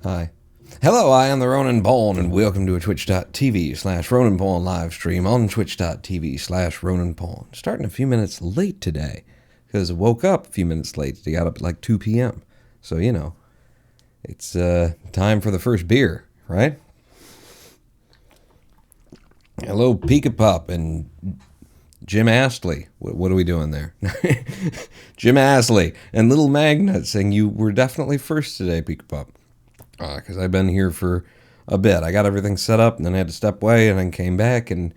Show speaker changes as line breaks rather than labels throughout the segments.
Hi. Hello, I am the Ronan Pawn, and welcome to a twitch.tv/Ronan Pawn live stream on twitch.tv/Ronan Pawn. Starting a few minutes late today, because I woke up a few minutes late. I got up at like 2 p.m. So, it's time for the first beer, right? Hello, Pika Pup and Jim Astley. What are we doing there? Jim Astley and Little Magnet saying you were definitely first today, Pika Pup. Because I've been here for a bit. I got everything set up, and then I had to step away, and then came back, and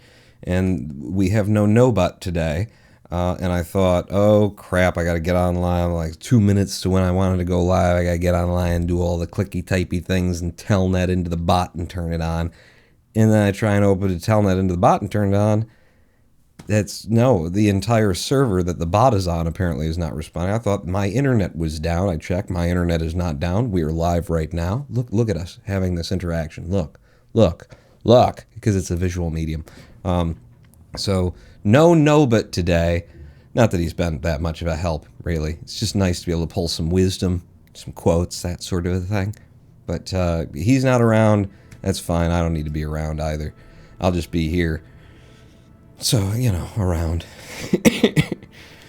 we have no but today. And I thought, oh crap, I got to get online like 2 minutes to when I wanted to go live. I got to get online and do all the clicky typey things and telnet into the bot and turn it on. And then I try and open the telnet into the bot and turn it on. The entire server that the bot is on apparently is not responding. I thought my internet was down. I checked. My internet is not down. We are live right now. Look at us having this interaction. Look, because it's a visual medium. So no but today. Not that he's been that much of a help, really. It's just nice to be able to pull some wisdom, some quotes, that sort of a thing. But he's not around. That's fine. I don't need to be around either. I'll just be here. So, around.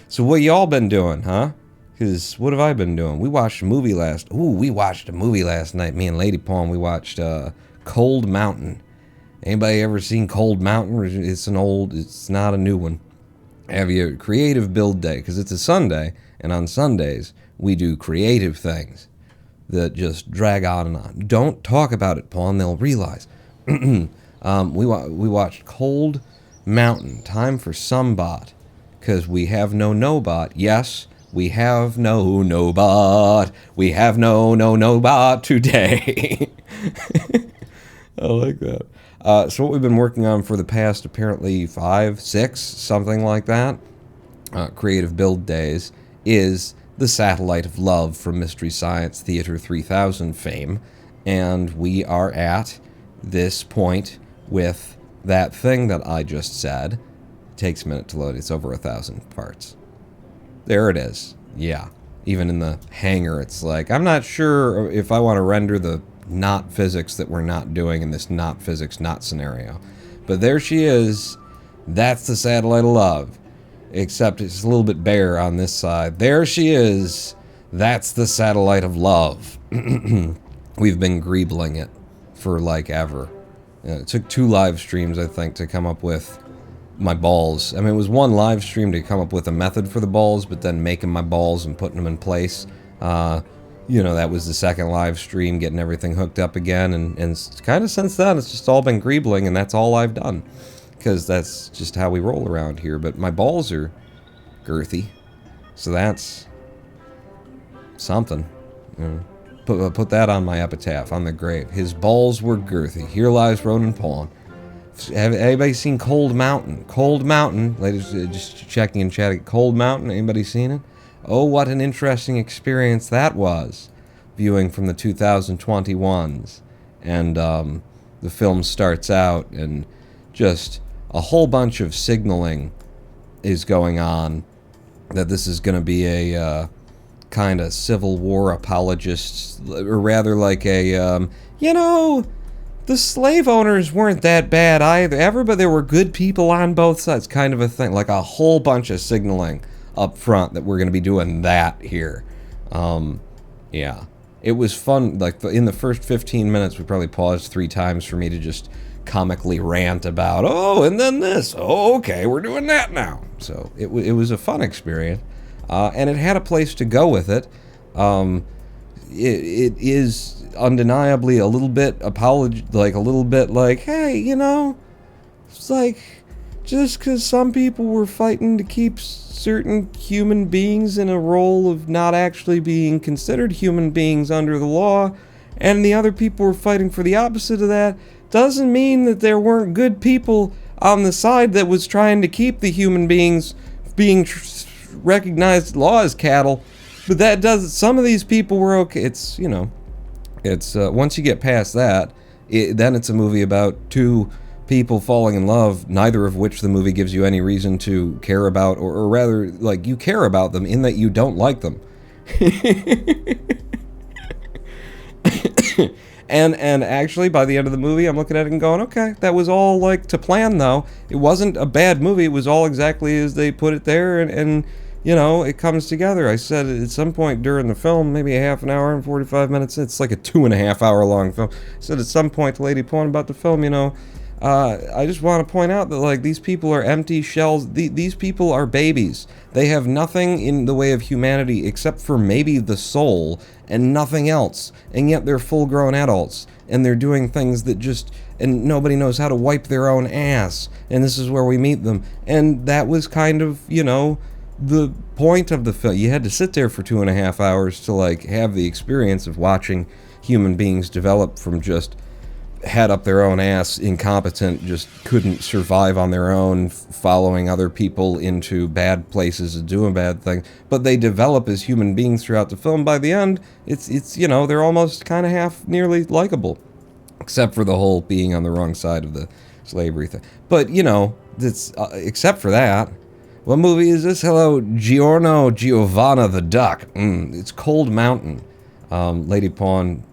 So what y'all been doing, huh? Because what have I been doing? We watched a movie last night. Me and Lady Palm, we watched Cold Mountain. Anybody ever seen Cold Mountain? It's not a new one. Have you creative build day? Because it's a Sunday, and on Sundays, we do creative things that just drag on and on. Don't talk about it, Pawn. They'll realize. We watched Cold Mountain. Time for some bot, because we have no bot. Yes, we have no bot. We have no bot today. I like that. So what we've been working on for the past apparently 5, 6, something like that, creative build days, is the Satellite of Love from Mystery Science Theater 3000 fame, and we are at this point with that thing that I just said. It takes a minute to load. It's over 1,000 parts. There it is. Yeah. Even in the hangar, it's like, I'm not sure if I want to render the not physics that we're not doing in this not physics not scenario. But there she is. That's the Satellite of Love. Except it's a little bit bare on this side. There she is. That's the Satellite of Love. We've been greebling it for like ever. It took 2 live streams, I think, to come up with my balls. I mean, it was 1 live stream to come up with a method for the balls, but then making my balls and putting them in place. That was the second live stream, getting everything hooked up again. And kind of since then, it's just all been greebling, and that's all I've done. Because that's just how we roll around here. But my balls are girthy. So that's something. Put that on my epitaph, on the grave. His balls were girthy. Here lies Ronan Pawn. Have anybody seen Cold Mountain? Cold Mountain, ladies, just checking and chatting. Cold Mountain, anybody seen it? Oh, what an interesting experience that was, viewing from the 2021s. And the film starts out, and just a whole bunch of signaling is going on that this is going to be a kind of Civil War apologist, or rather like a, the slave owners weren't that bad either. There were good people on both sides, kind of a thing. Like a whole bunch of signaling up front that we're going to be doing that here. Yeah. It was fun. Like, in the first 15 minutes, we probably paused 3 times for me to just comically rant about, and then this. Oh, okay, we're doing that now. So it was a fun experience. And it had a place to go with it. It is undeniably a little bit hey, it's like, just because some people were fighting to keep certain human beings in a role of not actually being considered human beings under the law, and the other people were fighting for the opposite of that, doesn't mean that there weren't good people on the side that was trying to keep the human beings being recognized law as cattle. But that does, some of these people were okay. It's once you get past that, then it's a movie about 2 people falling in love, neither of which the movie gives you any reason to care about, or rather, like, you care about them in that you don't like them. And actually, by the end of the movie, I'm looking at it and going, okay, that was all like to plan, though. It wasn't a bad movie. It was all exactly as they put it there, and you know, it comes together. I said at some point during the film, maybe a half an hour and 45 minutes. It's like a 2.5 hour long film. I said at some point, the lady pointed about the film, you know, I just want to point out that like these people are empty shells. These people are babies. They have nothing in the way of humanity except for maybe the soul and nothing else. And yet they're full-grown adults and they're doing things that just, and nobody knows how to wipe their own ass. And this is where we meet them. And that was kind of, you know, the point of the film. You had to sit there for 2.5 hours to like have the experience of watching human beings develop from just head up their own ass, incompetent, just couldn't survive on their own, following other people into bad places and doing bad things. But they develop as human beings throughout the film. By the end, it's you know, they're almost kind of half nearly likable, except for the whole being on the wrong side of the slavery thing. But you know, it's except for that. What movie is this? Hello, Giovanna the Duck. It's Cold Mountain. Lady Pawn,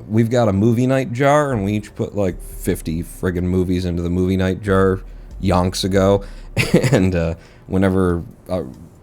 we've got a movie night jar, and we each put like 50 friggin' movies into the movie night jar yonks ago. And whenever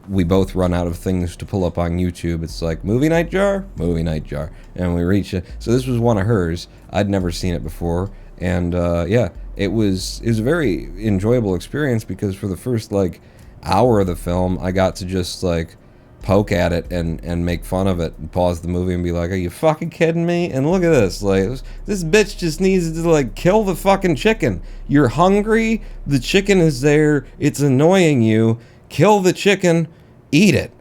we both run out of things to pull up on YouTube, it's like, movie night jar, and we reach it. So this was one of hers. I'd never seen it before, and yeah, it was a very enjoyable experience because for the first like hour of the film, I got to just like poke at it and make fun of it and pause the movie and be like, are you fucking kidding me? And look at this, like, this bitch just needs to like kill the fucking chicken. You're hungry, the chicken is there, it's annoying you, kill the chicken, eat it.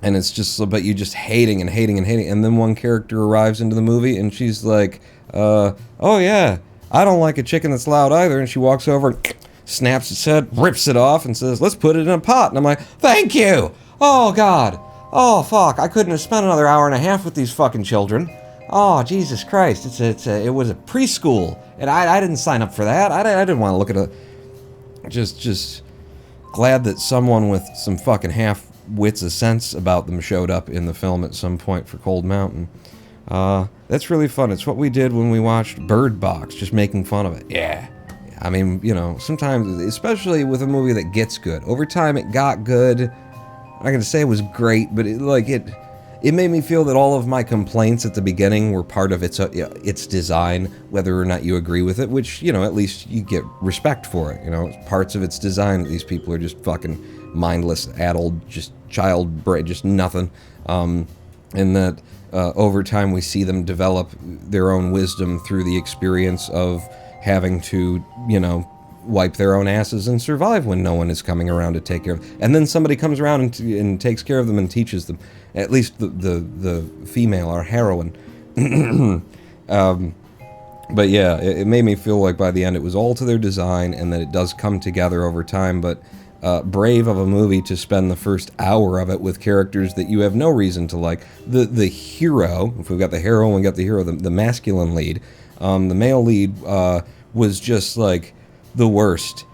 And it's just, but you just hating, and then one character arrives into the movie and she's like, oh yeah, I don't like a chicken that's loud either, and she walks over and snaps its head, rips it off, and says, let's put it in a pot. And I'm like, thank you! Oh, God. Oh, fuck. I couldn't have spent another hour and a half with these fucking children. Oh, Jesus Christ. It was a preschool, and I didn't sign up for that. I didn't want to look at it. Just glad that someone with some fucking half-wits of sense about them showed up in the film at some point for Cold Mountain. That's really fun. It's what we did when we watched Bird Box, just making fun of it. Yeah. I mean, you know, sometimes, especially with a movie that gets good. Over time, it got good. I'm not gonna say it was great, but it made me feel that all of my complaints at the beginning were part of its design, whether or not you agree with it, which, you know, at least you get respect for it, you know, parts of its design that these people are just fucking mindless, addled, just child brain, just nothing, and that over time we see them develop their own wisdom through the experience of having to, you know, wipe their own asses and survive when no one is coming around to take care of them. And then somebody comes around and takes care of them and teaches them. At least the female, our heroine. But yeah, it made me feel like by the end it was all to their design and that it does come together over time, but brave of a movie to spend the first hour of it with characters that you have no reason to like. The hero, if we've got the heroine, we got the hero, the masculine lead, the male lead was just like the worst.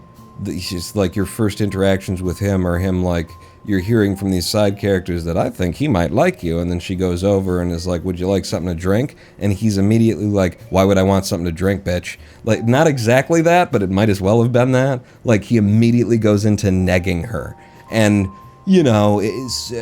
It's just like your first interactions with him are him like, you're hearing from these side characters that I think he might like you, and then she goes over and is like, would you like something to drink? And he's immediately like, why would I want something to drink, bitch? Like, not exactly that, but it might as well have been that. Like, he immediately goes into negging her. And, you know, it's,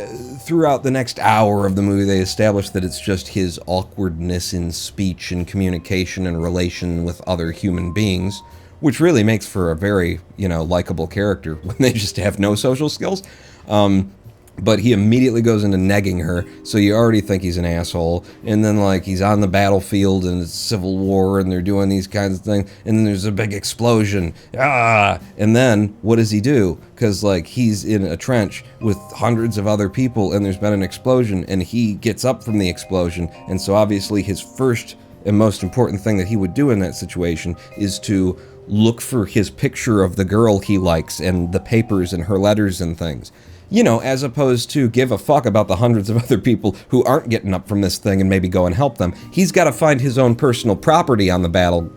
throughout the next hour of the movie, they establish that it's just his awkwardness in speech and communication and relation with other human beings, which really makes for a very, you know, likable character when they just have no social skills. But he immediately goes into negging her, so you already think he's an asshole. And then, like, he's on the battlefield and it's Civil War and they're doing these kinds of things, and then there's a big explosion. And then, what does he do? Because, like, he's in a trench with hundreds of other people and there's been an explosion, and he gets up from the explosion. And so, obviously, his first and most important thing that he would do in that situation is to look for his picture of the girl he likes and the papers and her letters and things. You know, as opposed to give a fuck about the hundreds of other people who aren't getting up from this thing and maybe go and help them. He's got to find his own personal property on the battle.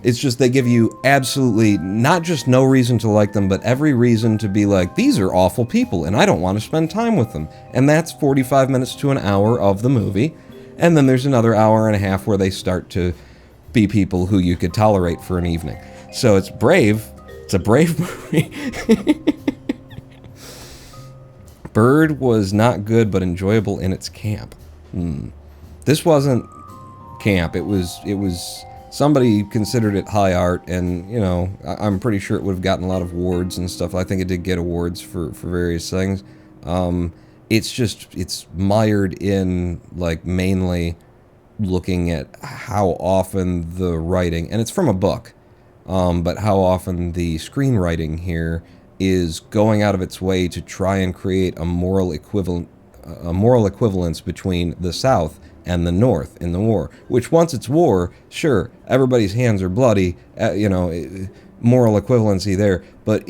It's just they give you absolutely not just no reason to like them, but every reason to be like, these are awful people and I don't want to spend time with them. And that's 45 minutes to an hour of the movie. And then there's another hour and a half where they start to be people who you could tolerate for an evening. So it's brave. It's a brave movie. Bird was not good but enjoyable in its camp. This wasn't camp. It was somebody considered it high art, and you know, I'm pretty sure it would have gotten a lot of awards and stuff. I think it did get awards for various things. It's mired in, like, mainly looking at how often the writing, and it's from a book, but how often the screenwriting here is going out of its way to try and create a moral equivalence between the South and the North in the war. Which, once it's war, sure, everybody's hands are bloody, moral equivalency there. But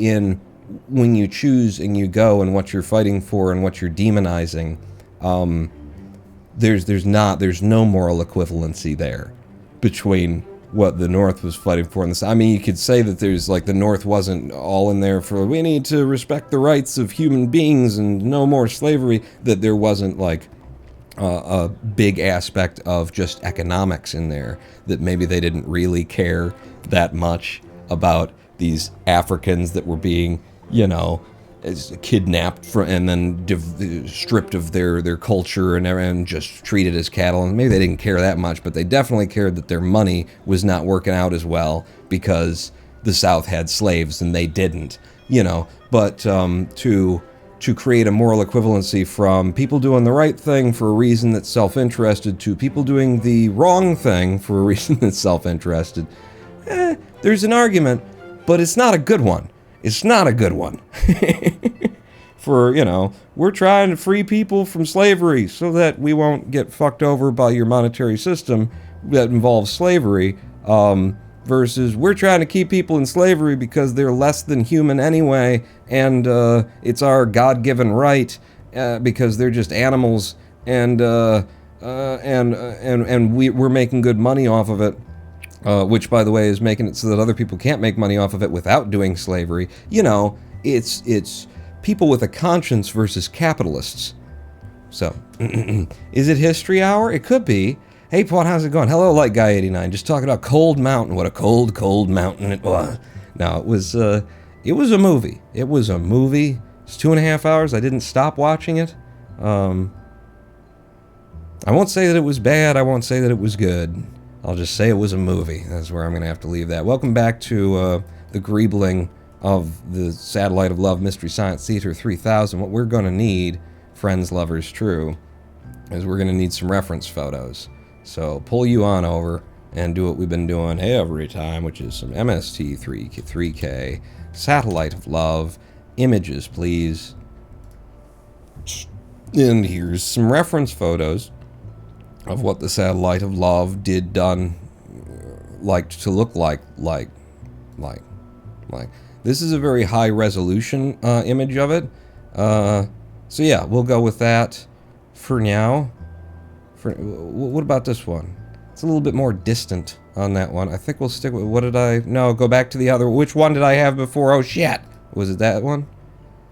when you choose and you go and what you're fighting for and what you're demonizing, there's no moral equivalency there between what the North was fighting for and the South. I mean, you could say that there's, like, the North wasn't all in there for, we need to respect the rights of human beings and no more slavery, that there wasn't, like, a big aspect of just economics in there, that maybe they didn't really care that much about these Africans that were being, kidnapped and then stripped of their culture and just treated as cattle. And maybe they didn't care that much, but they definitely cared that their money was not working out as well because the South had slaves and they didn't, But to create a moral equivalency from people doing the right thing for a reason that's self-interested to people doing the wrong thing for a reason that's self-interested, there's an argument, but it's not a good one. It's not a good one. For, we're trying to free people from slavery so that we won't get fucked over by your monetary system that involves slavery, versus we're trying to keep people in slavery because they're less than human anyway, and it's our God-given right because they're just animals, and we're making good money off of it. Which, by the way, is making it so that other people can't make money off of it without doing slavery. It's people with a conscience versus capitalists. So, is it History Hour? It could be. Hey, Paul, how's it going? Hello, Light Guy 89. Just talking about Cold Mountain. What a cold, cold mountain it was. No, it was a movie. It was a movie. It's 2.5 hours. I didn't stop watching it. I won't say that it was bad. I won't say that it was good. I'll just say it was a movie. That's where I'm going to have to leave that. Welcome back to the greebling of the Satellite of Love Mystery Science Theater 3000. What we're going to need, friends, lovers, true, is we're going to need some reference photos. So pull you on over and do what we've been doing every time, which is some MST3K, Satellite of Love, images, please. And here's some reference photos of what the Satellite of Love did to look like. This is a very high resolution image of it. So yeah, we'll go with that for now. What about this one? It's a little bit more distant on that one. I think we'll stick with, go back to the other. Which one did I have before? Oh shit! Was it that one?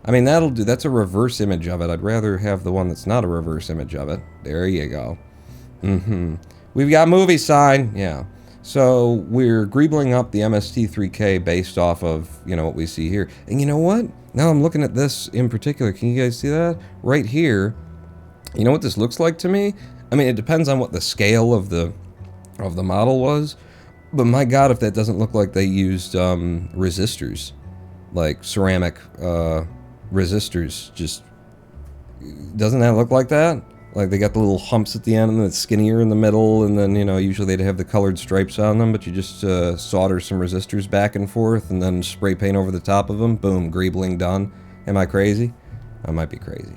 I mean, that'll do. That's a reverse image of it. I'd rather have the one that's not a reverse image of it. There you go. We've got movie sign. Yeah. So we're greebling up the MST3K based off of, what we see here. And you know what? Now I'm looking at this in particular. Can you guys see that? Right here. You know what this looks like to me? I mean, it depends on what the scale of the model was. But my God, if that doesn't look like they used resistors. Like ceramic resistors. Just, doesn't that look like that? Like, they got the little humps at the end, and it's skinnier in the middle, and then, usually they'd have the colored stripes on them, but you just solder some resistors back and forth, and then spray paint over the top of them. Boom, greebling done. Am I crazy? I might be crazy.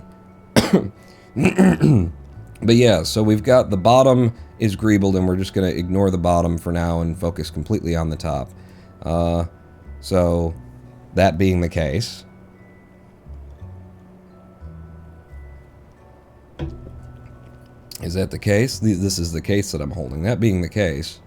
But yeah, so we've got the bottom is greebled, and we're just going to ignore the bottom for now and focus completely on the top. So, that being the case... Is that the case? This is the case that I'm holding. That being the case,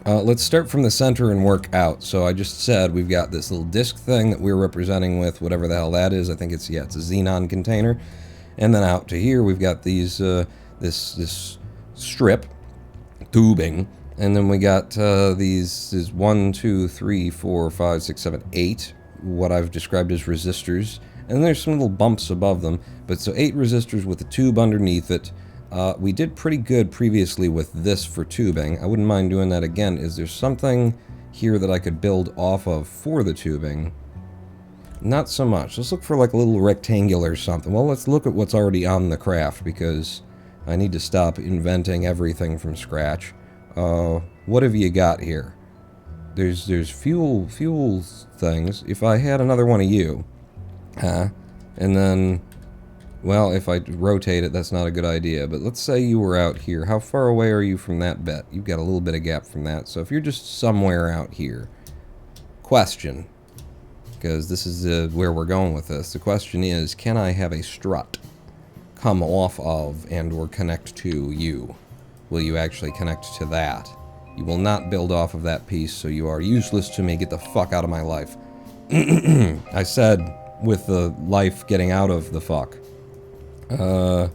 let's start from the center and work out. So I just said we've got this little disc thing that we're representing with whatever the hell that is. I think it's a xenon container. And then out to here we've got these this strip tubing, and then we got these is 1, 2, 3, 4, 5, 6, 7, 8 what I've described as resistors, and there's some little bumps above them, but so 8 resistors with a tube underneath it. We did pretty good previously with this for tubing. I wouldn't mind doing that again. Is there something here that I could build off of for the tubing? Not so much. Let's look for like a little rectangular something. Well, let's look at what's already on the craft, because I need to stop inventing everything from scratch. What have you got here? There's fuel things. If I had another one of you, and then, well, if I rotate it, that's not a good idea. But let's say you were out here. How far away are you from that bit? You've got a little bit of gap from that. So if you're just somewhere out here, question, because this is where we're going with this. The question is, can I have a strut come off of and or connect to you? Will you actually connect to that? You will not build off of that piece, so you are useless to me. Get the fuck out of my life. I said with the life getting out of the fuck. Well,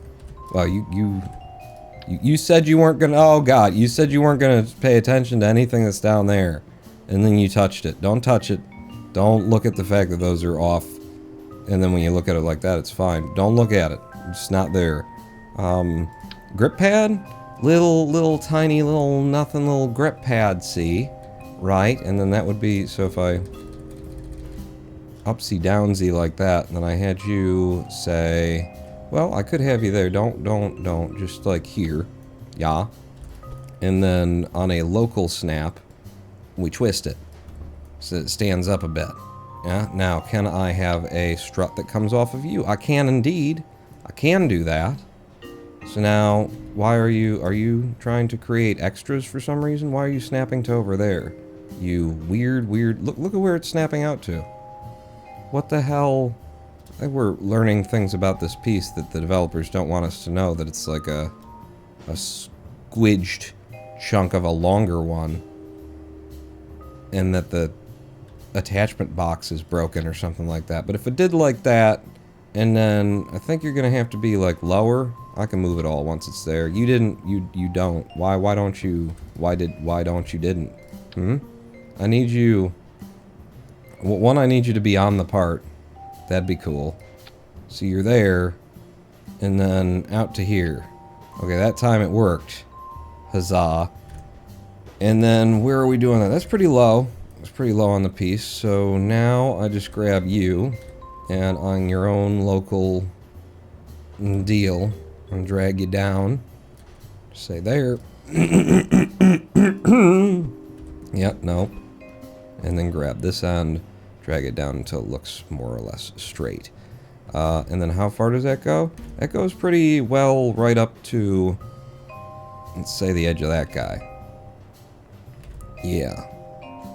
you said you weren't gonna, oh god, you said you weren't gonna pay attention to anything that's down there. And then you touched it. Don't touch it. Don't look at the fact that those are off. And then when you look at it like that, it's fine. Don't look at it. It's not there. Grip pad? Little tiny little nothing little grip pad, see? Right? And then that would be, so if I upsy downsy like that, and then I had you say, well, I could have you there. Don't. Just like here. Yeah. And then on a local snap, we twist it so it stands up a bit. Yeah. Now, can I have a strut that comes off of you? I can indeed. I can do that. So now, why are you trying to create extras for some reason? Why are you snapping to over there? You weird, look at where it's snapping out to. What the hell? I think we're learning things about this piece that the developers don't want us to know, that it's like a squidged chunk of a longer one, and that the attachment box is broken or something like that. But if it did like that, and then I think you're gonna have to be like lower. I can move it all once it's there. You didn't. You don't. Why don't you? Why don't you didn't? I need you. One, I need you to be on the part. That'd be cool. So you're there, and then out to here. Okay, that time it worked. Huzzah. And then where are we doing that? That's pretty low. It's pretty low on the piece. So now I just grab you, and on your own local deal, and drag you down. Say there. Yep, no. And then grab this end, drag it down until it looks more or less straight. And then how far does that go? That goes pretty well right up to, let's say, the edge of that guy. Yeah.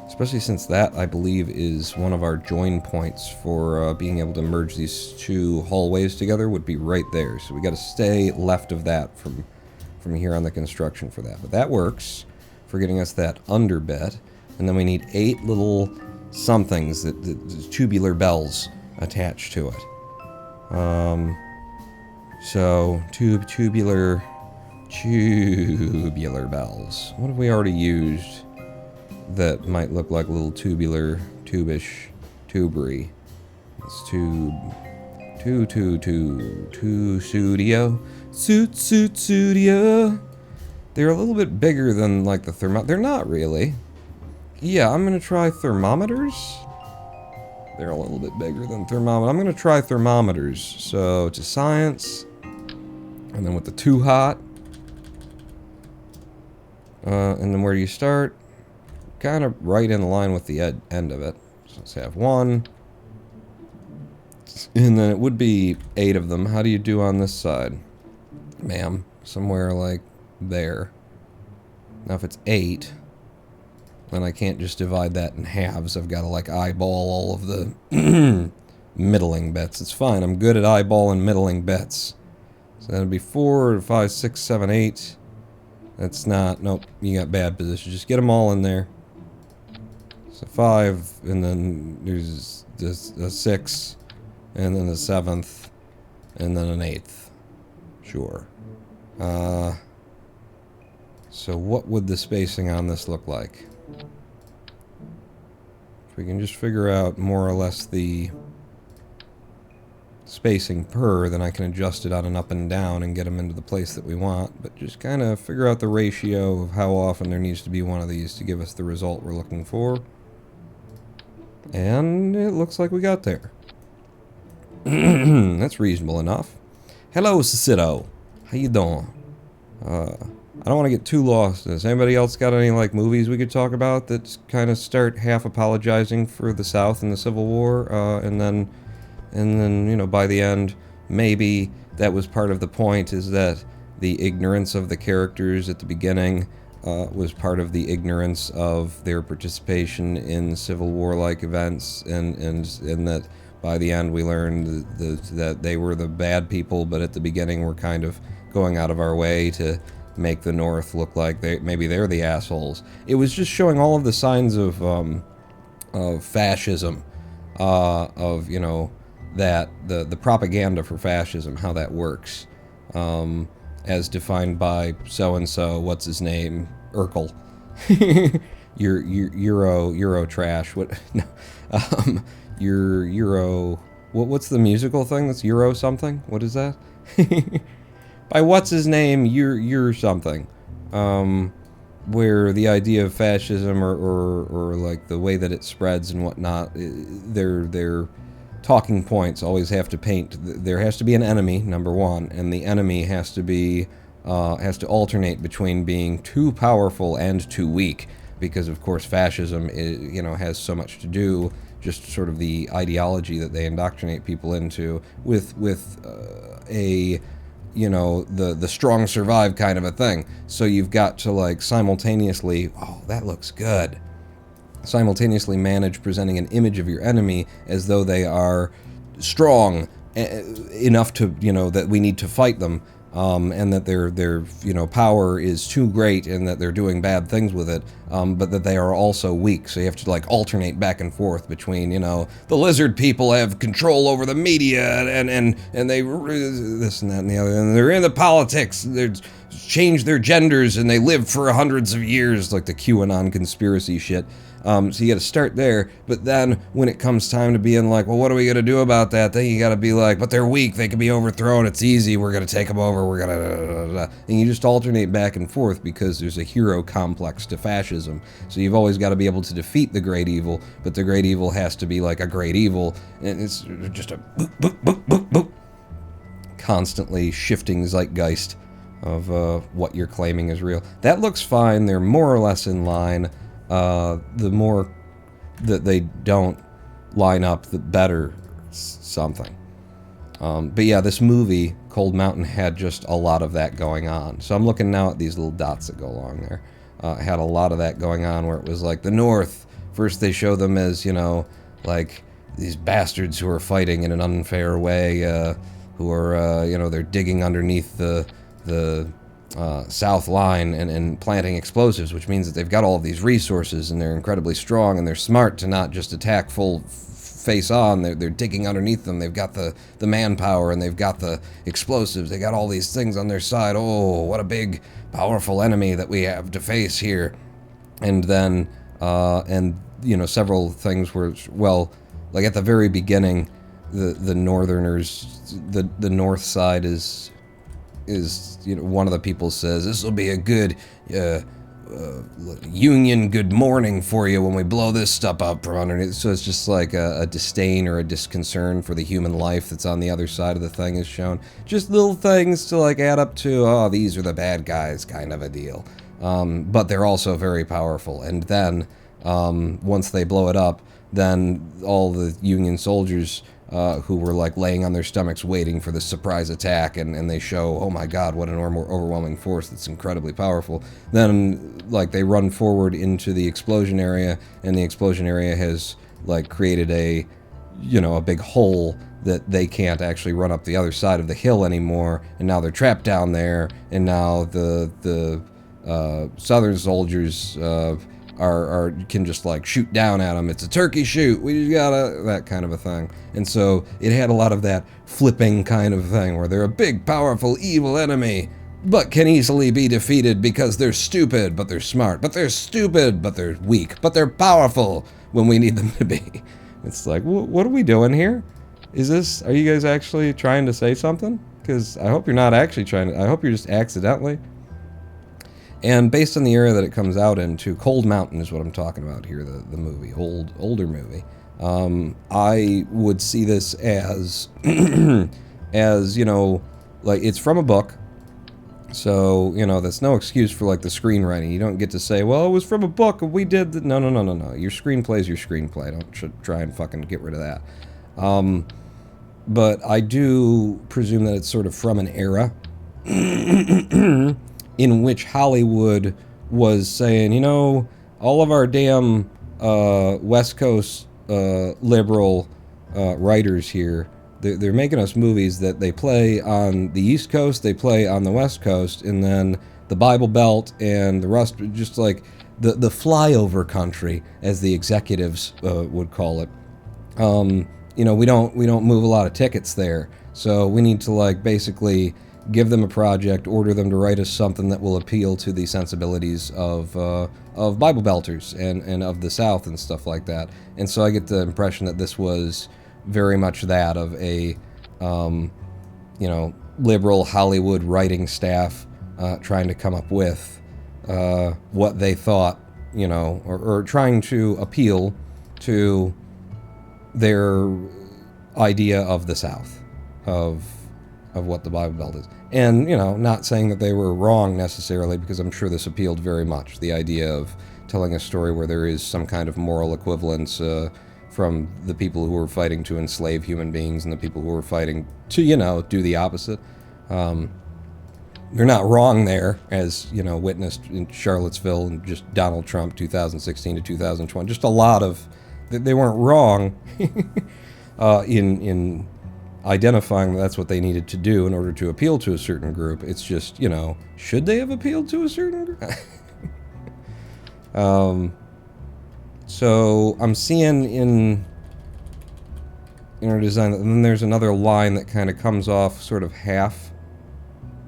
Especially since that, I believe, is one of our join points for being able to merge these two hallways together, would be right there. So we got to stay left of that from here on the construction for that. But that works for getting us that under bit. And then we need 8 little somethings, that tubular bells attached to it. So tubular bells. What have we already used that might look like a little tubular, tubish, tubery? It's studio. Suit studio. They're a little bit bigger than like the they're not really. Yeah, I'm gonna try thermometers. They're a little bit bigger than thermometers. I'm gonna try thermometers. So to science, and then with the too hot, and then where do you start? Kind of right in line with the end of it. So let's have 1, and then it would be 8 of them. How do you do on this side, ma'am? Somewhere like there. Now if it's 8. Then I can't just divide that in halves. I've got to, like, eyeball all of the middling bits. It's fine. I'm good at eyeballing middling bits. So that'd be 4, 5, 6, 7, 8. That's not... Nope. You got bad position. Just get them all in there. So 5, and then there's this, a 6, and then a 7th, and then an 8th. Sure. So what would the spacing on this look like? If we can just figure out more or less the spacing per, then I can adjust it on an up and down and get them into the place that we want. But just kind of figure out the ratio of how often there needs to be one of these to give us the result we're looking for. And it looks like we got there. That's reasonable enough. Hello, Cicero. How you doing? I don't want to get too lost in this. Anybody else got any, like, movies we could talk about that kind of start half apologizing for the South and the Civil War, and then, you know, by the end, maybe that was part of the point, is that the ignorance of the characters at the beginning was part of the ignorance of their participation in Civil War-like events, and that by the end we learned that they were the bad people, but at the beginning we're kind of going out of our way to make the North look like maybe they're the assholes. It was just showing all of the signs of fascism, of, you know, that the propaganda for fascism, how that works, as defined by so and so, what's his name, Urkel, Euro trash. What? No, Euro. What's the musical thing? That's Euro something. What is that? By what's his name, you're something, where the idea of fascism or like the way that it spreads and whatnot, their talking points always have to paint. There has to be an enemy, number one, and the enemy has to alternate between being too powerful and too weak, because of course fascism has so much to do, just sort of the ideology that they indoctrinate people into with a the strong survive kind of a thing. So you've got to, like, simultaneously, oh, that looks good, simultaneously manage presenting an image of your enemy as though they are strong enough to, that we need to fight them, and that their power is too great and that they're doing bad things with it, but that they are also weak. So you have to, like, alternate back and forth between, the lizard people have control over the media and they this and that and the other, and they're into politics, they're changed their genders and they live for hundreds of years, like the QAnon conspiracy shit. So you got to start there, but then when it comes time to being like, well, what are we going to do about that? Then you got to be like, but they're weak, they can be overthrown, it's easy, we're going to take them over, we're going to... And you just alternate back and forth because there's a hero complex to fascism. So you've always got to be able to defeat the great evil, but the great evil has to be like a great evil, and it's just a boop, boop, boop, boop, boop, constantly shifting zeitgeist of what you're claiming is real. That looks fine, they're more or less in line. The more that they don't line up, the better something. But yeah, this movie, Cold Mountain, had just a lot of that going on. So I'm looking now at these little dots that go along there. Had a lot of that going on where it was like the North, first they show them as, like these bastards who are fighting in an unfair way, who are, they're digging underneath the South line and planting explosives, which means that they've got all of these resources and they're incredibly strong and they're smart to not just attack full face on. They're digging underneath them. They've got the manpower and they've got the explosives. They got all these things on their side. Oh, what a big, powerful enemy that we have to face here. And then, several things were, well, like at the very beginning, the Northerners, the North side is one of the people says, this will be a good Union good morning for you when we blow this stuff up from underneath. So it's just like a disdain or a disconcern for the human life that's on the other side of the thing is shown. Just little things to, like, add up to, oh, these are the bad guys kind of a deal. But they're also very powerful. And then once they blow it up, then all the Union soldiers who were, like, laying on their stomachs waiting for the surprise attack, and they show, oh my god, what an overwhelming force that's incredibly powerful. Then, like, they run forward into the explosion area, and the explosion area has, like, created a big hole that they can't actually run up the other side of the hill anymore, and now they're trapped down there, and now the Southern soldiers can just, like, shoot down at them. It's a turkey shoot. We just gotta... that kind of a thing. And so it had a lot of that flipping kind of thing where they're a big, powerful, evil enemy, but can easily be defeated because they're stupid, but they're smart, but they're stupid, but they're weak, but they're powerful when we need them to be. It's like, what are we doing here? Are you guys actually trying to say something? Because I hope you're not actually trying to, I hope you're just accidentally. And based on the era that it comes out into, Cold Mountain is what I'm talking about here, the movie, older movie. I would see this as, as, you know, like, it's from a book. So, you know, that's no excuse for, like, the screenwriting. You don't get to say, well, it was from a book, and we did the... No. Your screenplay is your screenplay. Don't try and fucking get rid of that. But I do presume that it's sort of from an era in which Hollywood was saying, you know, all of our damn West Coast liberal writers here, they're making us movies that they play on the East Coast, they play on the West Coast, and then the Bible Belt and the rest, just like the flyover country, as the executives would call it. You know, we don't move a lot of tickets there, so we need to, like, basically give them a project, order them to write us something that will appeal to the sensibilities of Bible Belters and of the South and stuff like that. And so I get the impression that this was very much that of a, you know, liberal Hollywood writing staff trying to come up with what they thought, you know, or trying to appeal to their idea of the South, of what the Bible Belt is. And, you know, not saying that they were wrong necessarily, because I'm sure this appealed very much, the idea of telling a story where there is some kind of moral equivalence from the people who were fighting to enslave human beings and the people who were fighting to, you know, do the opposite. They're not wrong there, as, you know, witnessed in Charlottesville and just Donald Trump 2016 to 2020. Just a lot of... They weren't wrong in identifying that's what they needed to do in order to appeal to a certain group. It's just, you know, should they have appealed to a certain group? So I'm seeing in our design, and then there's another line that kind of comes off sort of half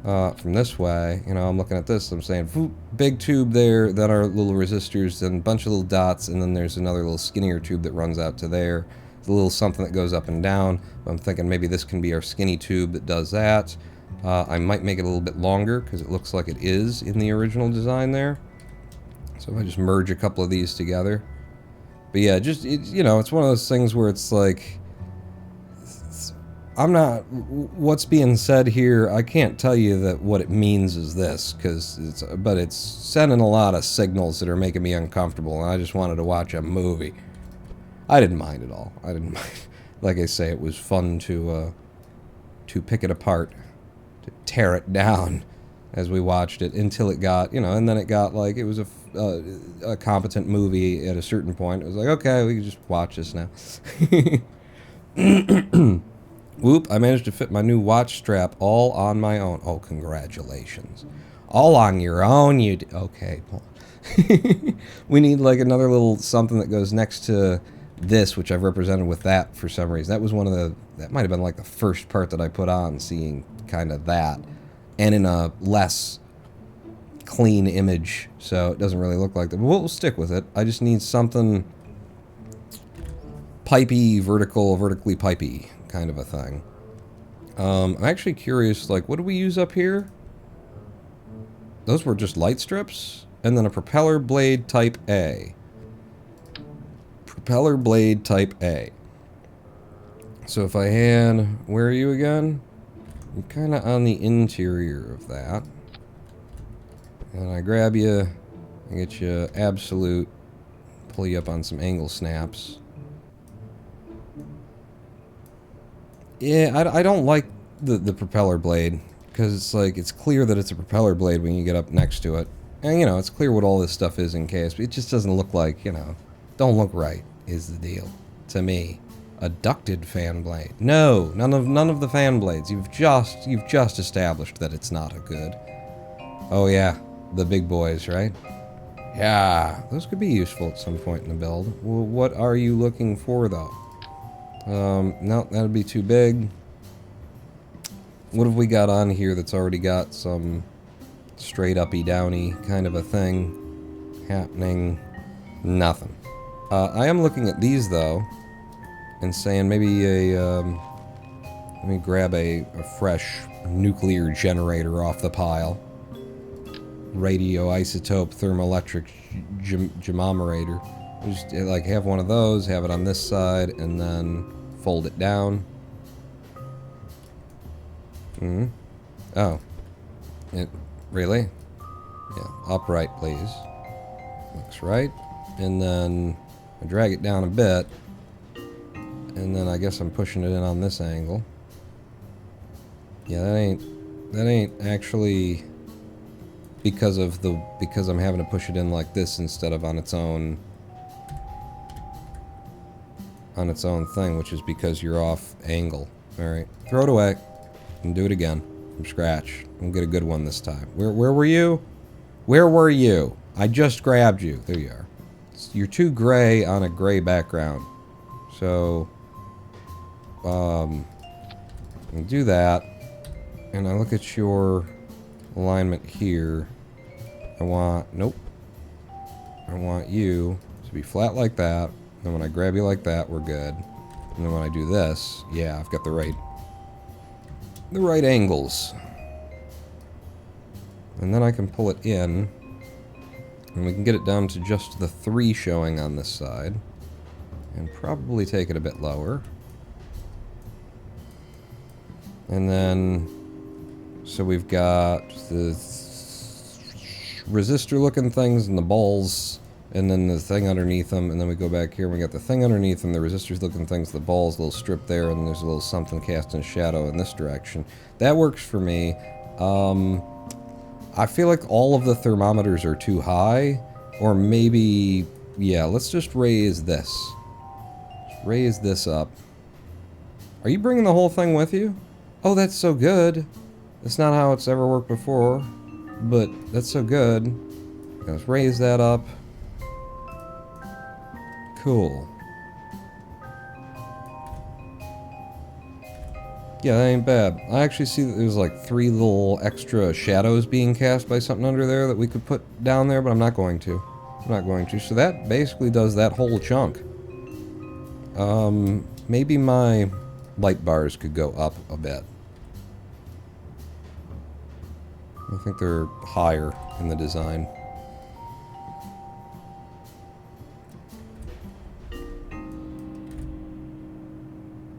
from this way. You know, I'm looking at this, I'm saying, big tube there, then our little resistors, and a bunch of little dots, and then there's another little skinnier tube that runs out to there. It's a little something that goes up and down. I'm thinking maybe this can be our skinny tube that does that. I might make it a little bit longer, because it looks like it is in the original design there. So if I just merge a couple of these together. But yeah, just, you know, it's one of those things where it's like, I'm not, what's being said here, I can't tell you that what it means is this, but it's sending a lot of signals that are making me uncomfortable, and I just wanted to watch a movie. I didn't mind at all. I didn't mind. Like I say, it was fun to pick it apart, to tear it down as we watched it, until it got, you know, and then it got like, it was a competent movie at a certain point. It was like, okay, we can just watch this now. Whoop, I managed to fit my new watch strap all on my own. Oh, congratulations. All on your own, you okay, Paul. We need like another little something that goes next to this, which I've represented with that for some reason. That was one of the, that might have been like the first part that I put on, seeing kind of that. And in a less clean image, so it doesn't really look like that. But we'll stick with it. I just need something pipey, vertically pipey kind of a thing. I'm actually curious, like, what do we use up here? Those were just light strips, and then a propeller blade type A. Propeller blade type A. So if I had, where are you again? You're kind of on the interior of that. And I grab you, I get you absolute, pull you up on some angle snaps. Yeah, I don't like the propeller blade, because it's like, it's clear that it's a propeller blade when you get up next to it. And, you know, it's clear what all this stuff is in KSP. It just doesn't look like, you know, don't look right, is the deal, to me. A ducted fan blade. No, none of the fan blades. You've just established that it's not a good. Oh yeah, the big boys, right? Yeah, those could be useful at some point in the build. Well, what are you looking for, though? No, that would be too big. What have we got on here that's already got some straight uppy downy kind of a thing happening. Nothing. I am looking at these though and saying maybe let me grab a fresh nuclear generator off the pile. Radioisotope thermoelectric gemometer. Just like have one of those, have it on this side, and then fold it down. Oh. Really? Yeah, upright, please. Looks right. And then I drag it down a bit. And then I guess I'm pushing it in on this angle. Yeah, that ain't actually because I'm having to push it in like this instead of on its own thing, which is because you're off angle. Alright, throw it away and do it again from scratch. We'll get a good one this time. Where were you? Where were you? I just grabbed you. There you are. You're too gray on a gray background. So, do that. And I look at your alignment here. I want you to be flat like that. And when I grab you like that, we're good. And then when I do this, yeah, I've got the right angles. And then I can pull it in. And we can get it down to just the 3 showing on this side. And probably take it a bit lower. And then, so we've got the resistor looking things and the balls, and then the thing underneath them, and then we go back here and we got the thing underneath them, the resistors looking things, the balls, a little strip there, and there's a little something cast in shadow in this direction. That works for me. I feel like all of the thermometers are too high, or maybe, yeah, let's just raise this. Just raise this up. Are you bringing the whole thing with you? Oh, that's so good. That's not how it's ever worked before, but that's so good. Let's raise that up. Cool. Yeah, that ain't bad. I actually see that there's like 3 little extra shadows being cast by something under there that we could put down there, but I'm not going to. I'm not going to. So that basically does that whole chunk. Maybe my light bars could go up a bit. I think they're higher in the design.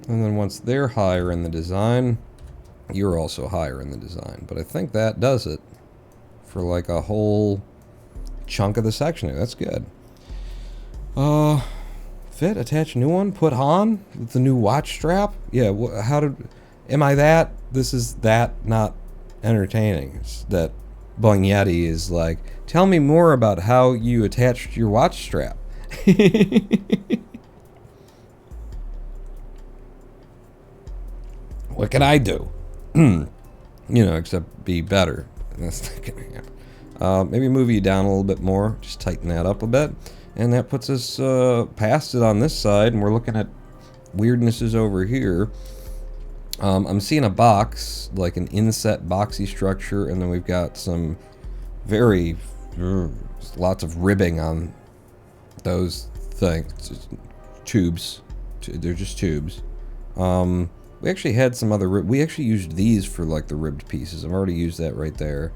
And then once they're higher in the design, you're also higher in the design. But I think that does it for like a whole chunk of the section there. That's good. Fit, attach new one, put on with the new watch strap. Yeah, am I that? This is that not entertaining. It's that Bung Yeti is like, tell me more about how you attached your watch strap. What can I do? You know, except be better. That's not gonna happen. Maybe move you down a little bit more. Just tighten that up a bit. And that puts us past it on this side, and we're looking at weirdnesses over here. I'm seeing a box, like an inset boxy structure, and then we've got some very lots of ribbing on those things. Tubes. They're just tubes. We actually had some other we actually used these for like the ribbed pieces. I've already used that right there.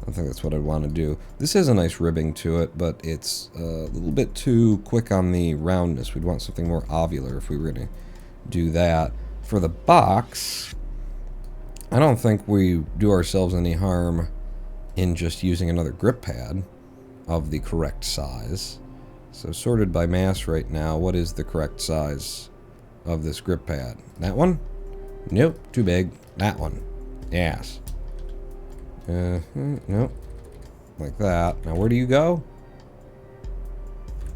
I think that's what I'd want to do. This has a nice ribbing to it, but it's a little bit too quick on the roundness. We'd want something more ovular if we were going to do that. For the box, I don't think we do ourselves any harm in just using another grip pad of the correct size. So sorted by mass right now, what is the correct size of this grip pad? That one? Nope, too big. That one. Yes. Nope. Like that. Now where do you go?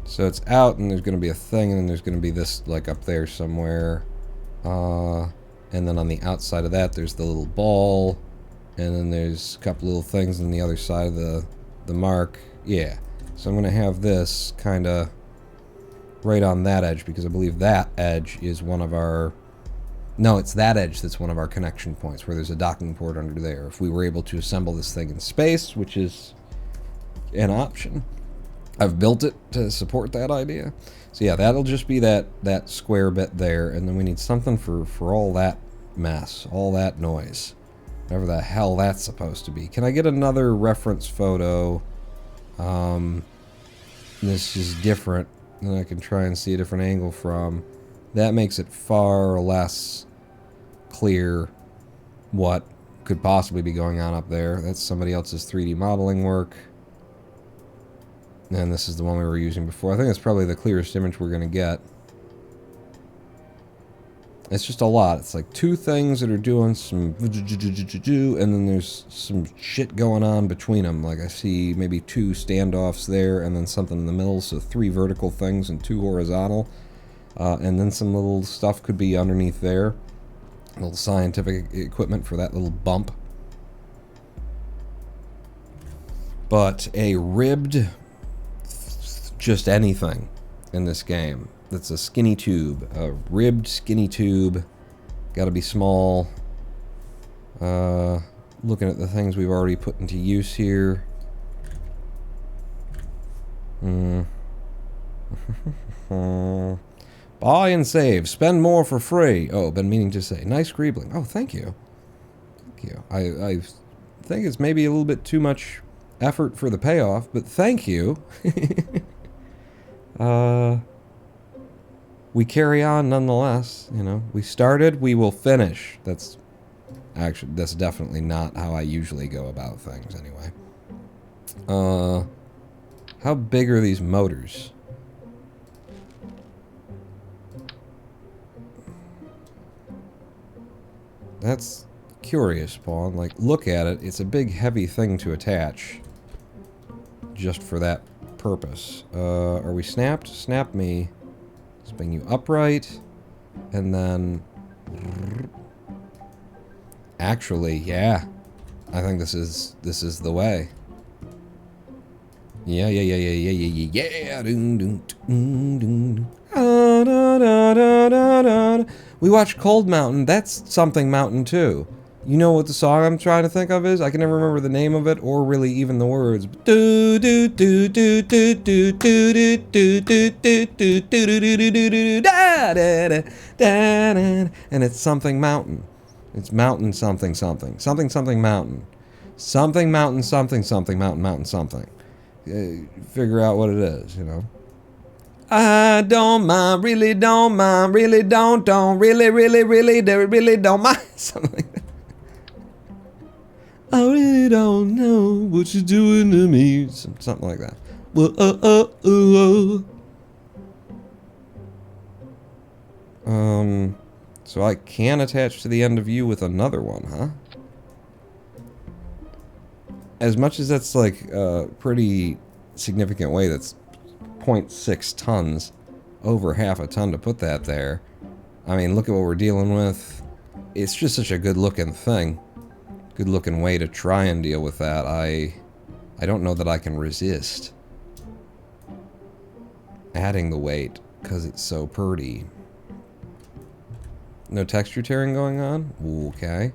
So it's out, and there's going to be a thing, and then there's going to be this like up there somewhere. And then on the outside of that, there's the little ball, and then there's a couple little things on the other side of the mark. Yeah. So I'm going to have this kind of right on that edge, because I believe that edge is one of our No, it's that edge that's one of our connection points, where there's a docking port under there. If we were able to assemble this thing in space, which is an option, I've built it to support that idea. So yeah, that'll just be that square bit there, and then we need something for all that mess, all that noise. Whatever the hell that's supposed to be. Can I get another reference photo? This is different, and I can try and see a different angle from. That makes it far less clear what could possibly be going on up there. That's somebody else's 3D modeling work. And this is the one we were using before. I think it's probably the clearest image we're going to get. It's just a lot. It's like two things that are doing some... and then there's some shit going on between them. Like I see maybe two standoffs there and then something in the middle. So 3 vertical things and 2 horizontal. And then some little stuff could be underneath there. A little scientific equipment for that little bump. But a ribbed... just anything in this game. That's a skinny tube. A ribbed skinny tube. Gotta be small. Looking at the things we've already put into use here. Buy and save. Spend more for free. Oh, been meaning to say. Nice greebling. Oh, thank you. Thank you. I think it's maybe a little bit too much effort for the payoff, but thank you. We carry on nonetheless, you know. We started, we will finish. That's definitely not how I usually go about things anyway. How big are these motors? That's curious, Spawn. Like, look at it. It's a big, heavy thing to attach. Just for that purpose. Are we snapped? Snap me. Let's bring you upright. And then... actually, yeah. I think this is the way. Yeah. We watched Cold Mountain. That's something mountain too. You know what the song I'm trying to think of is? I can never remember the name of it or really even the words. And it's something mountain. It's mountain something something. Something something mountain. Something mountain something something mountain mountain something. Figure out what it is, you know. I don't mind, really don't mind, really don't, really, really don't mind. Something like that. I really don't know what you're doing to me. Something like that. So I can attach to the end of you with another one, huh? As much as that's like a pretty significant weight, that's 0.6 tons, over half a ton to put that there. I mean, look at what we're dealing with. It's just such a good looking thing. Good looking way to try and deal with that. I don't know that I can resist adding the weight because it's so pretty. No texture tearing going on? Okay.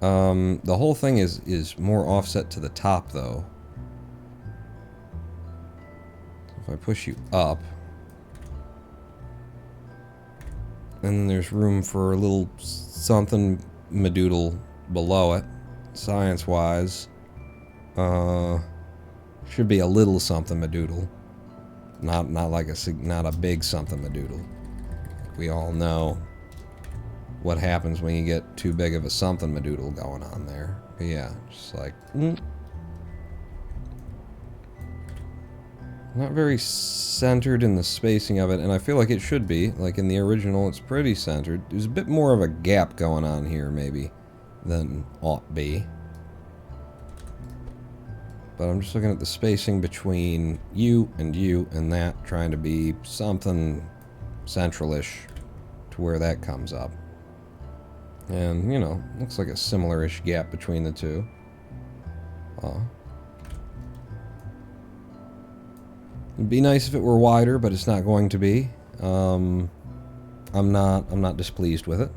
The whole thing is more offset to the top though. So if I push you up, and then there's room for a little something madoodle below it, science-wise. Should be a little something madoodle, not a big something madoodle. We all know what happens when you get too big of a something madoodle going on there. But yeah, just like not very centered in the spacing of it, and I feel like it should be. Like in the original, it's pretty centered. There's a bit more of a gap going on here, maybe, than ought be. But I'm just looking at the spacing between you and that, trying to be something central-ish to where that comes up. And, you know, looks like a similar-ish gap between the two. It'd be nice if it were wider, but it's not going to be. I'm not displeased with it.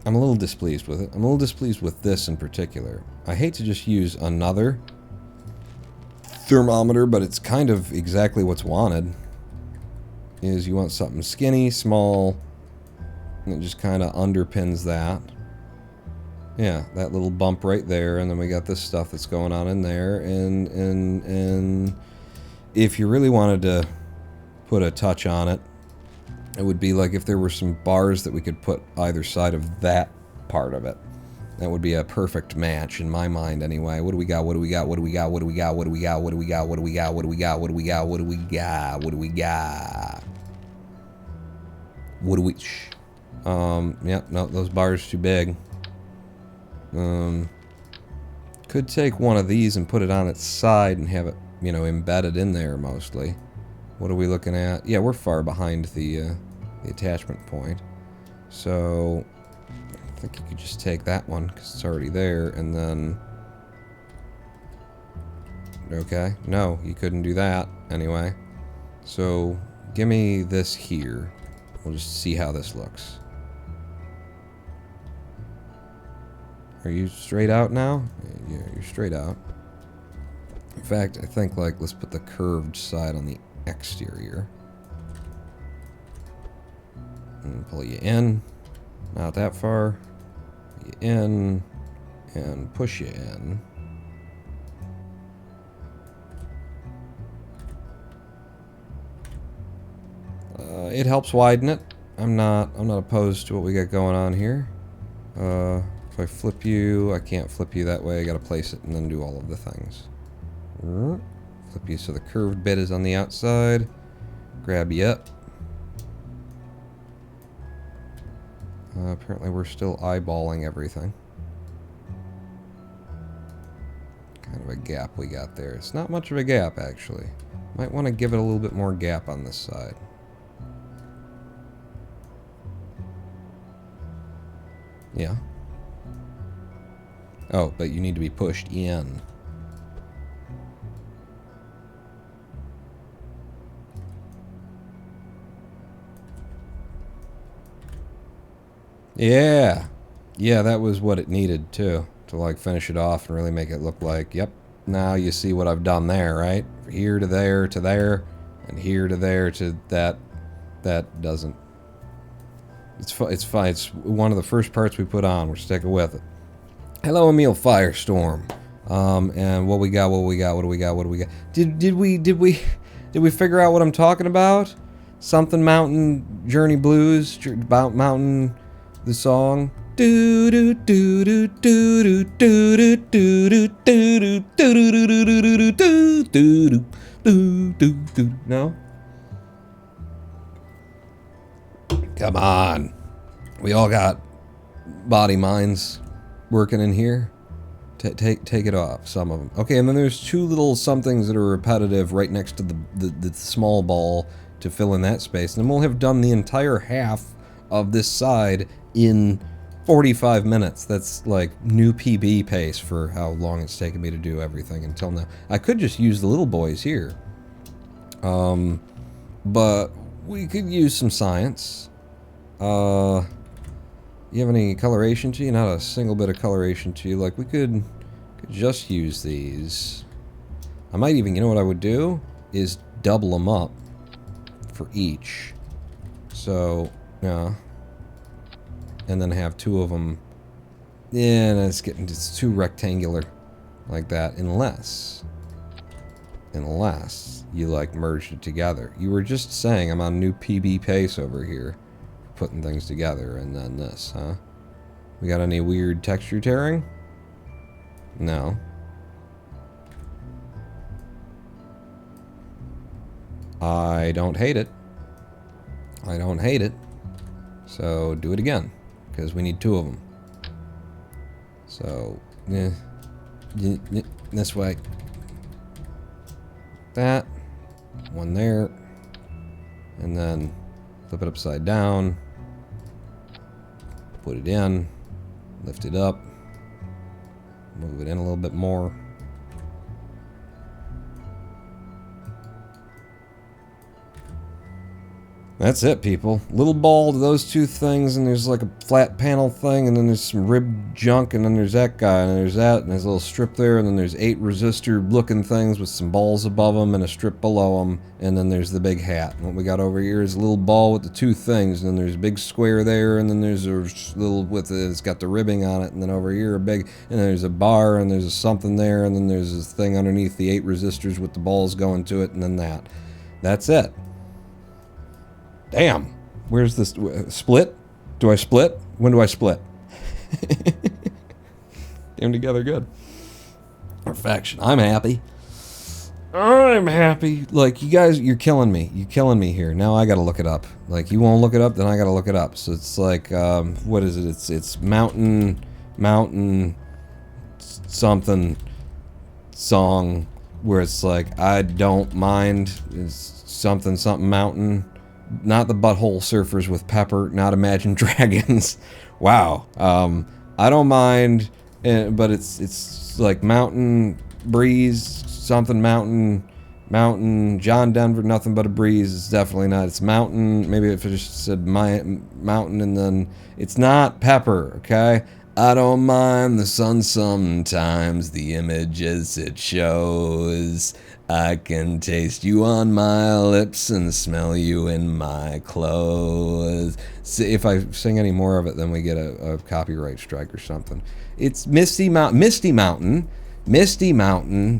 I'm a little displeased with it. I'm a little displeased with this in particular. I hate to just use another thermometer, but it's kind of exactly what's wanted. Is you want something skinny, small, and it just kind of underpins that. Yeah, that little bump right there, and then we got this stuff that's going on in there, and if you really wanted to put a touch on it, it would be like if there were some bars that we could put either side of that part of it. That would be a perfect match in my mind anyway. What do we got? What do we got? What do we got? What do we got? What do we got? What do we got? What do we got? What do we got? What do we got? What do we got? What do we got? What do we... yeah, no, those bars too big. Could take one of these and put it on its side and have it, you know, embedded in there mostly. What are we looking at? Yeah, we're far behind the attachment point. So... I think you could just take that one because it's already there, and then... Okay, no, you couldn't do that anyway. So, give me this here. We'll just see how this looks. Are you straight out now? Yeah, you're straight out. In fact, I think, like, let's put the curved side on the exterior. And pull you in. Not that far. You in. And push you in. It helps widen it. I'm not opposed to what we got going on here. If I flip you, I can't flip you that way. I gotta place it and then do all of the things. Flip you so the curved bit is on the outside. Grab you up. Apparently we're still eyeballing everything. Kind of a gap we got there. It's not much of a gap, actually. Might want to give it a little bit more gap on this side. Yeah. Oh, but you need to be pushed in. Yeah. Yeah, that was what it needed, too. To, like, finish it off and really make it look like, yep, now you see what I've done there, right? From here to there, and here to there to that. That doesn't... It's fine. It's one of the first parts we put on. We're sticking with it. Hello, Emil Firestorm. And what we got? What we got? What do we got? What do we got? Did we figure out what I'm talking about? Something Mountain Journey Blues, Mountain the song. Do do do do do do do do do do do do do do. No. Come on. We all got body minds working in here. Take it off, some of them. Okay, and then there's two little somethings that are repetitive right next to the small ball to fill in that space. And then we'll have done the entire half of this side in 45 minutes. That's like new PB pace for how long it's taken me to do everything until now. I could just use the little boys here. But we could use some science. You have any coloration to you? Not a single bit of coloration to you. Like, we could just use these. I might even, you know what I would do? Is double them up for each. So, yeah. And then have two of them. Yeah, and it's too rectangular like that. Unless you, like, merged it together. You were just saying I'm on new PB pace over here. Putting things together, and then this, huh? We got any weird texture tearing? No. I don't hate it. I don't hate it. So do it again, because we need two of them. So, this way. That. One there. And then flip it upside down. Put it in, lift it up, move it in a little bit more. That's it, people. Little ball to those two things, and there's like a flat panel thing, and then there's some ribbed junk, and then there's that guy, and there's that, and there's a little strip there, and then there's 8 resistor-looking things with some balls above them and a strip below them, and then there's the big hat. And what we got over here is a little ball with the 2 things, and then there's a big square there, and then there's a little with it's got the ribbing on it, and then over here a big, and then there's a bar, and there's a something there, and then there's this thing underneath the 8 resistors with the balls going to it, and then that. That's it. Damn. Where's this? Split? Do I split? When do I split? Damn together good. Perfection. I'm happy. I'm happy. Like, you guys, you're killing me. You're killing me here. Now I gotta look it up. Like, you won't look it up, then I gotta look it up. So it's like, what is it? It's mountain something song where it's like, I don't mind. It's something mountain. Not the Butthole Surfers with Pepper, not Imagine Dragons. Wow. I don't mind, but it's like Mountain Breeze, something mountain, John Denver, Nothing But a Breeze. It's definitely not. It's Mountain. Maybe if it just said my Mountain, and then it's not Pepper, okay? I don't mind the sun sometimes, the images it shows. I can taste you on my lips and smell you in my clothes. See, if I sing any more of it, then we get a copyright strike or something. It's Misty Mountain,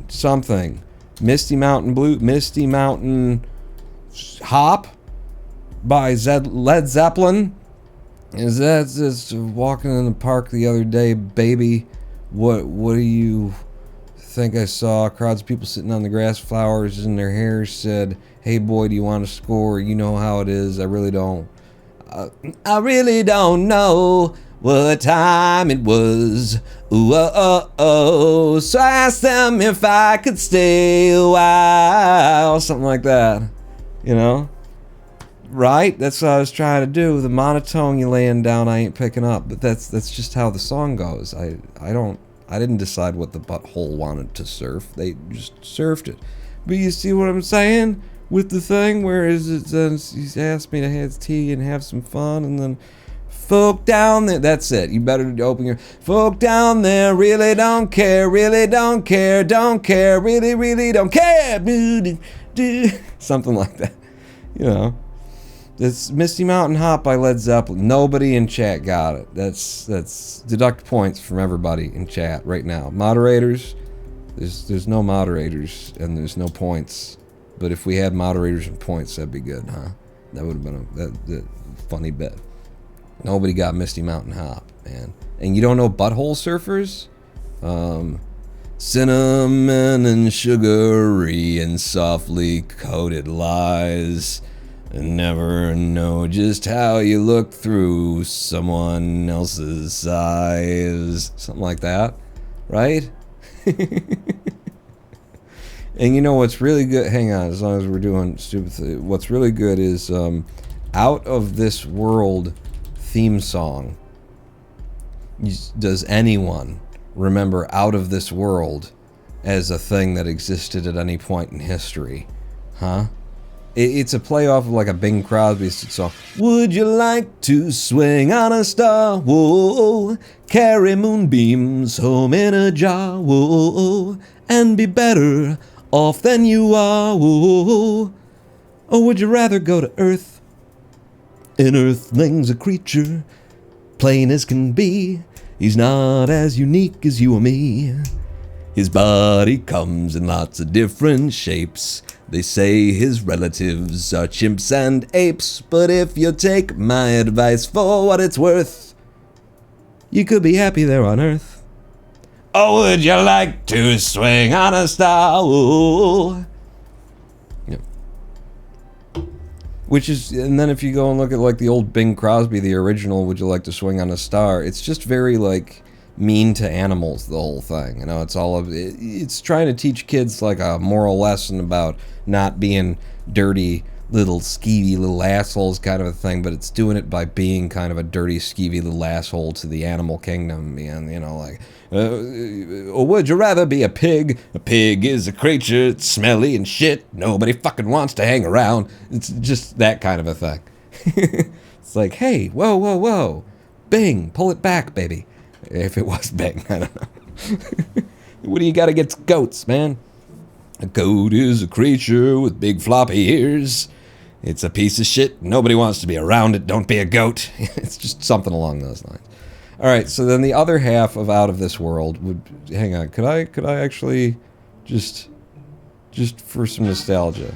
something. Misty Mountain Blue, Misty Mountain Hop by Led Zeppelin. Is that just walking in the park the other day, baby? What do you think I saw? Crowds of people sitting on the grass, flowers in their hair, said, hey boy, do you want to score? You know how it is. I really don't. I really don't know what time it was. Ooh, oh, oh, oh. So I asked them if I could stay a while. Something like that. You know? Right? That's what I was trying to do. The monotone you laying down, I ain't picking up. But that's just how the song goes. I didn't decide what the butthole wanted to surf. They just surfed it. But you see what I'm saying? With the thing where he's asked me to have tea and have some fun, and then folk down there. That's it. You better open your folk down there. Really don't care. Really don't care. Don't care. Really, really don't care. Something like that. You know. It's Misty Mountain Hop by Led Zeppelin. Nobody in chat got it. That's deduct points from everybody in chat right now. Moderators, there's no moderators and there's no points. But if we had moderators and points, that'd be good, huh? That would have been a funny bit. Nobody got Misty Mountain Hop, man. And you don't know Butthole Surfers? Cinnamon and sugary and softly coated lies. And never know just how you look through someone else's eyes. Something like that, right? And you know what's really good? Hang on, as long as we're doing stupid things. What's really good is Out of This World theme song. Does anyone remember Out of This World as a thing that existed at any point in history? Huh? It's a play off of like a Bing Crosby song. Would you like to swing on a star? Whoa, carry moonbeams home in a jar. Whoa, and be better off than you are. Whoa, or would you rather go to Earth? An Earthling's a creature, plain as can be. He's not as unique as you or me. His body comes in lots of different shapes. They say his relatives are chimps and apes, but if you take my advice for what it's worth, you could be happy there on Earth. Oh, would you like to swing on a star? Ooh. Yeah. Which is, and then if you go and look at like the old Bing Crosby, the original, Would You Like to Swing on a Star? It's just very like mean to animals, the whole thing. You know, it's trying to teach kids like a moral lesson about not being dirty little skeevy little assholes kind of a thing, but it's doing it by being kind of a dirty, skeevy little asshole to the animal kingdom, and you know, like, or would you rather be a pig? A pig is a creature, it's smelly and shit. Nobody fucking wants to hang around. It's just that kind of a thing. It's like, hey, whoa, whoa, whoa, Bing, pull it back, baby. If it was Bing, I don't know. What do you got against goats, man? A goat is a creature with big floppy ears. It's a piece of shit. Nobody wants to be around it. Don't be a goat. It's just something along those lines. All right, so then the other half of Out of This World would... Hang on, could I actually just for some nostalgia.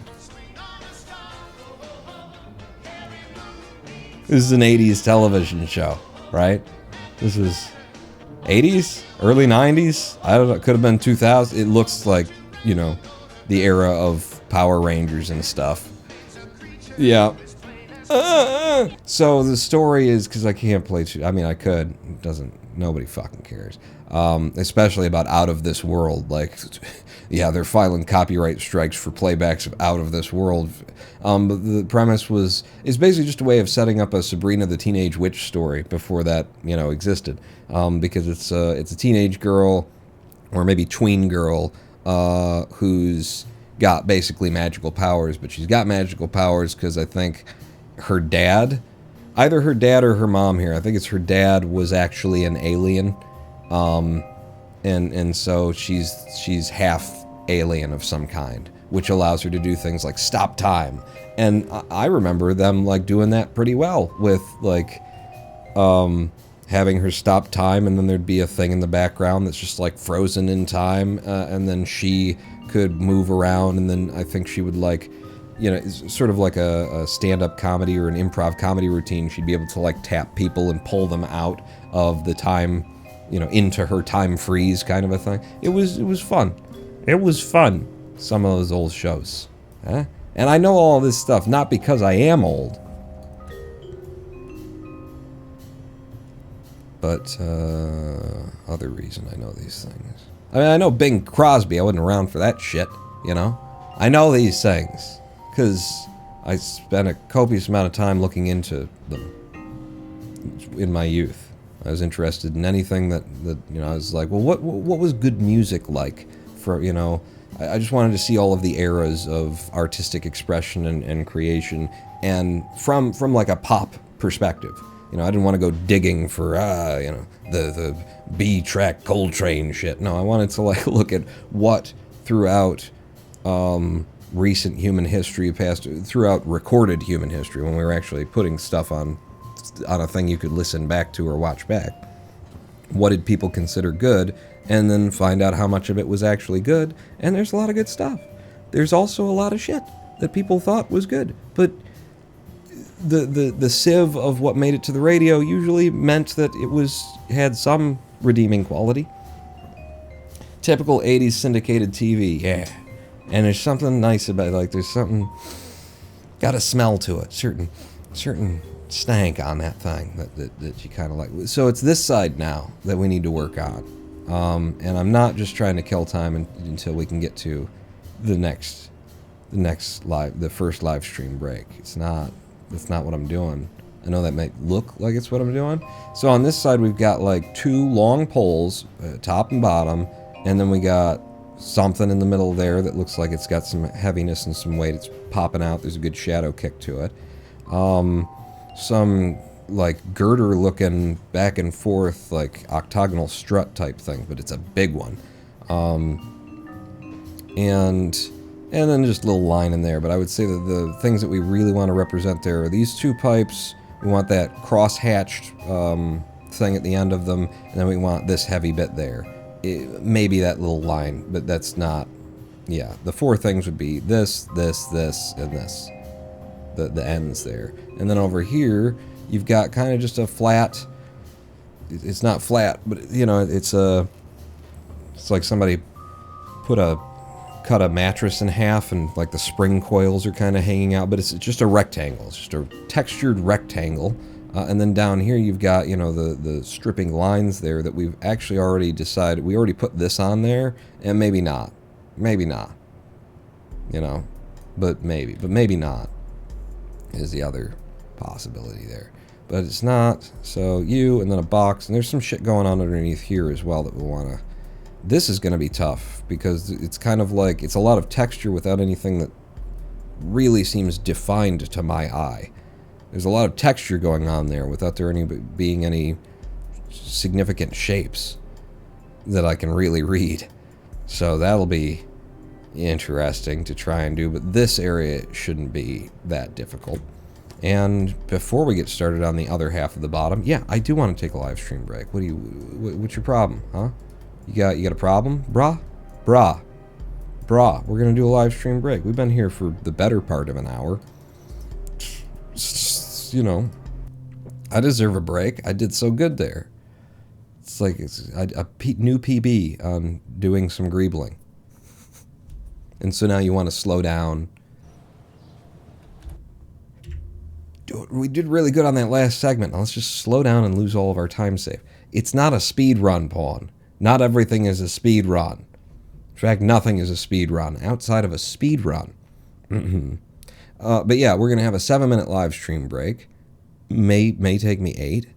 This is an 80s television show, right? This is 80s? Early 90s? I don't know. It could have been 2000. It looks like, you know, the era of Power Rangers and stuff. Yeah. So the story is, because I can't play too... I mean, I could. It doesn't... Nobody fucking cares. Especially about Out of This World. Like, yeah, they're filing copyright strikes for playbacks of Out of This World. But the premise is basically just a way of setting up a Sabrina the Teenage Witch story before that, you know, existed. Because it's a teenage girl, or maybe tween girl, who's got basically magical powers, but she's got magical powers because I think her dad, either her dad or her mom here, I think it's her dad, was actually an alien, and so she's half alien of some kind, which allows her to do things like stop time. And I remember them like doing that pretty well with like having her stop time, and then there'd be a thing in the background that's just like frozen in time, and then she could move around, and then I think she would, like, you know, it's sort of like a stand-up comedy or an improv comedy routine. She'd be able to like tap people and pull them out of the time, you know, into her time freeze kind of a thing. It was fun. It was fun. Some of those old shows. Huh? And I know all this stuff, not because I am old, but other reason I know these things. I mean, I know Bing Crosby. I wasn't around for that shit, you know? I know these things because I spent a copious amount of time looking into them in my youth. I was interested in anything that you know, I was like, well, what was good music like for, you know? I just wanted to see all of the eras of artistic expression and creation, and from like a pop perspective. You know, I didn't want to go digging for, you know, the B-track Coltrane shit. No, I wanted to like look at what throughout recent human history, throughout recorded human history, when we were actually putting stuff on a thing you could listen back to or watch back. What did people consider good? And then find out how much of it was actually good. And there's a lot of good stuff. There's also a lot of shit that people thought was good, but the sieve of what made it to the radio usually meant that it had some redeeming quality. Typical 80s syndicated TV, yeah. And there's something nice about it, like there's something, got a smell to it, certain stank on that thing that you kind of like. So it's this side now that we need to work on. And I'm not just trying to kill time until we can get to the first live stream break. That's not what I'm doing. I know that might look like it's what I'm doing. So on this side, we've got like two long poles, top and bottom, and then we got something in the middle there that looks like it's got some heaviness and some weight. It's popping out. There's a good shadow kick to it. Some like girder looking back and forth, like octagonal strut type thing, but it's a big one. And then just a little line in there. But I would say that the things that we really want to represent there are these two pipes. We want that cross-hatched thing at the end of them, and then we want this heavy bit there. Maybe that little line, but that's not... Yeah, the four things would be this, this, this, and this. The ends there. And then over here, you've got kind of just a flat... It's not flat, but, you know, it's like somebody cut a mattress in half, and like the spring coils are kind of hanging out, but it's just a rectangle. It's just a textured rectangle. And then down here you've got, you know, the stripping lines there that we've actually already decided. We already put this on there, and maybe not. Maybe not. You know, but maybe not. is the other possibility there. But it's not. So you, and then a box, and there's some shit going on underneath here as well that we'll want to... This is going to be tough, because it's kind of like, it's a lot of texture without anything that really seems defined to my eye. There's a lot of texture going on there without there being any significant shapes that I can really read. So that'll be interesting to try and do, but this area shouldn't be that difficult. And before we get started on the other half of the bottom, yeah, I do want to take a live stream break. What's your problem, huh? You got a problem, brah? We're gonna do a live stream break. We've been here for the better part of an hour. You know, I deserve a break. I did so good there. It's like a new PB on doing some greebling. And so now you want to slow down. We did really good on that last segment. Now let's just slow down and lose all of our time save. It's not a speed run, Pawn. Not everything is a speed run. In fact, nothing is a speed run outside of a speed run. But yeah, we're going to have a 7-minute live stream break. May take me 8.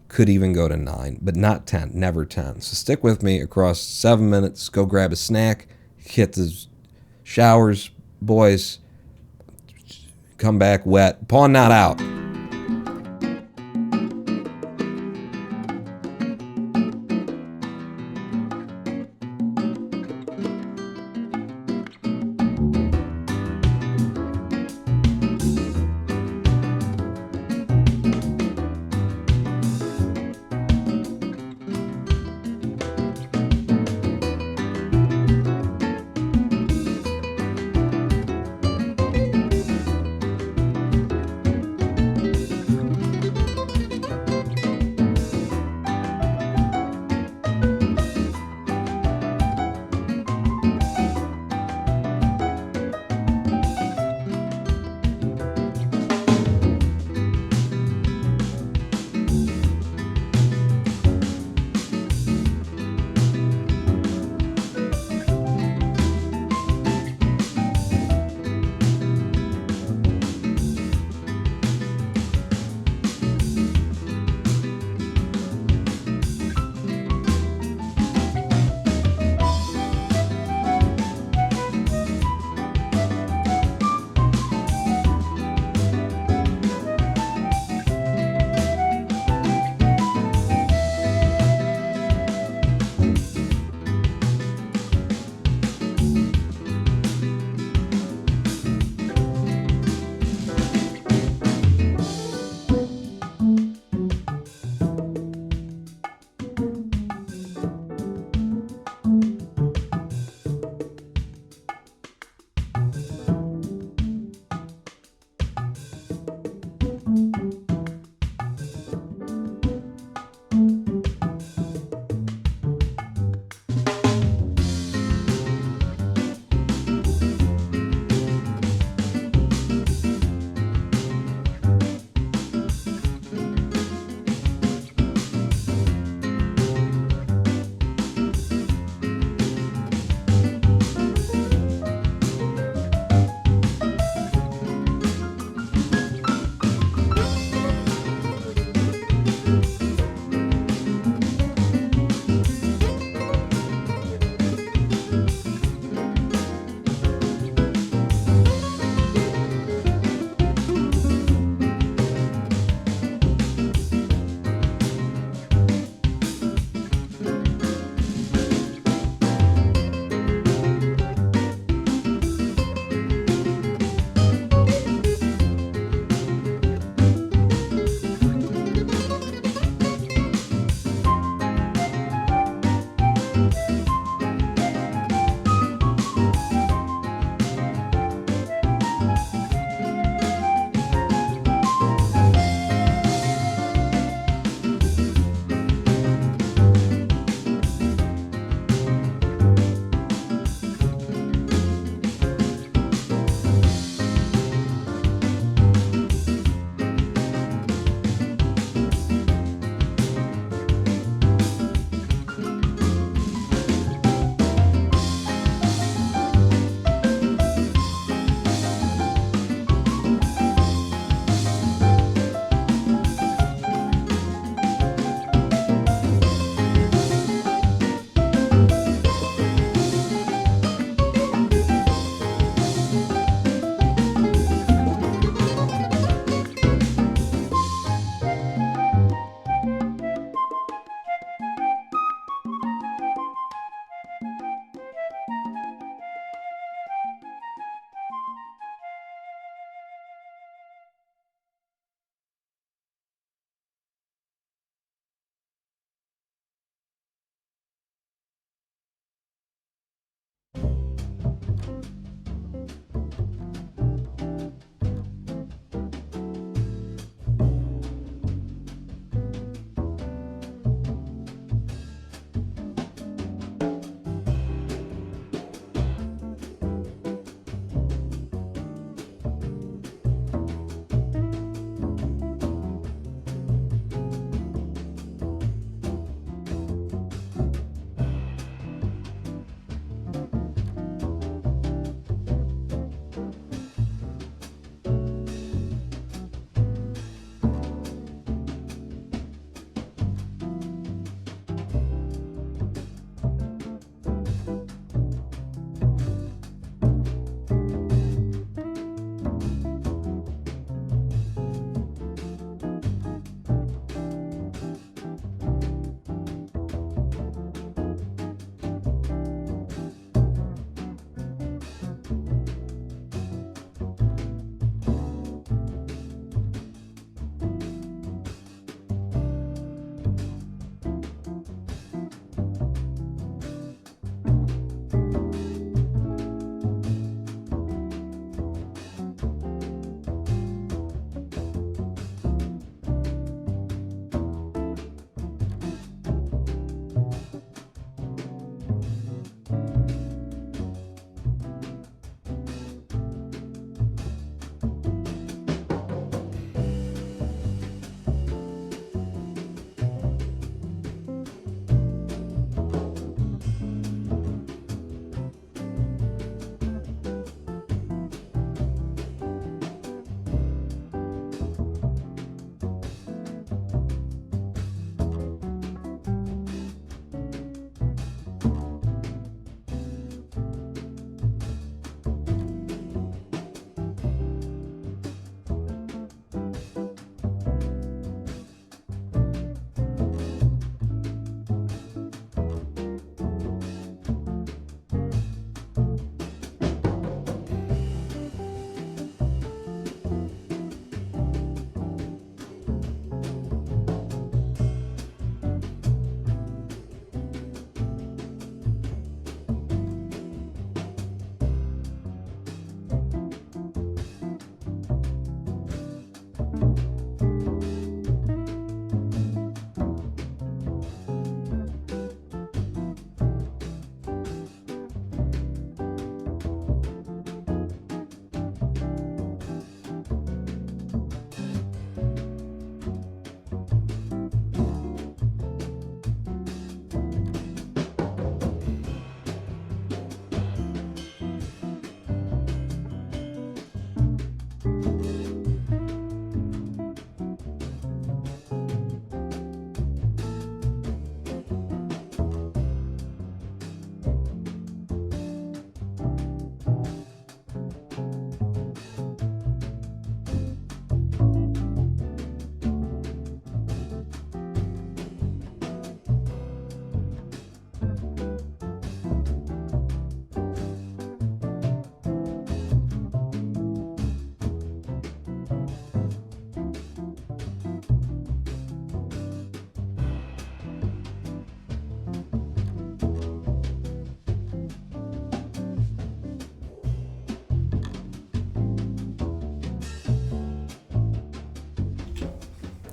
Could even go to 9, but not 10. Never 10. So stick with me across 7 minutes. Go grab a snack. Hit the showers, boys. Come back wet. Pawn not out.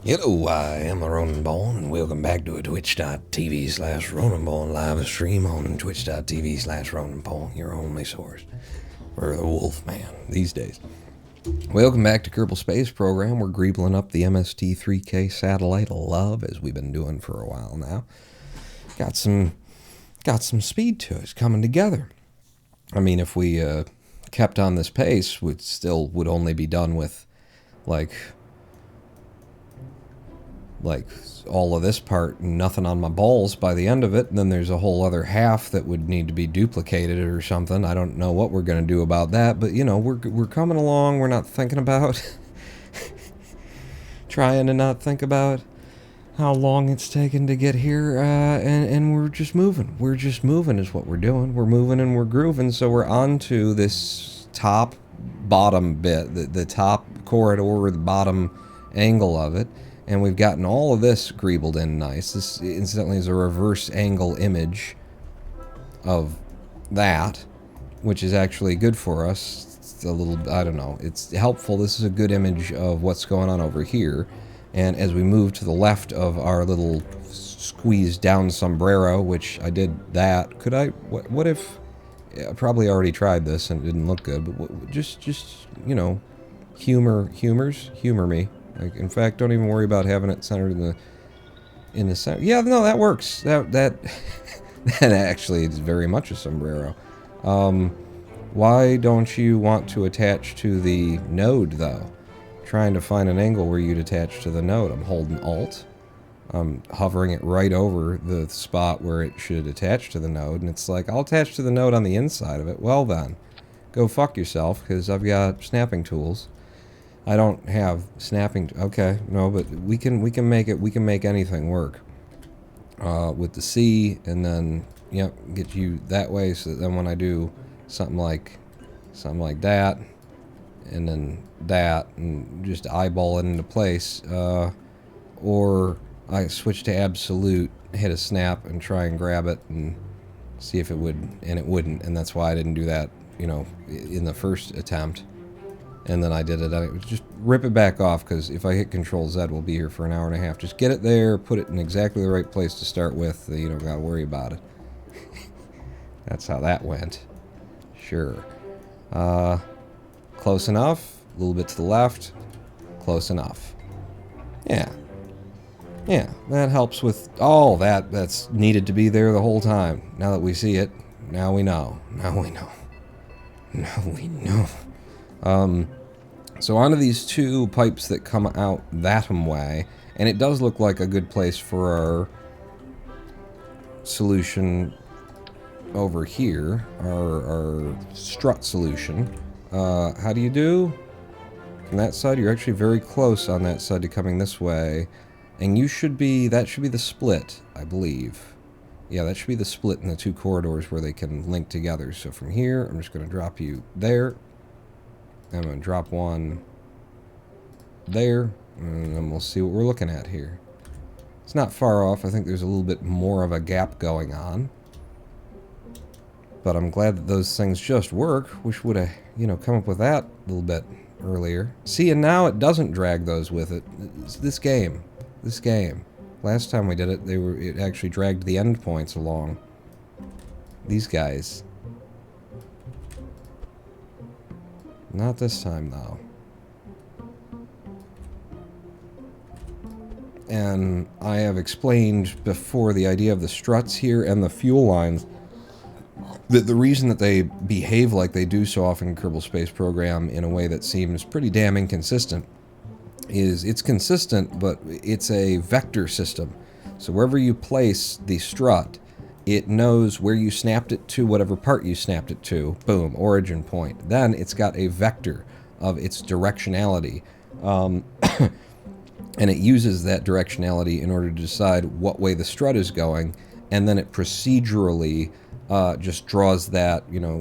Hello, I am a Ronan Bone, and welcome back to a twitch.tv/Ronan Bone live stream on twitch.tv/Ronan Bone, your only source for the wolf man these days. Welcome back to Kerbal Space Program. We're greebling up the MST3K satellite of love, as we've been doing for a while now. Got some speed to it. It's coming together. I mean, if we kept on this pace, we still would only be done with like all of this part and nothing on my balls by the end of it, and then there's a whole other half that would need to be duplicated or something. I don't know what we're going to do about that, but you know, we're coming along. We're not thinking about trying to not think about how long it's taken to get here, and we're just moving. We're just moving is what we're doing. We're moving and we're grooving, so we're on to this top bottom bit, the top corridor, the bottom angle of it. And we've gotten all of this greebled in nice. This, incidentally, is a reverse angle image of that, which is actually good for us. It's a little, I don't know, it's helpful. This is a good image of what's going on over here. And as we move to the left of our little squeezed down sombrero, which I did that, could I, what if, I probably already tried this and it didn't look good, but just you know, humor me. Like, in fact, don't even worry about having it centered in the center. Yeah, no, that works. That that actually is very much a sombrero. Why don't you want to attach to the node, though? Trying to find an angle where you'd attach to the node. I'm holding Alt. I'm hovering it right over the spot where it should attach to the node, and it's like, I'll attach to the node on the inside of it. Well then, go fuck yourself, because I've got snapping tools. I don't have snapping. Okay, no, but we can make it. We can make anything work with the C, and then yep, get you that way. So then when I do something like that, and then that, and just eyeball it into place, or I switch to absolute, hit a snap, and try and grab it and see if it would, and it wouldn't, and that's why I didn't do that, you know, in the first attempt. And then I did it. Just rip it back off, because if I hit Control Z, we'll be here for an hour and a half. Just get it there, put it in exactly the right place to start with. You don't gotta worry about it. That's how that went. Sure. Close enough. A little bit to the left. Close enough. Yeah. Yeah, that helps with all that. That's needed to be there the whole time. Now that we see it, now we know. Now we know. Now we know. So onto these two pipes that come out that way, and it does look like a good place for our solution over here, our strut solution. How do you do? From that side, you're actually very close on that side to coming this way, and you should be, that should be the split, I believe. Yeah, that should be the split in the two corridors where they can link together. So from here, I'm just going to drop you there. I'm going to drop one there, and then we'll see what we're looking at here. It's not far off. I think there's a little bit more of a gap going on. But I'm glad that those things just work. Wish would have, you know, come up with that a little bit earlier. See, and now it doesn't drag those with it. It's this game. This game. Last time we did it, it actually dragged the endpoints along. These guys. Not this time, though. And I have explained before the idea of the struts here and the fuel lines, that the reason that they behave like they do so often in Kerbal Space Program in a way that seems pretty damn inconsistent is it's consistent, but it's a vector system. So wherever you place the strut, it knows where you snapped it to, whatever part you snapped it to. Boom, origin point. Then it's got a vector of its directionality. And it uses that directionality in order to decide what way the strut is going. And then it procedurally just draws that, you know,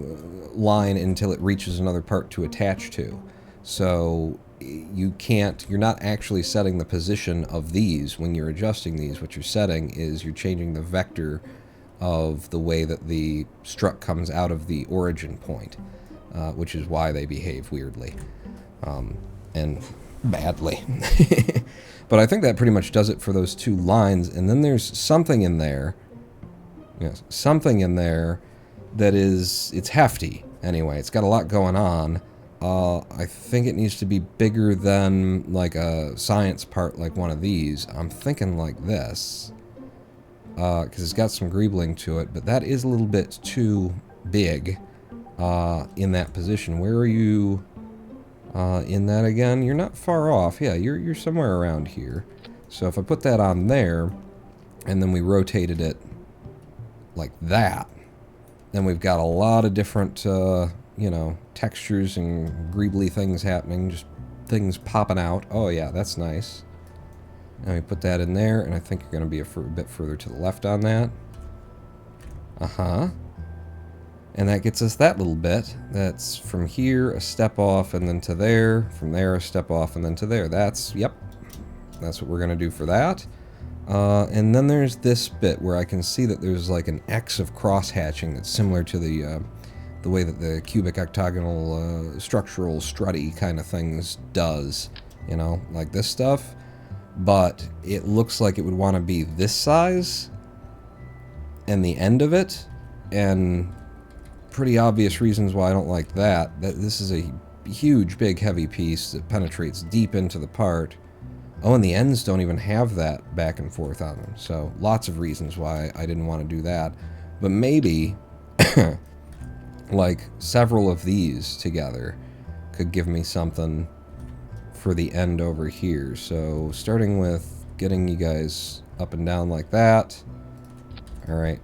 line until it reaches another part to attach to. So you're not actually setting the position of these when you're adjusting these. What you're setting is you're changing the vector of the way that the strut comes out of the origin point, which is why they behave weirdly. And badly. But I think that pretty much does it for those two lines. And then there's something in there. Yes, something in there that is, it's hefty. Anyway, it's got a lot going on. I think it needs to be bigger than like a science part like one of these. I'm thinking like this. Because it's got some greebling to it, but that is a little bit too big in that position. Where are you in that again? You're not far off. Yeah, you're somewhere around here. So if I put that on there, and then we rotated it like that, then we've got a lot of different, you know, textures and greebly things happening, just things popping out. Oh yeah, that's nice. And we put that in there, and I think you're going to be a bit further to the left on that. Uh-huh. And that gets us that little bit. That's from here, a step off, and then to there. From there, a step off, and then to there. That's, yep. That's what we're going to do for that. And then there's this bit where I can see that there's like an X of cross-hatching that's similar to the way that the cubic octagonal structural strutty kind of things does. You know, like this stuff. But it looks like it would want to be this size and the end of it, and pretty obvious reasons why I don't like that. This is a huge, big, heavy piece that penetrates deep into the part. Oh, and the ends don't even have that back and forth on them, so lots of reasons why I didn't want to do that. But maybe, like, several of these together could give me something for the end over here. So starting with getting you guys up and down like that. Alright,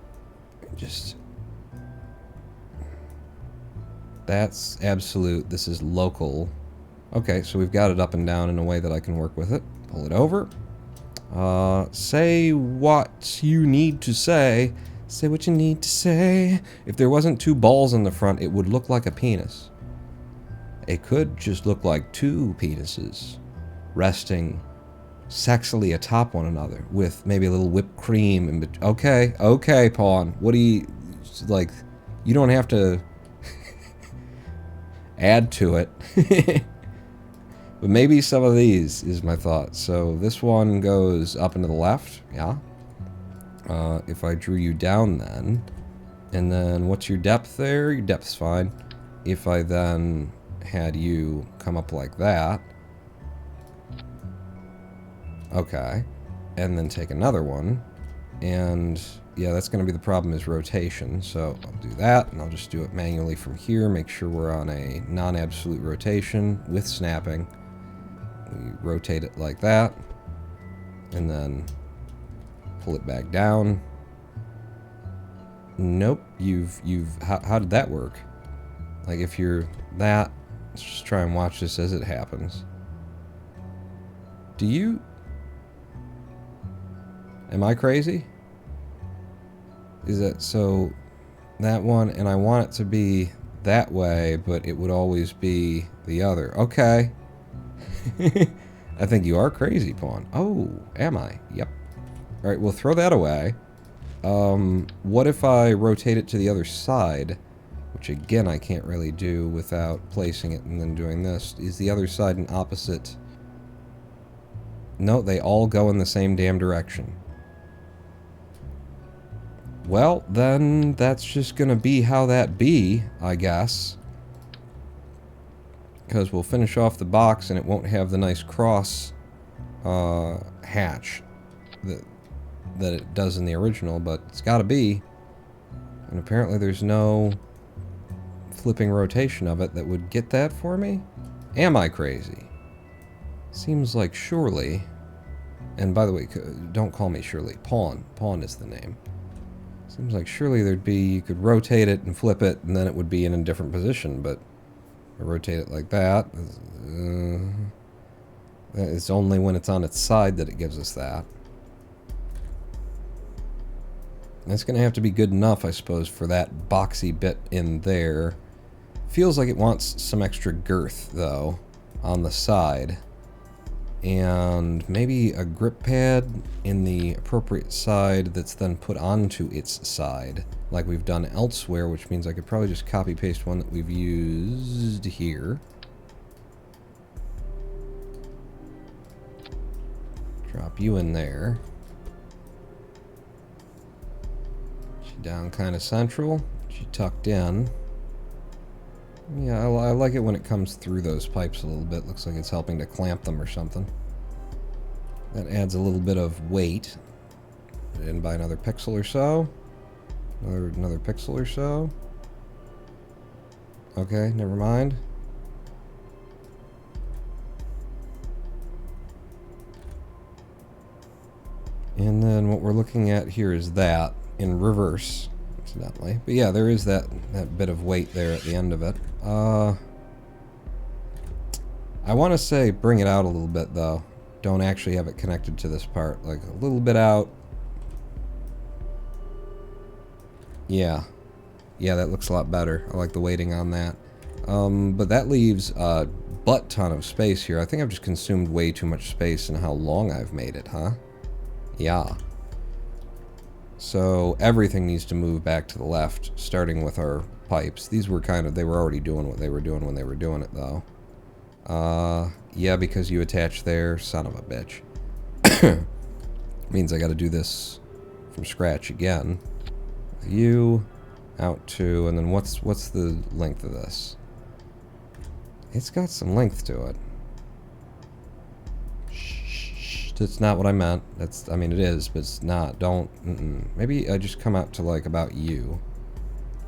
just, that's absolute. This is local. Okay, so we've got it up and down in a way that I can work with it. Pull it over. Say what you need to say. Say what you need to say. If there wasn't two balls in the front, it would look like a penis. It could just look like two penises resting sexily atop one another with maybe a little whipped cream in between. Okay, okay, Pawn. What do you, like, you don't have to add to it. But maybe some of these is my thought. So this one goes up and to the left, yeah. If I drew you down then, and then what's your depth there? Your depth's fine. If I then had you come up like that. Okay. And then take another one. And yeah, that's going to be the problem, is rotation. So I'll do that, and I'll just do it manually from here. Make sure we're on a non-absolute rotation with snapping. We rotate it like that. And then pull it back down. Nope. How did that work? Like, if you're that, let's just try and watch this as it happens. Do you... Am I crazy? Is that so? That one, and I want it to be that way, but it would always be the other. Okay. I think you are crazy, Pawn. Oh, am I? Yep. Alright, we'll throw that away. What if I rotate it to the other side? Which, again, I can't really do without placing it and then doing this. Is the other side an opposite? No, they all go in the same damn direction. Well, then that's just gonna be how that be, I guess. Because we'll finish off the box and it won't have the nice cross hatch that it does in the original, but it's gotta be. And apparently there's no flipping rotation of it that would get that for me? Am I crazy? Seems like surely... And by the way, don't call me Shirley. Pawn. Pawn is the name. Seems like surely there'd be... You could rotate it and flip it, and then it would be in a different position, but... I rotate it like that. It's only when it's on its side that it gives us that. That's going to have to be good enough, I suppose, for that boxy bit in there. Feels like it wants some extra girth, though, on the side. And maybe a grip pad in the appropriate side that's then put onto its side, like we've done elsewhere, which means I could probably just copy-paste one that we've used here. Drop you in there. She down kind of central. She tucked in. Yeah, I like it when it comes through those pipes a little bit. Looks like it's helping to clamp them or something. That adds a little bit of weight. Put it in by another pixel or so. Another pixel or so. Okay, never mind. And then what we're looking at here is that in reverse, incidentally. But yeah, there is that bit of weight there at the end of it. I want to say bring it out a little bit, though. Don't actually have it connected to this part. Like, a little bit out. Yeah. Yeah, that looks a lot better. I like the weighting on that. But that leaves a butt ton of space here. I think I've just consumed way too much space in how long I've made it, huh? Yeah. So everything needs to move back to the left, starting with our pipes. These were they were already doing what they were doing when they were doing it, though. Yeah, because you attach there, son of a bitch. Means I gotta do this from scratch again. You, out to, and then what's the length of this? It's got some length to it. That's not what I meant. I mean, it is, but it's not. Don't. Maybe I just come out to, like, about you.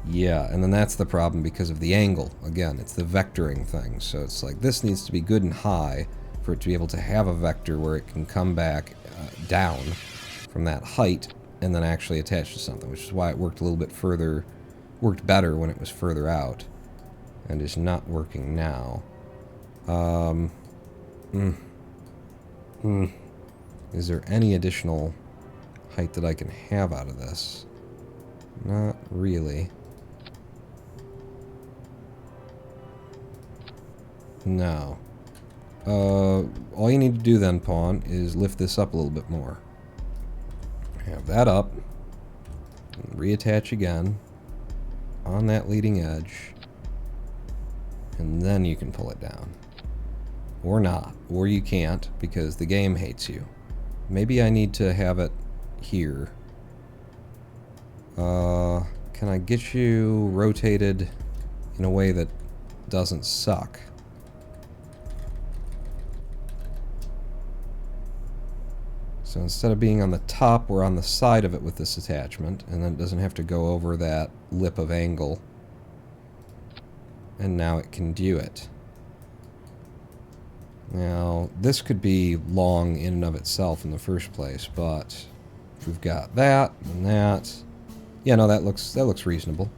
Yeah, and then that's the problem because of the angle. Again, it's the vectoring thing. So it's like this needs to be good and high for it to be able to have a vector where it can come back down from that height and then actually attach to something, which is why it worked a little bit further, worked better when it was further out, and is not working now. Is there any additional height that I can have out of this? Not really. No. All you need to do then, Pawn, is lift this up a little bit more. Have that up. And reattach again on that leading edge. And then you can pull it down. Or not. Or you can't, because the game hates you. Maybe I need to have it here. Can I get you rotated in a way that doesn't suck? So instead of being on the top, we're on the side of it with this attachment, and then it doesn't have to go over that lip of angle. And now it can do it. Now, this could be long in and of itself in the first place, but we've got that and that. Yeah, no, that looks reasonable.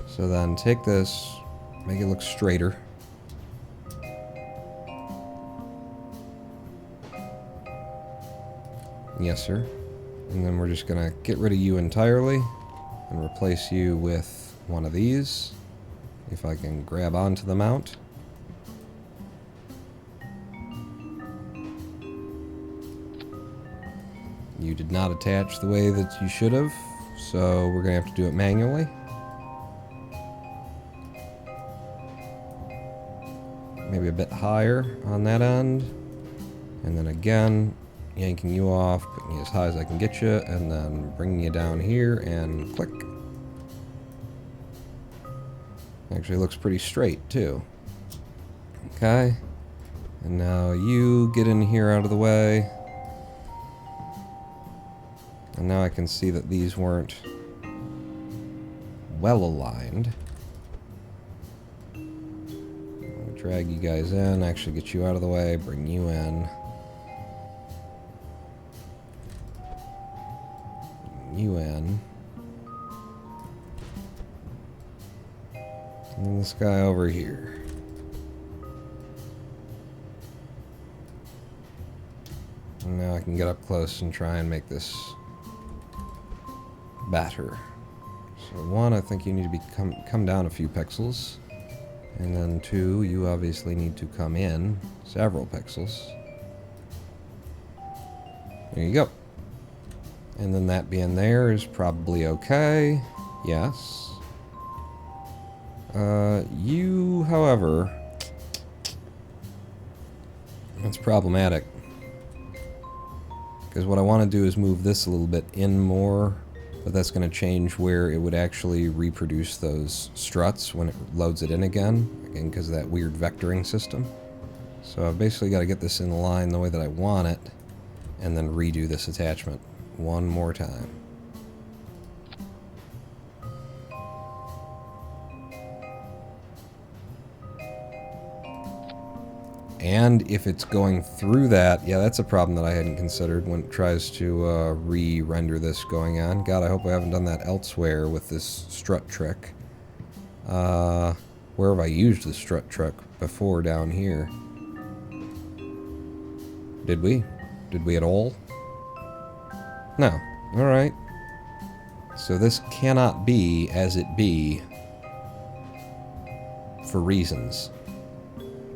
So then take this, make it look straighter. Yes, sir. And then we're just gonna get rid of you entirely and replace you with one of these. If I can grab onto the mount. You did not attach the way that you should have, so we're going to have to do it manually. Maybe a bit higher on that end. And then again, yanking you off, putting you as high as I can get you, and then bringing you down here and click. Actually looks pretty straight, too. Okay. And now you get in here out of the way. And now I can see that these weren't well aligned. I'll drag you guys in, actually get you out of the way, bring you in. Bring you in. And this guy over here. And now I can get up close and try and make this better. So one, I think you need to come down a few pixels. And then two, you obviously need to come in several pixels. There you go. And then that being there is probably okay. Yes. You, however, that's problematic. Because what I want to do is move this a little bit in more, but that's going to change where it would actually reproduce those struts when it loads it in again because of that weird vectoring system. So I've basically got to get this in line the way that I want it, and then redo this attachment one more time. And if it's going through that, yeah, that's a problem that I hadn't considered when it tries to re-render this going on. God, I hope I haven't done that elsewhere with this strut trick. Where have I used the strut trick before down here? Did we? Did we at all? No. Alright. So this cannot be as it be for reasons.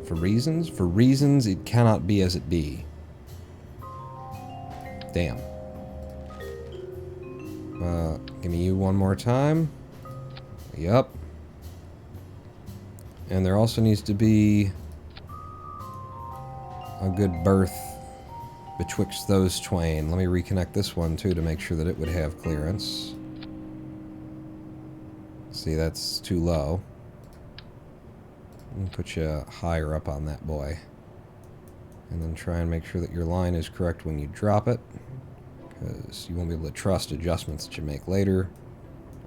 For reasons? For reasons, it cannot be as it be. Damn. Give me you one more time. Yup. And there also needs to be a good berth betwixt those twain. Let me reconnect this one, too, to make sure that it would have clearance. See, that's too low. Put you higher up on that boy. And then try and make sure that your line is correct when you drop it, because you won't be able to trust adjustments that you make later.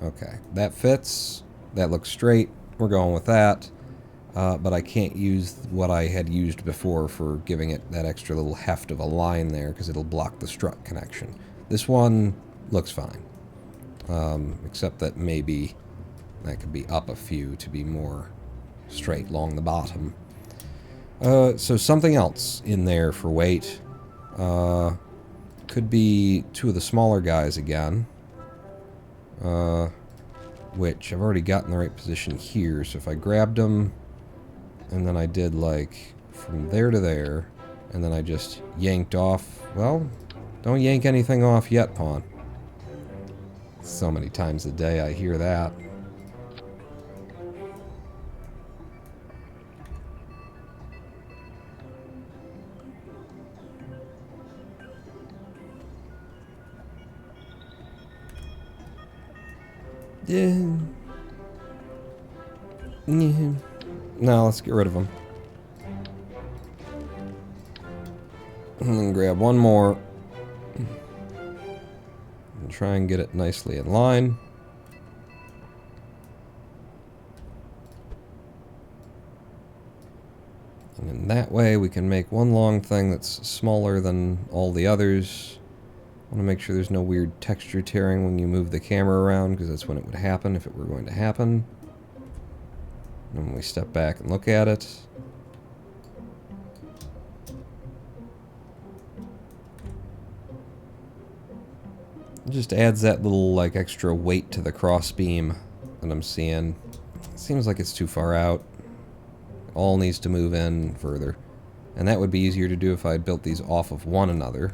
Okay, that fits. That looks straight. We're going with that. But I can't use what I had used before for giving it that extra little heft of a line there, because it'll block the strut connection. This one looks fine. Except that maybe that could be up a few to be more straight along the bottom. So something else in there for weight. Could be two of the smaller guys again. Which I've already got in the right position here. So if I grabbed them, and then I did like from there to there, and then I just yanked off. Well, don't yank anything off yet, pawn. So many times a day I hear that. Yeah. Yeah. No, let's get rid of them. And then grab one more. And try and get it nicely in line. And in that way we can make one long thing that's smaller than all the others. I want to make sure there's no weird texture tearing when you move the camera around, because that's when it would happen if it were going to happen. And when we step back and look at it, it just adds that little like extra weight to the crossbeam that I'm seeing. It seems like it's too far out. It all needs to move in further. And that would be easier to do if I had built these off of one another.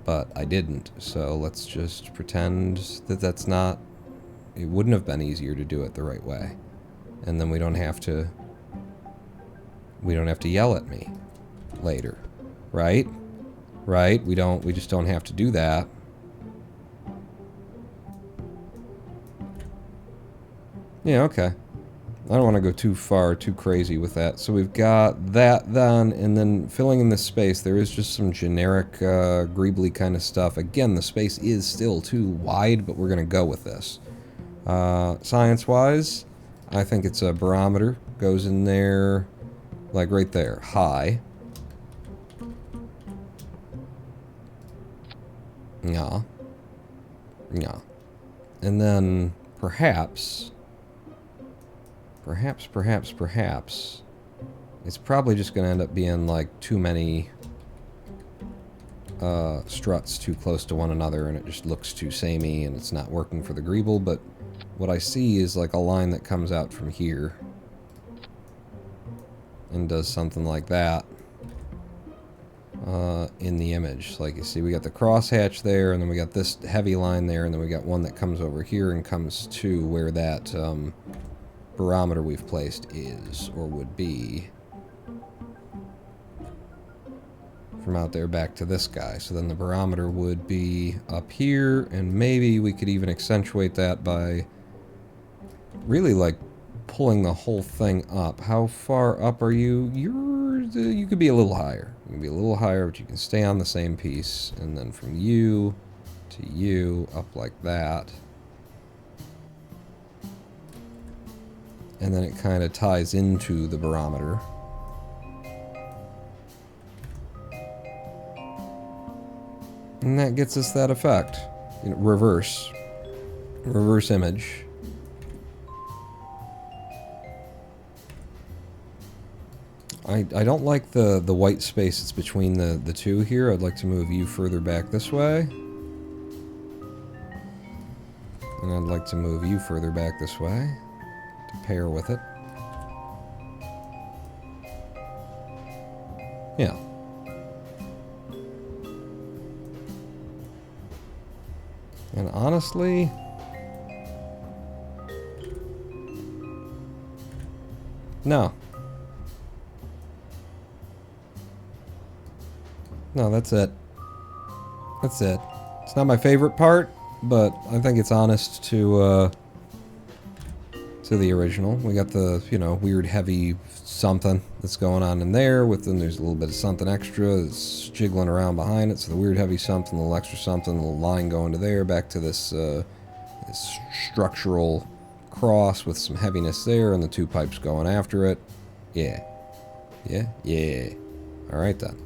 But I didn't, so let's just pretend that that's not... It wouldn't have been easier to do it the right way. And then we don't have to yell at me later. Right? Right? We just don't have to do that. Yeah, okay. I don't want to go too far, too crazy with that. So we've got that then, and then filling in this space, there is just some generic greebly kind of stuff. Again, the space is still too wide, but we're going to go with this. Science-wise, I think it's a barometer. Goes in there, like right there, high. Yeah. Yeah. And then, perhaps, it's probably just going to end up being like too many struts too close to one another, and it just looks too samey, and it's not working for the greeble. But what I see is like a line that comes out from here and does something like that in the image. Like you see, we got the crosshatch there, and then we got this heavy line there, and then we got one that comes over here and comes to where that barometer we've placed is, or would be, from out there back to this guy. So then the barometer would be up here, and maybe we could even accentuate that by really like pulling the whole thing up. How far up are you? You could be a little higher. You can be a little higher, but you can stay on the same piece. And then from you to you, up like that. And then it kind of ties into the barometer. And that gets us that effect. You know, reverse image. I don't like the white space that's between the two here. I'd like to move you further back this way. And I'd like to move you further back this way to pair with it. Yeah. And honestly, no. No, that's it. That's it. It's not my favorite part, but I think it's honest to the original. We got the, you know, weird heavy something that's going on in there, then there's a little bit of something extra that's jiggling around behind it, so the weird heavy something, a little extra something, a little line going to there, back to this, this structural cross with some heaviness there, and the two pipes going after it. Yeah. Yeah? Yeah. Alright then.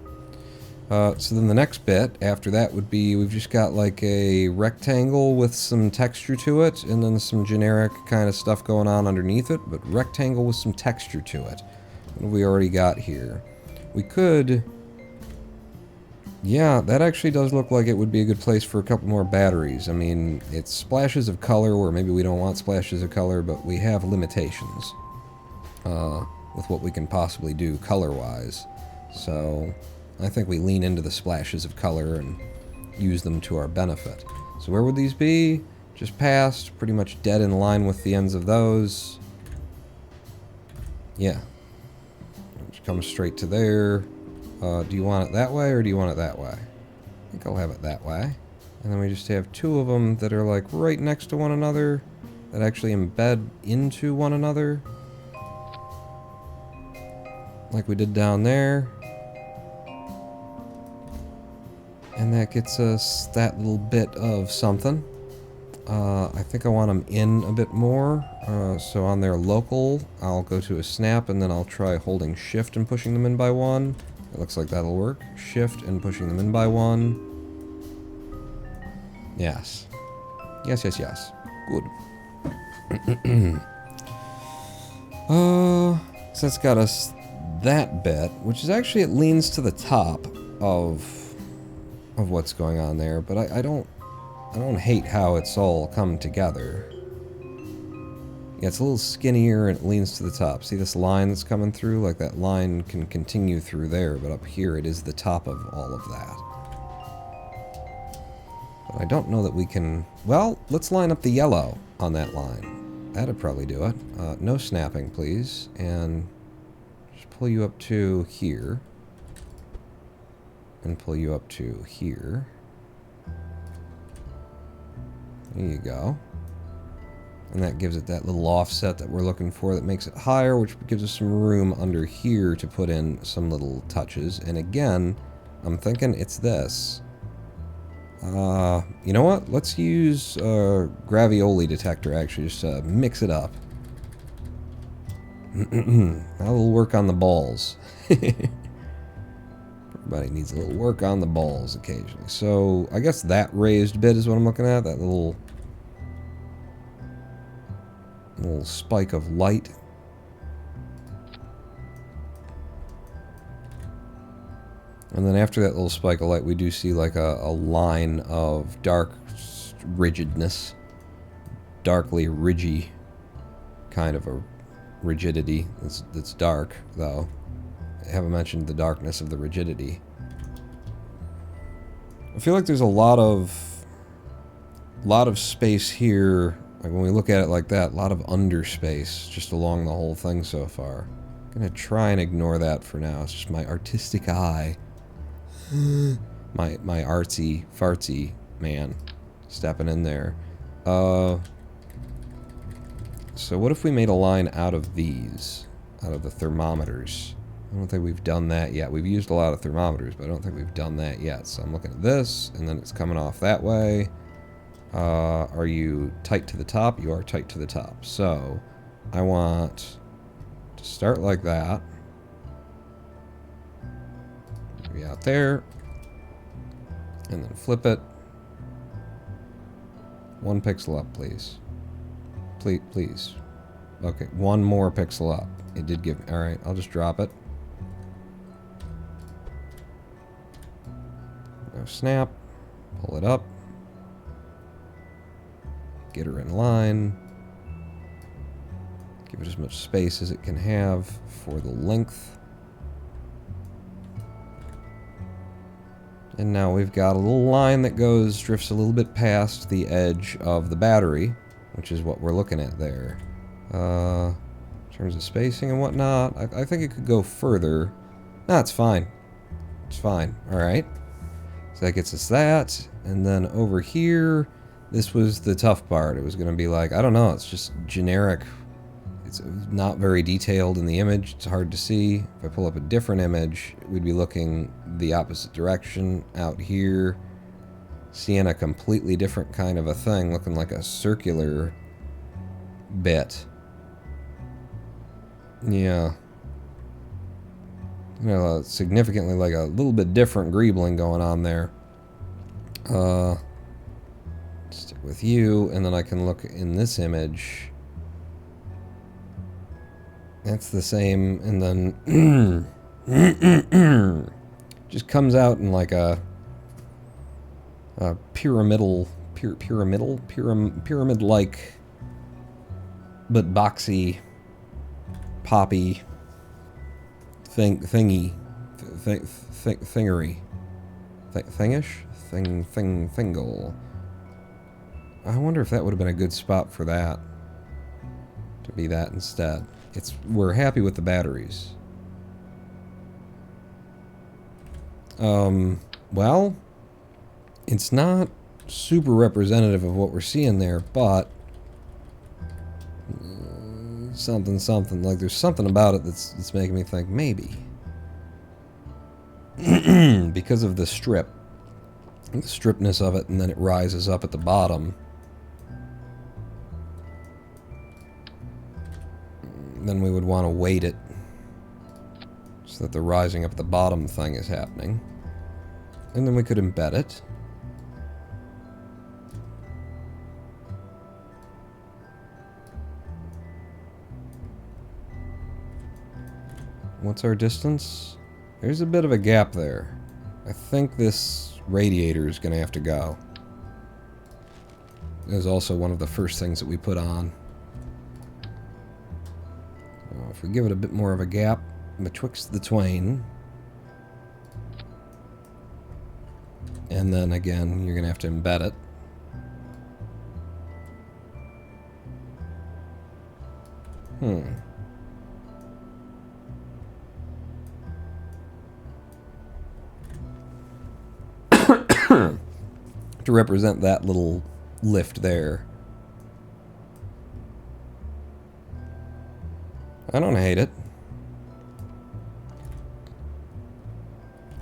So then the next bit after that would be, we've just got like a rectangle with some texture to it, and then some generic kind of stuff going on underneath it, but rectangle with some texture to it. What have we already got here? We could... Yeah, that actually does look like it would be a good place for a couple more batteries. I mean, it's splashes of color, or maybe we don't want splashes of color, but we have limitations with what we can possibly do color-wise. So I think we lean into the splashes of color and use them to our benefit. So where would these be? Just past, pretty much dead in line with the ends of those. Yeah. Just come straight to there. Do you want it that way, or do you want it that way? I think I'll have it that way. And then we just have two of them that are like right next to one another, that actually embed into one another. Like we did down there. And that gets us that little bit of something. I think I want them in a bit more. So on their local, I'll go to a snap, and then I'll try holding shift and pushing them in by one. It looks like that'll work. Shift and pushing them in by one. Yes. Yes, yes, yes. Good. So that's got us that bit, which is actually, it leans to the top of what's going on there, but I don't hate how it's all come together. Yeah, it's a little skinnier and it leans to the top. See this line that's coming through? Like that line can continue through there, but up here it is the top of all of that. But I don't know that we can... Well, let's line up the yellow on that line. That'd probably do it. No snapping, please. And just pull you up to here. And pull you up to here. There you go. And that gives it that little offset that we're looking for, that makes it higher, which gives us some room under here to put in some little touches. And again, I'm thinking it's this. You know what? Let's use gravioli detector, actually, just to mix it up. That'll work on the balls. Everybody needs a little work on the balls occasionally. So I guess that raised bit is what I'm looking at. That little spike of light. And then after that little spike of light, we do see like a line of dark rigidness. Darkly ridgy kind of a rigidity that's dark, though. I haven't mentioned the darkness of the rigidity. I feel like there's a lot of space here. Like when we look at it like that, a lot of underspace just along the whole thing so far. I'm gonna try and ignore that for now. It's just my artistic eye. my artsy fartsy man stepping in there. So what if we made a line out of these, out of the thermometers? I don't think we've done that yet. We've used a lot of thermometers, but I don't think we've done that yet. So I'm looking at this, and then it's coming off that way. Are you tight to the top? You are tight to the top. So I want to start like that. Maybe out there. And then flip it. 1 pixel up, please. Please. Okay, 1 more pixel up. It did give me... Alright, I'll just drop it. Go snap. Pull it up. Get her in line. Give it as much space as it can have for the length. And now we've got a little line that drifts a little bit past the edge of the battery, which is what we're looking at there. In terms of spacing and whatnot, I think it could go further. No, it's fine. It's fine. Alright. So that gets us that. And then over here, this was the tough part. It was going to be like, I don't know, it's just generic. It's not very detailed in the image. It's hard to see. If I pull up a different image, we'd be looking the opposite direction out here. Seeing a completely different kind of a thing, looking like a circular bit. Yeah. You know, significantly like a little bit different greebling going on there. Stick with you, and then I can look in this image. That's the same, and then just comes out in like a pyramid-like, but boxy, poppy thingy, thingle. I wonder if that would have been a good spot for that, to be that instead. We're happy with the batteries. Well, it's not super representative of what we're seeing there, but something like there's something about it that's making me think maybe because of the stripness of it, and then it rises up at the bottom. Then we would want to weight it so that the rising up at the bottom thing is happening. And then we could embed it. What's our distance? There's a bit of a gap there. I think this radiator is going to have to go. It was also one of the first things that we put on. If we give it a bit more of a gap betwixt the twain, and then again, you're going to have to embed it. To represent that little lift there. I don't hate it.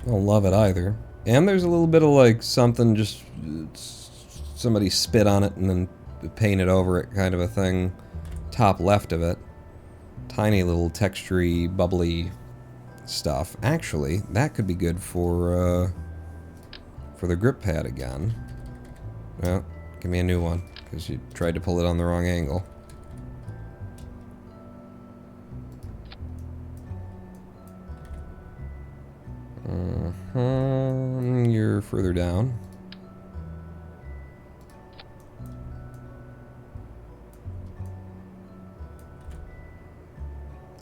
I don't love it either. And there's a little bit of like something, just somebody spit on it and then painted over it kind of a thing. Top left of it. Tiny little textury, bubbly stuff. Actually, that could be good for the grip pad again. Well, give me a new one, because you tried to pull it on the wrong angle. You're further down.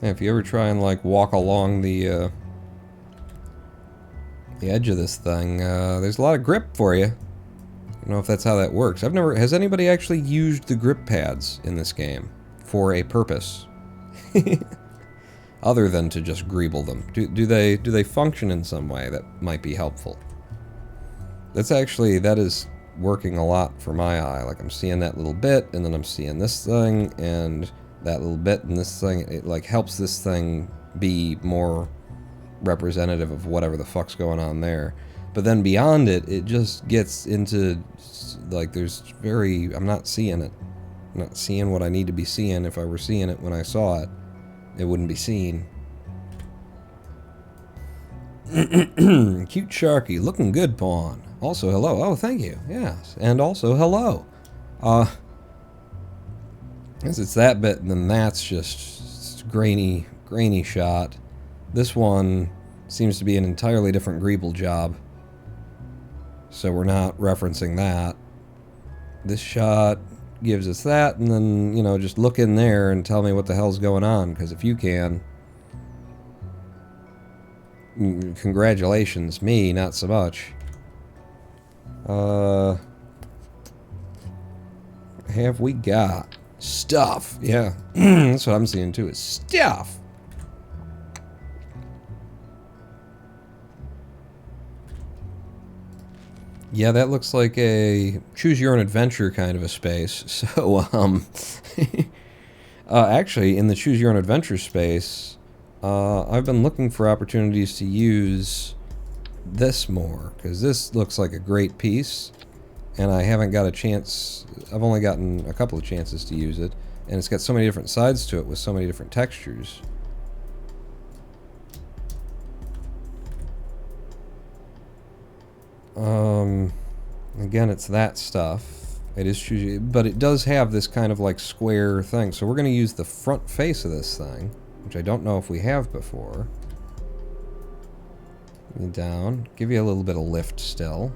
Yeah, if you ever try and like walk along the edge of this thing, there's a lot of grip for you. I don't know if that's how that works. Has anybody actually used the grip pads in this game for a purpose? other than to just greeble them? Do they function in some way that might be helpful? That is working a lot for my eye. Like, I'm seeing that little bit, and then I'm seeing this thing, and that little bit, and this thing. It, like, helps this thing be more representative of whatever the fuck's going on there. But then beyond it, it just gets into, like, I'm not seeing it. I'm not seeing what I need to be seeing. If I were seeing it when I saw it, it wouldn't be seen. Cute Sharky, looking good, Pawn. Also, hello. Oh, thank you. Yes, and also hello. As it's that bit, and then that's just grainy shot. This one seems to be an entirely different greeble job, so we're not referencing that. This shot gives us that, and then, you know, just look in there and tell me what the hell's going on, because if you can, congratulations. Me, not so much. Have we got stuff? Yeah, that's what I'm seeing too, is stuff. Yeah, that looks like a choose your own adventure kind of a space. So, actually, in the choose your own adventure space, I've been looking for opportunities to use this more, because this looks like a great piece, and I haven't got a chance. I've only gotten a couple of chances to use it, and it's got so many different sides to it with so many different textures. Again, it's that stuff. It is choosy, but it does have this kind of like square thing. So we're going to use the front face of this thing, which I don't know if we have before. Down, give you a little bit of lift still.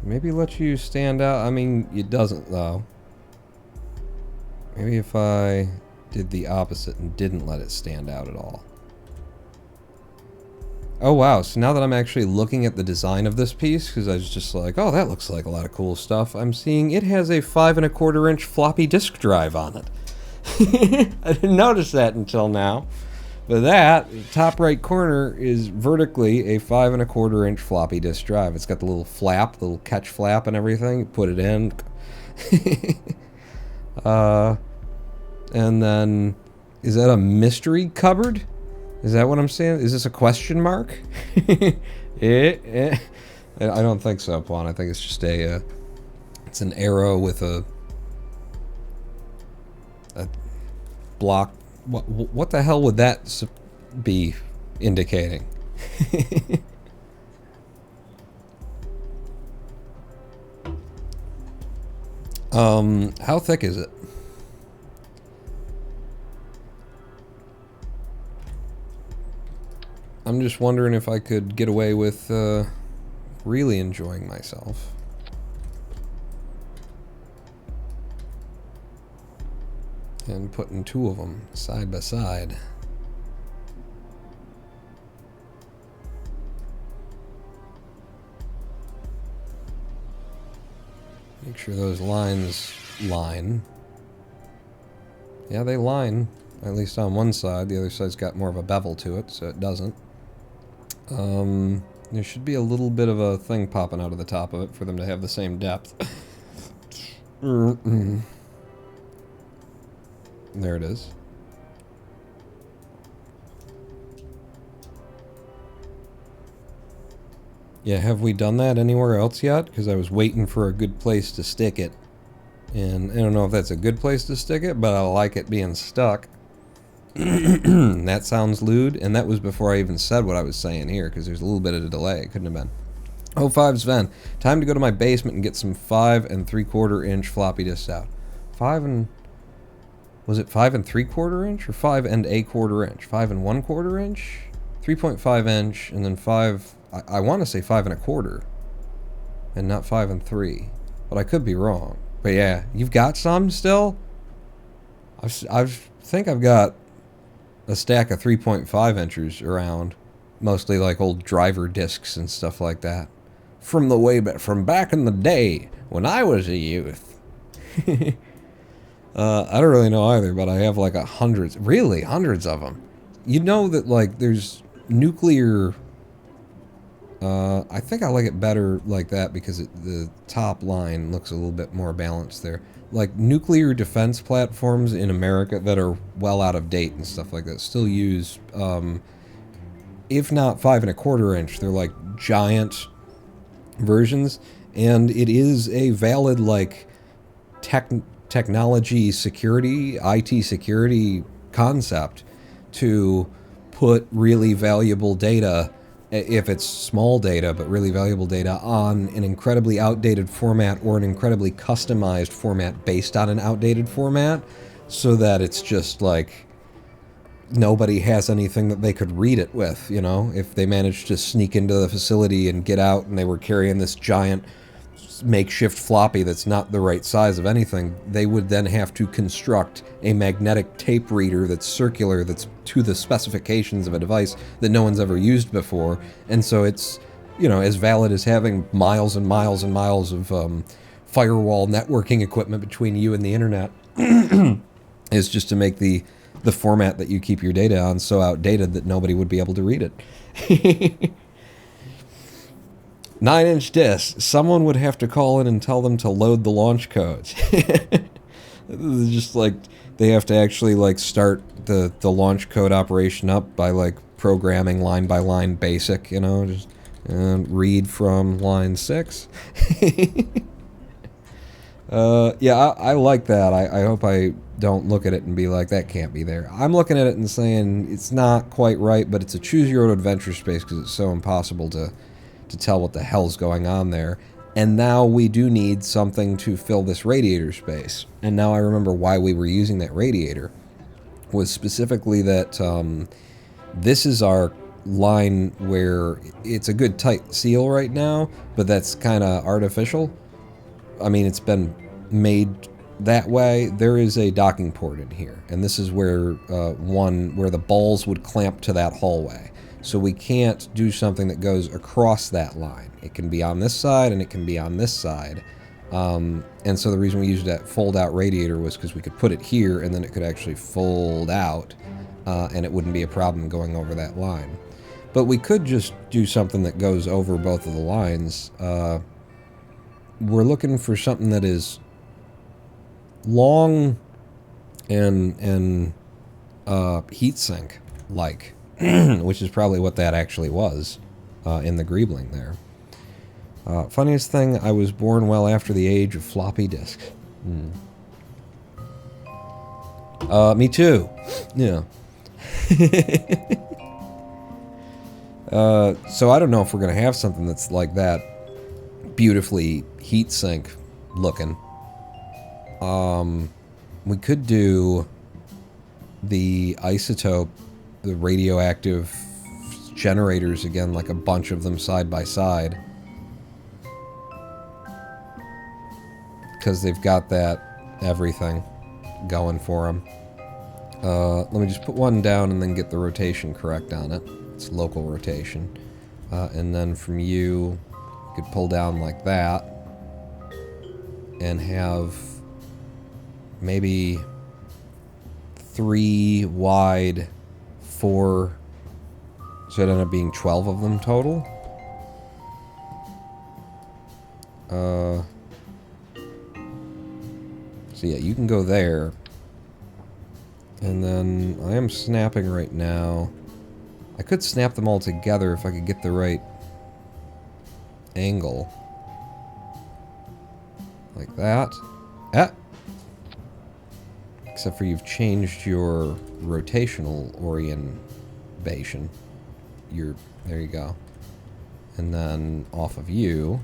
Maybe let you stand out. I mean, it doesn't though. Maybe if I did the opposite and didn't let it stand out at all. Oh wow, so now that I'm actually looking at the design of this piece, because I was just like, oh, that looks like a lot of cool stuff, I'm seeing it has a 5 1/4 inch floppy disk drive on it. I didn't notice that until now. But that, top right corner, is vertically a 5 1/4 inch floppy disk drive. It's got the little flap, the little catch flap and everything. You put it in. And then, is that a mystery cupboard? Is that what I'm saying? Is this a question mark? I don't think so, Pawn. I think it's just it's an arrow with a block. What the hell would that be indicating? How thick is it? I'm just wondering if I could get away with really enjoying myself. And putting 2 of them side by side. Make sure those lines line. Yeah, they line. At least on one side. The other side's got more of a bevel to it, so it doesn't. There should be a little bit of a thing popping out of the top of it for them to have the same depth. There it is. Yeah, have we done that anywhere else yet? Because I was waiting for a good place to stick it. And I don't know if that's a good place to stick it, but I like it being stuck. That sounds lewd, and that was before I even said what I was saying here, because there's a little bit of a delay. It couldn't have been. Oh, 5 Sven. Time to go to my basement and get some 5 3/4 inch floppy disks out. Was it 5 3/4 inch or 5 1/4 inch? 5 1/4 inch? 3.5 inch, and then 5, I want to say 5 1/4, and not 5 3, but I could be wrong. But yeah, you've got some still? I think I've got a stack of 3.5 inches around, mostly like old driver discs and stuff like that. from the way back, from back in the day when I was a youth. I don't really know either, but I have like hundreds of them. You know that like there's nuclear. I think I like it better like that because the top line looks a little bit more balanced there. Like nuclear defense platforms in America that are well out of date and stuff like that still use, if not 5 1/4 inch, they're like giant versions, and it is a valid like technology security, IT security concept to put really valuable data, if it's small data, but really valuable data, on an incredibly outdated format or an incredibly customized format based on an outdated format, so that it's just like nobody has anything that they could read it with, you know? If they managed to sneak into the facility and get out and they were carrying this giant makeshift floppy that's not the right size of anything, they would then have to construct a magnetic tape reader that's circular, that's to the specifications of a device that no one's ever used before. And so it's, you know, as valid as having miles and miles and miles of firewall networking equipment between you and the internet is just to make the format that you keep your data on so outdated that nobody would be able to read it. 9-inch disc. Someone would have to call in and tell them to load the launch codes. Just like they have to actually like start the launch code operation up by like programming line by line basic, you know, just read from line 6. Yeah, I like that. I hope I don't look at it and be like, that can't be there. I'm looking at it and saying it's not quite right, but it's a choose your own adventure space because it's so impossible to tell what the hell's going on there. And now we do need something to fill this radiator space. And now I remember why we were using that radiator. Was specifically that this is our line where it's a good tight seal right now, but that's kind of artificial. I mean, it's been made that way. There is a docking port in here, and this is where where the balls would clamp to that hallway. So we can't do something that goes across that line. It can be on this side and it can be on this side. And so the reason we used that fold-out radiator was because we could put it here and then it could actually fold out, and it wouldn't be a problem going over that line. But we could just do something that goes over both of the lines. We're looking for something that is long and heatsink like. Which is probably what that actually was in the greebling there. Funniest thing, I was born well after the age of floppy disks. Me too. Yeah. So I don't know if we're going to have something that's like that beautifully heatsink looking. We could do the isotope, the radioactive generators again, like a bunch of them side by side, because they've got that everything going for them. Let me just put one down and then get the rotation correct on it. It's local rotation. And then from you could pull down like that and have maybe 3 wide, 4, so it ended up being 12 of them total. So yeah, you can go there. And then I am snapping right now. I could snap them all together if I could get the right angle. Like that. Ah! Except for you've changed your rotational orientation. There you go. And then off of you,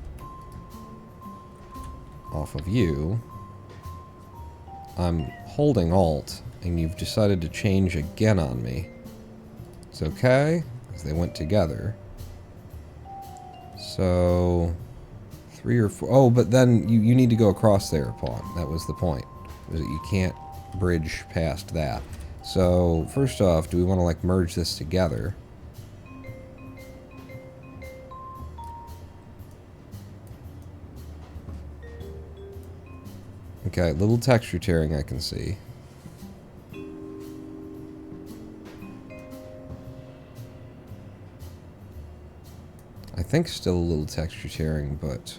I'm holding Alt, and you've decided to change again on me. It's okay, because they went together. So 3 or 4. Oh, but then you need to go across there, Pawn. That was the point. Was that you can't bridge past that. So first off, do we want to like merge this together? Okay, little texture tearing I can see. I think still a little texture tearing, but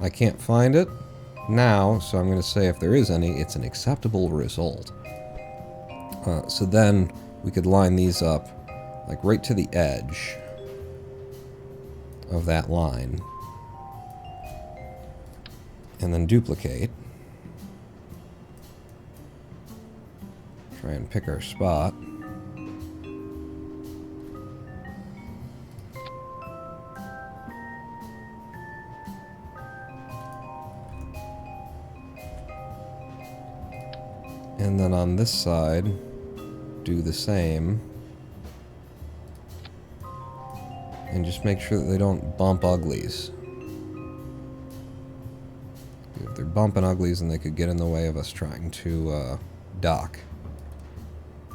I can't find it now, so I'm going to say if there is any, it's an acceptable result. So then we could line these up like right to the edge of that line. And then duplicate. Try and pick our spot. And then on this side, do the same. And just make sure that they don't bump uglies. If they're bumping uglies, then they could get in the way of us trying to dock.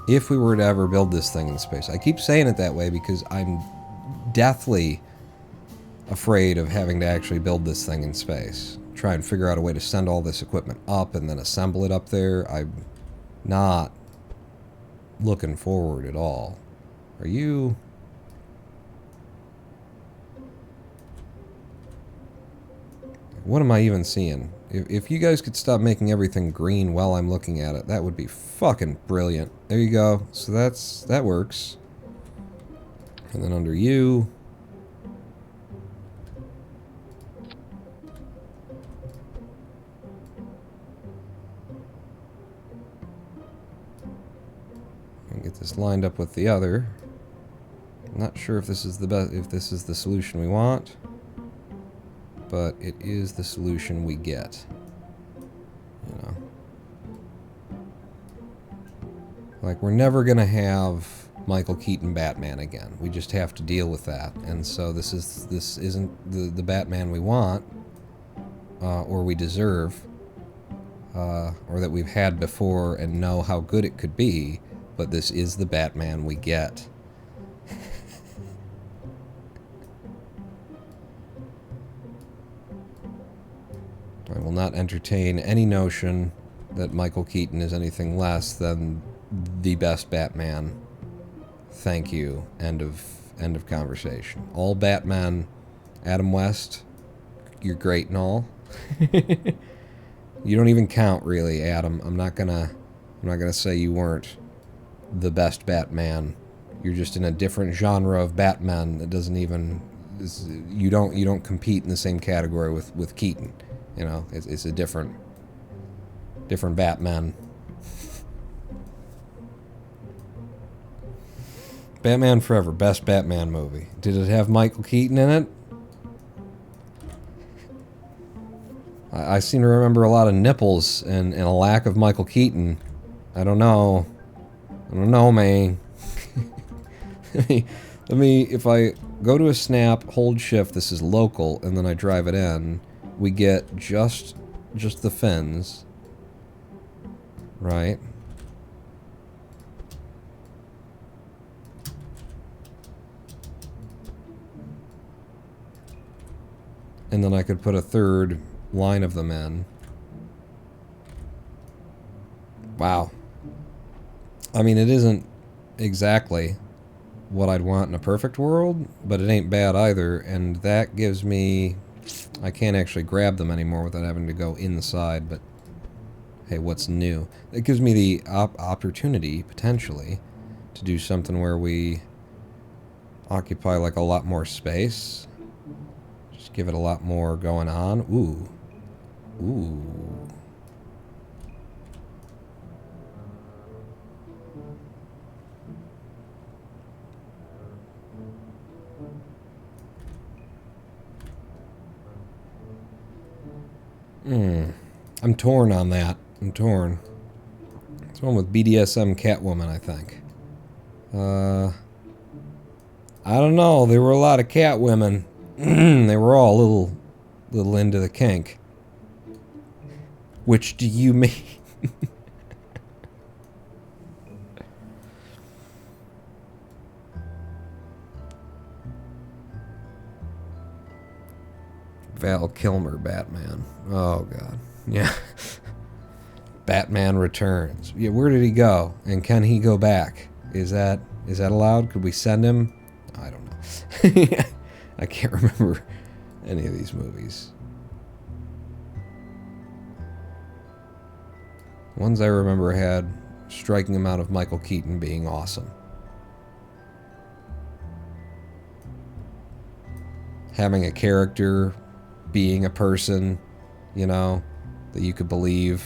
If we were to ever build this thing in space. I keep saying it that way because I'm deathly afraid of having to actually build this thing in space. Try and figure out a way to send all this equipment up and then assemble it up there. I'm not looking forward at all. Are you... What am I even seeing? If you guys could stop making everything green while I'm looking at it, that would be fucking brilliant. There you go. So that works. And then under you... Get this lined up with the other. I'm not sure if this is the best, if this is the solution we want, but it is the solution we get. You know, like we're never gonna have Michael Keaton Batman again. We just have to deal with that, and so this isn't the Batman we want, or we deserve, or that we've had before and know how good it could be. But this is the Batman we get. I will not entertain any notion that Michael Keaton is anything less than the best Batman. Thank you. End of conversation. All Batman, Adam West, you're great and all. You don't even count, really, Adam. I'm not gonna say you weren't the best Batman. You're just in a different genre of Batman that doesn't even... You don't compete in the same category with Keaton. You know, it's a different Batman. Batman Forever, best Batman movie. Did it have Michael Keaton in it? I seem to remember a lot of nipples and a lack of Michael Keaton. I don't know. I don't know, man. Let me, if I go to a snap, hold shift, this is local, and then I drive it in, we get just the fins, right? And then I could put a third line of them in. Wow. I mean, it isn't exactly what I'd want in a perfect world, but it ain't bad either, and that gives me... I can't actually grab them anymore without having to go inside, but hey, what's new? It gives me the opportunity, potentially, to do something where we occupy like a lot more space. Just give it a lot more going on. Ooh. Ooh. I'm torn on that. I'm torn. It's one with BDSM Catwoman, I think. I don't know. There were a lot of cat women. They were all a little into the kink. Which do you mean? Val Kilmer Batman. Oh god. Yeah. Batman Returns. Yeah, where did he go? And can he go back? Is that allowed? Could we send him? I don't know. I can't remember any of these movies. Ones I remember had striking amount of Michael Keaton being awesome. Having a character, being a person, you know, that you could believe,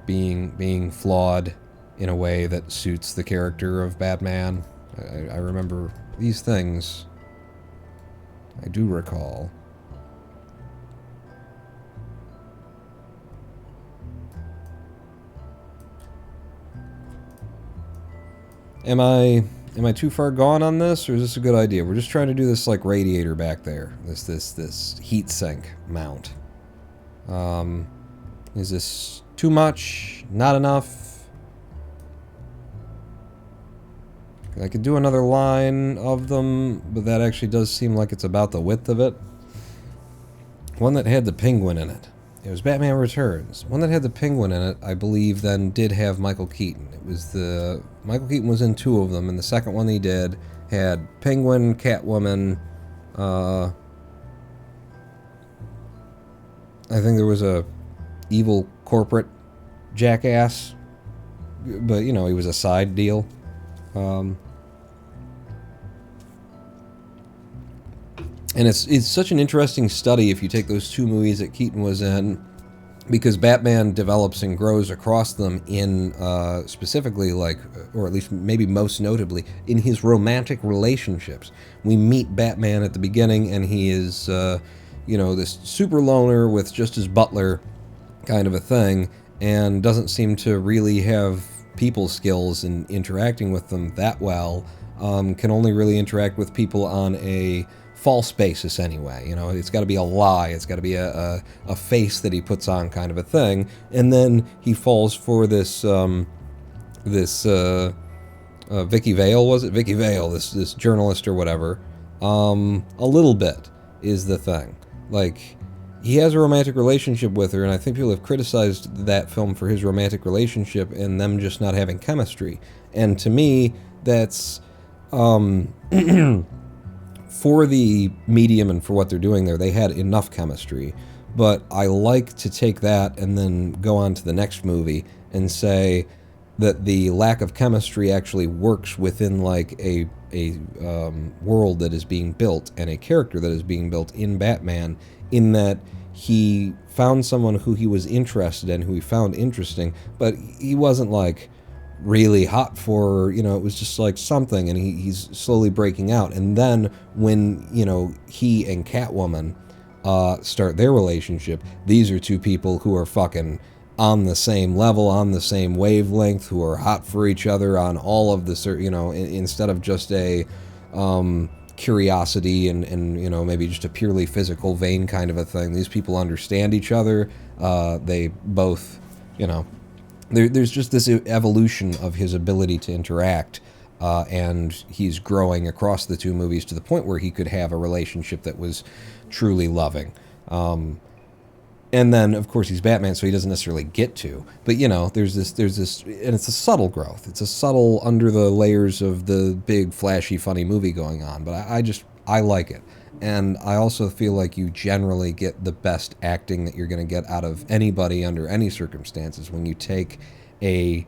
being flawed in a way that suits the character of Batman. I remember these things. I do recall. Am I too far gone on this, or is this a good idea? We're just trying to do this like radiator back there. This heat sink mount. Is this too much? Not enough? I could do another line of them, but that actually does seem like it's about the width of it. One that had the penguin in it. It was Batman Returns. One that had the penguin in it, I believe, then did have Michael Keaton. It was Michael Keaton was in two of them, and the second one he did had Penguin, Catwoman, I think there was a evil corporate jackass, but, you know, he was a side deal. And it's such an interesting study if you take those two movies that Keaton was in, because Batman develops and grows across them in specifically, like, or at least maybe most notably, in his romantic relationships. We meet Batman at the beginning, and he is, you know, this super loner with just his butler kind of a thing, and doesn't seem to really have people skills in interacting with them that well. Can only really interact with people on a false basis anyway. You know, it's got to be a lie. It's got to be a face that he puts on kind of a thing. And then he falls for this Vicky Vale, was it? Vicky Vale, this journalist or whatever. A little bit is the thing. Like, he has a romantic relationship with her, and I think people have criticized that film for his romantic relationship and them just not having chemistry. And to me, that's for the medium and for what they're doing there, they had enough chemistry. But I like to take that and then go on to the next movie and say that the lack of chemistry actually works within like a world that is being built and a character that is being built in Batman, in that he found someone who he was interested in, who he found interesting, but he wasn't like really hot for, you know, it was just like something, and he's slowly breaking out. And then when, you know, he and Catwoman start their relationship, these are two people who are fucking on the same level, on the same wavelength, who are hot for each other on all of the, you know, instead of just a curiosity and, you know, maybe just a purely physical vein kind of a thing. These people understand each other. They both, you know, there's just this evolution of his ability to interact, and he's growing across the two movies to the point where he could have a relationship that was truly loving. And then, of course, he's Batman, so he doesn't necessarily get to. But, you know, there's this, and it's a subtle growth. It's a subtle under the layers of the big, flashy, funny movie going on. But I like it. And I also feel like you generally get the best acting that you're going to get out of anybody under any circumstances when you take a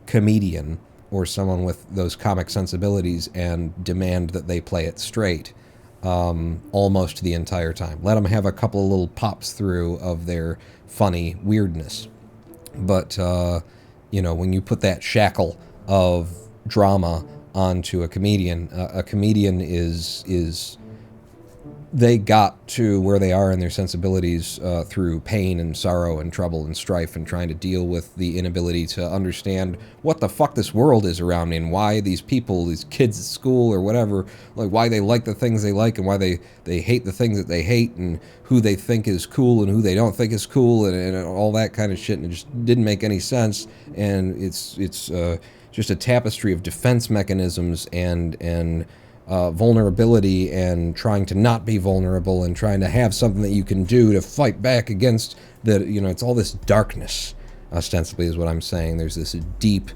comedian or someone with those comic sensibilities and demand that they play it straight. Almost the entire time. Let them have a couple of little pops through of their funny weirdness. But, you know, when you put that shackle of drama onto a comedian is they got to where they are in their sensibilities through pain and sorrow and trouble and strife and trying to deal with the inability to understand what the fuck this world is around me and why these people, these kids at school or whatever, like why they like the things they like and why they hate the things that they hate and who they think is cool and who they don't think is cool and all that kind of shit, and it just didn't make any sense. And it's just a tapestry of defense mechanisms and vulnerability and trying to not be vulnerable and trying to have something that you can do to fight back against that. You know, it's all this darkness, ostensibly, is what I'm saying. There's this deep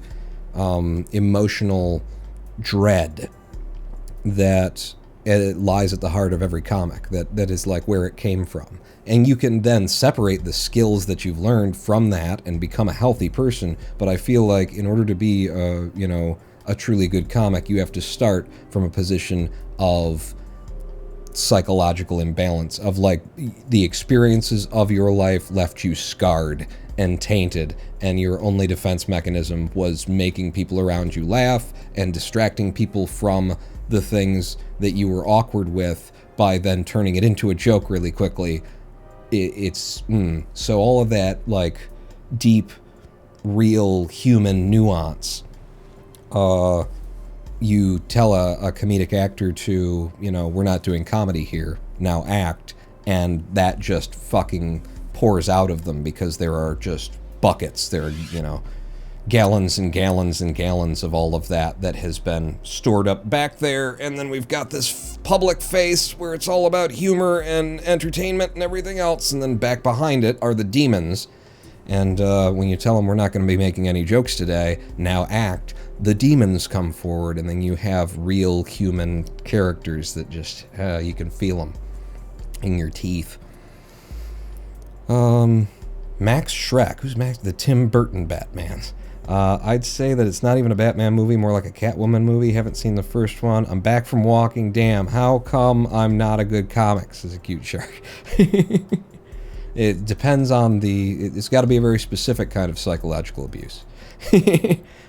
emotional dread that lies at the heart of every comic, that is like where it came from. And you can then separate the skills that you've learned from that and become a healthy person. But I feel like in order to be, you know, a truly good comic, you have to start from a position of psychological imbalance, of like the experiences of your life left you scarred and tainted, and your only defense mechanism was making people around you laugh and distracting people from the things that you were awkward with by then turning it into a joke really quickly. So all of that like deep, real human nuance, you tell a comedic actor to, you know, we're not doing comedy here, now act, and that just fucking pours out of them because there are just buckets, there are, you know, gallons and gallons and gallons of all of that has been stored up back there, and then we've got this public face where it's all about humor and entertainment and everything else, and then back behind it are the demons. And when you tell them we're not going to be making any jokes today, now act, the demons come forward, and then you have real human characters that just, you can feel them in your teeth. Max Schreck. Who's Max? The Tim Burton Batman. I'd say that it's not even a Batman movie, more like a Catwoman movie. Haven't seen the first one. I'm back from walking. Damn, how come I'm not a good comic? Says a cute shark. It depends on it's got to be a very specific kind of psychological abuse.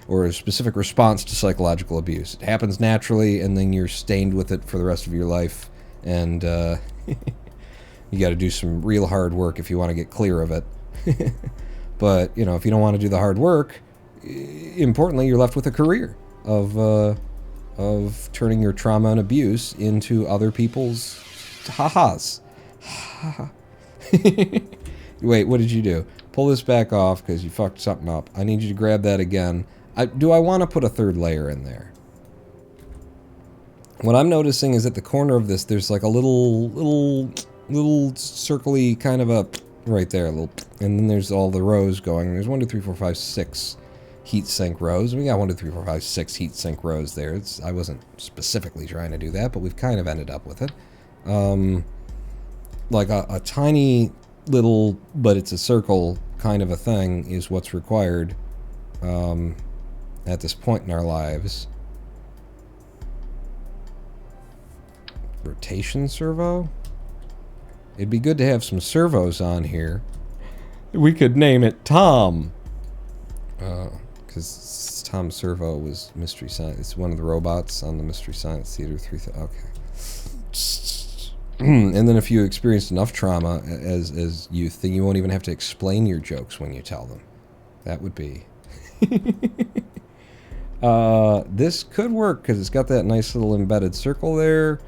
Or a specific response to psychological abuse. It happens naturally, and then you're stained with it for the rest of your life. And you got to do some real hard work if you want to get clear of it. But, you know, if you don't want to do the hard work, importantly, you're left with a career of turning your trauma and abuse into other people's ha-has. Wait, what did you do? Pull this back off because you fucked something up. I need you to grab that again. Do I want to put a third layer in there? What I'm noticing is at the corner of this, there's like a little circle-y kind of a right there, and then there's all the rows going. There's 1, 2, 3, 4, 5, 6 heat sink rows. We got 1, 2, 3, 4, 5, 6 heat sink rows there. I wasn't specifically trying to do that, but we've kind of ended up with it. Like a tiny little, but it's a circle kind of a thing is what's required at this point in our lives. Rotation servo? It'd be good to have some servos on here. We could name it Tom. Because Tom Servo was Mystery Science. It's one of the robots on the Mystery Science Theater 3000. Okay. And then if you experienced enough trauma as youth, then you won't even have to explain your jokes when you tell them. That would be... this could work because it's got that nice little embedded circle there.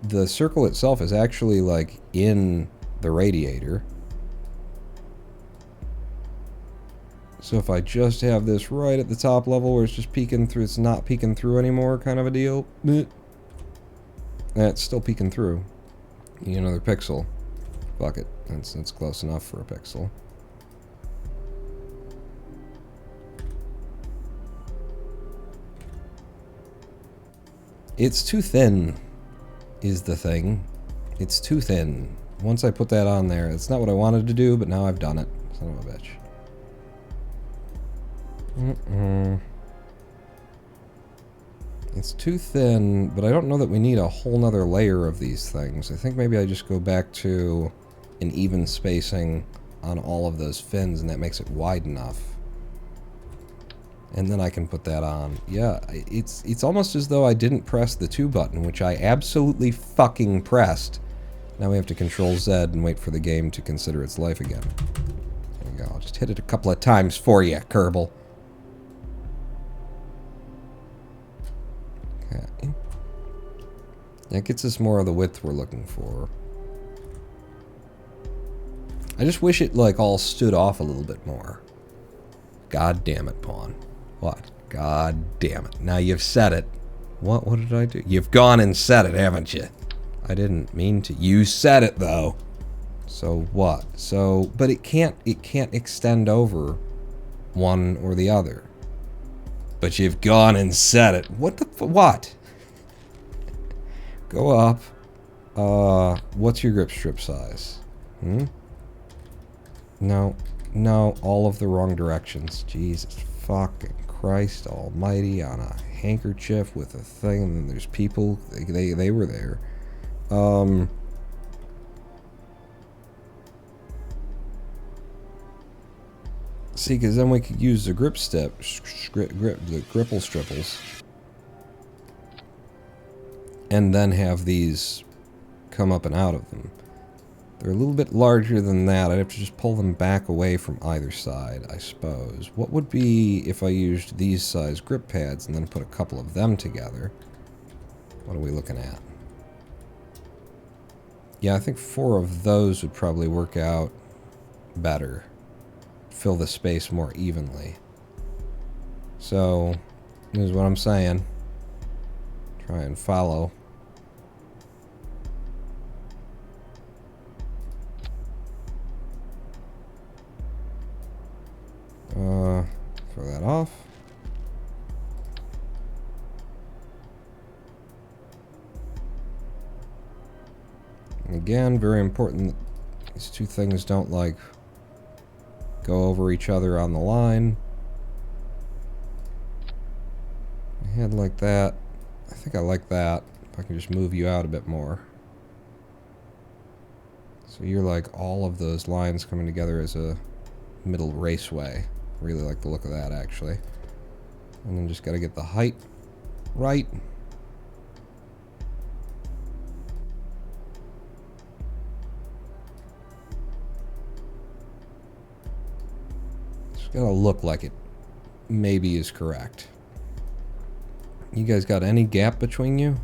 The circle itself is actually like in the radiator. So if I just have this right at the top level where it's just peeking through, it's not peeking through anymore kind of a deal. It's still peeking through. You need another pixel. Fuck it. That's close enough for a pixel. It's too thin, is the thing. It's too thin. Once I put that on there, it's not what I wanted to do, but now I've done it. Son of a bitch. It's too thin, but I don't know that we need a whole nother layer of these things. I think maybe I just go back to an even spacing on all of those fins, and that makes it wide enough. And then I can put that on. Yeah, it's almost as though I didn't press the 2 button, which I absolutely fucking pressed. Now we have to Control Z and wait for the game to consider its life again. There we go. I'll just hit it a couple of times for you, Kerbal. Okay. That gets us more of the width we're looking for. I just wish it, like, all stood off a little bit more. God damn it, Pawn. What? God damn it. Now you've said it. What did I do? You've gone and said it, haven't you? I didn't mean to. You said it, though. So what? So, but it can't extend over one or the other. But you've gone and said it. What the what? Go up. What's your grip strip size? No, all of the wrong directions. Jesus fucking Christ almighty, on a handkerchief with a thing, and then there's people, they were there. See, because then we could use the grip the gripple stripples, and then have these come up and out of them. They're a little bit larger than that. I'd have to just pull them back away from either side, I suppose. What would be if I used these size grip pads and then put a couple of them together? What are we looking at? Yeah, I think 4 of those would probably work out better. Fill the space more evenly. So, this is what I'm saying. Try and follow. Throw that off. And again, very important that these two things don't, like, go over each other on the line. Head like that. I think I like that. If I can just move you out a bit more. So you're like all of those lines coming together as a middle raceway. Really like the look of that, actually. And then just gotta get the height right. It's gotta look like it maybe is correct. You guys got any gap between you?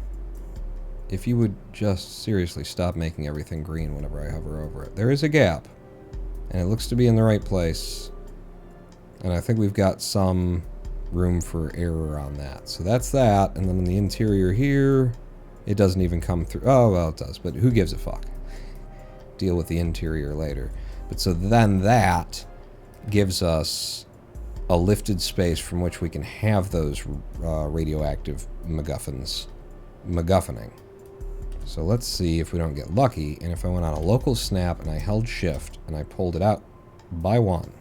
If you would just seriously stop making everything green whenever I hover over it. There is a gap, and it looks to be in the right place. And I think we've got some room for error on that. So that's that, and then in the interior here, it doesn't even come through. Oh, well, it does, but who gives a fuck? Deal with the interior later. But so then that gives us a lifted space from which we can have those radioactive MacGuffining. So let's see if we don't get lucky, and if I went on a local snap and I held shift and I pulled it out by 1.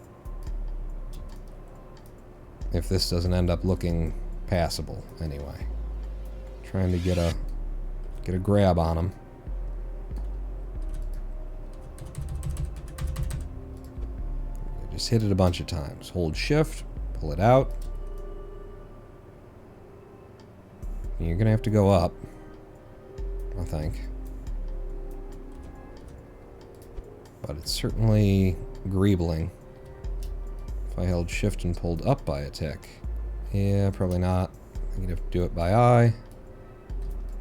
If this doesn't end up looking passable anyway. Trying to get a grab on them. Just hit it a bunch of times. Hold shift, pull it out. And you're gonna have to go up, I think. But it's certainly greebling. If I held shift and pulled up by a tick. Yeah, probably not. I'm gonna have to do it by eye.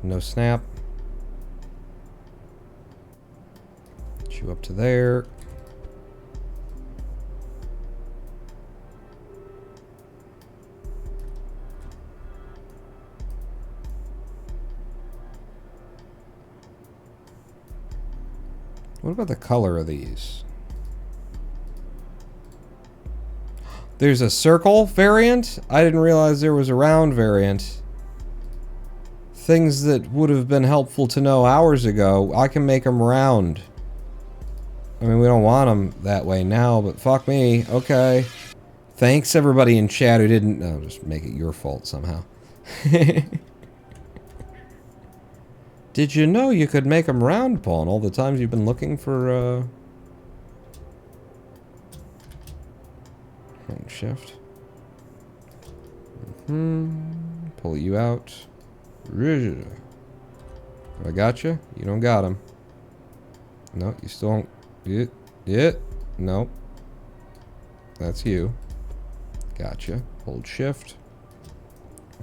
No snap. Chew up to there. What about the color of these? There's a circle variant? I didn't realize there was a round variant. Things that would have been helpful to know hours ago, I can make them round. I mean, we don't want them that way now, but fuck me. Okay. Thanks everybody in chat who didn't... No, just make it your fault somehow. Did you know you could make them round, Paul? All the times you've been looking for, shift. Pull you out. I got you. You don't got him. No, you still don't. Nope. That's you. Gotcha. Hold shift.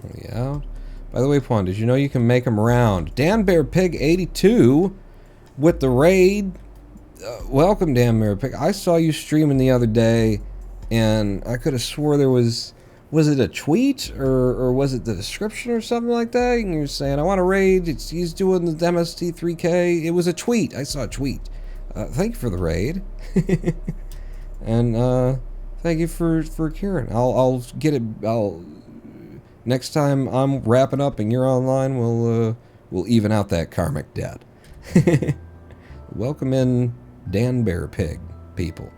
Pull you out. By the way, Pawn, did you know you can make them round? Dan Bear Pig 82 with the raid. Welcome, Dan Bear Pig. I saw you streaming the other day, and I could have swore there was Was it a tweet or was it the description or something like that? And you're saying, I want to raid. He's doing the MST3K. It was a tweet. I saw a tweet. Thank you for the raid. And thank you for Kieran. I'll get it. Next time I'm wrapping up and you're online, we'll even out that karmic debt. Welcome in Dan Bear Pig people.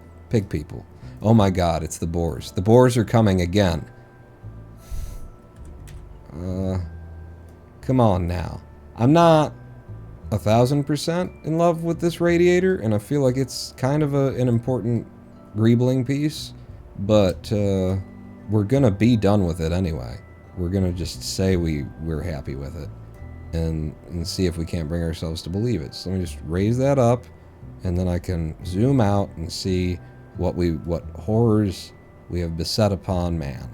Oh my God, it's the boars. The boars are coming again. Come on now. I'm not 1,000% in love with this radiator, and I feel like it's kind of an important greebling piece, but we're gonna be done with it anyway. We're gonna just say we're happy with it, and see if we can't bring ourselves to believe it. So let me just raise that up, and then I can zoom out and see what horrors we have beset upon man.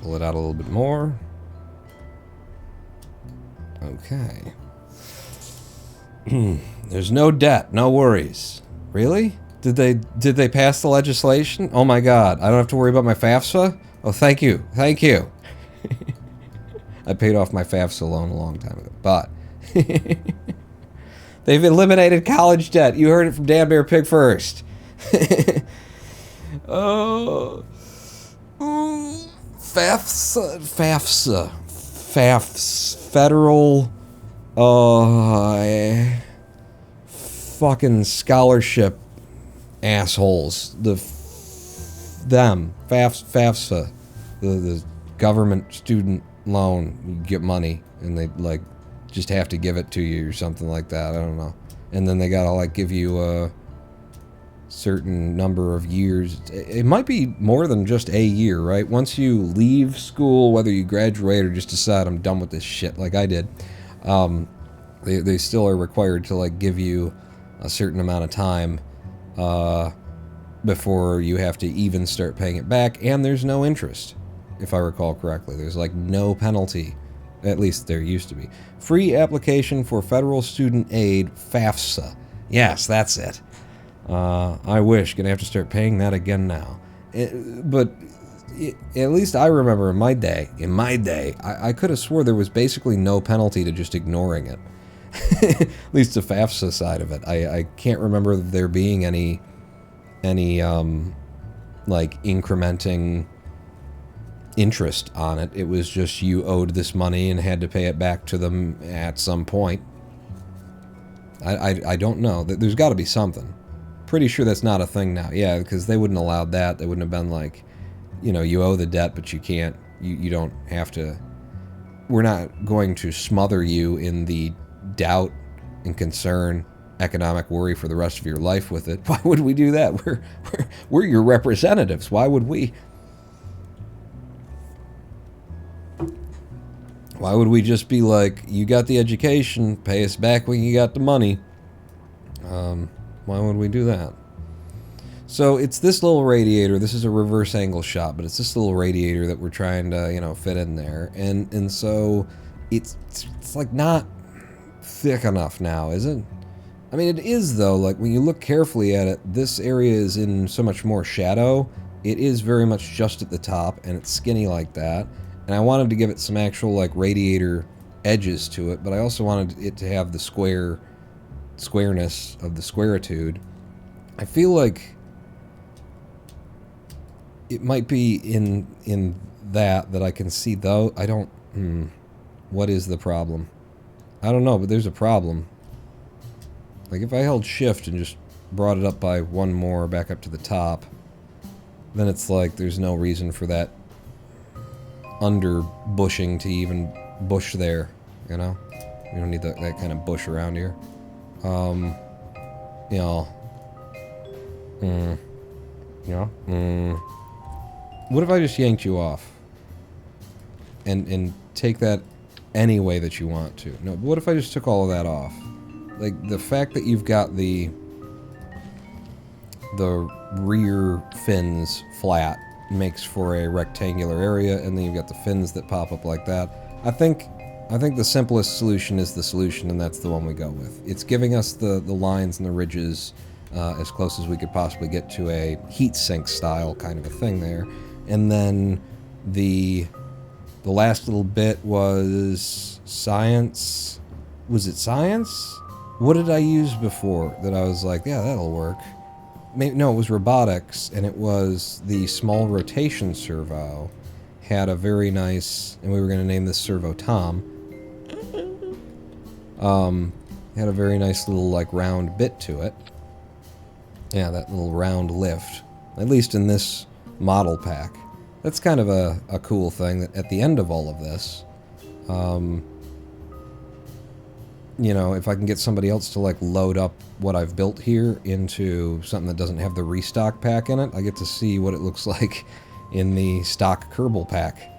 Pull it out a little bit more. Okay. There's no debt, no worries. Really? Did they pass the legislation? Oh my God, I don't have to worry about my FAFSA? Oh, thank you. Thank you. I paid off my FAFSA loan a long time ago, but they've eliminated college debt. You heard it from Dan Bear Pig first. Oh, FAFSA, federal, fucking scholarship assholes. FAFSA, the government student loan. You get money, and they like just have to give it to you or something like that. I don't know. And then they gotta like give you a certain number of years. It might be more than just a year, right? Once you leave school, whether you graduate or just decide I'm done with this shit, like I did, they still are required to like give you a certain amount of time before you have to even start paying it back, and there's no interest, if I recall correctly. There's like no penalty. At least there used to be. Free application for federal student aid, FAFSA. Yes, that's it. I wish. Gonna have to start paying that again now. But at least I remember in my day, I could have swore there was basically no penalty to just ignoring it. At least the FAFSA side of it. I can't remember there being any like incrementing interest on it. It was just you owed this money and had to pay it back to them at some point. I don't know. There's got to be something. Pretty sure that's not a thing now. Yeah, because they wouldn't have allowed that. They wouldn't have been like, you know, you owe the debt, but you can't, you don't have to, we're not going to smother you in the doubt and concern, economic worry for the rest of your life with it. Why would we do that? We're your representatives. Why would we? Why would we just be like, you got the education, pay us back when you got the money? Why would we do that? So it's this little radiator. This is a reverse angle shot, but it's this little radiator that we're trying to, you know, fit in there. And so it's like not thick enough now, is it? I mean, it is, though. Like, when you look carefully at it, this area is in so much more shadow. It is very much just at the top, and it's skinny like that. And I wanted to give it some actual, like, radiator edges to it, but I also wanted it to have the squareness of the squaritude. I feel like it might be in that I can see, though. I don't... What is the problem? I don't know, but there's a problem. Like, if I held shift and just brought it up by one more back up to the top, then it's like there's no reason for that under bushing to even bush there, you know? We don't need that kind of bush around here. You know. What if I just yanked you off? And take that any way that you want to? No, what if I just took all of that off? Like, the fact that you've got the rear fins flat makes for a rectangular area, and then you've got the fins that pop up like that. I think I think the simplest solution is the solution, and that's the one we go with. It's giving us the lines and the ridges as close as we could possibly get to a heat sink style kind of a thing there. And then the last little bit was science. Was it science? What did I use before that I was like, yeah, that'll work? Maybe, no, it was robotics, and it was the small rotation servo had a very nice, and we were going to name this servo Tom. Had a very nice little like round bit to it. Yeah, that little round lift, at least in this model pack. That's kind of a cool thing that at the end of all of this, you know, if I can get somebody else to like load up what I've built here into something that doesn't have the restock pack in it, I get to see what it looks like in the stock Kerbal pack.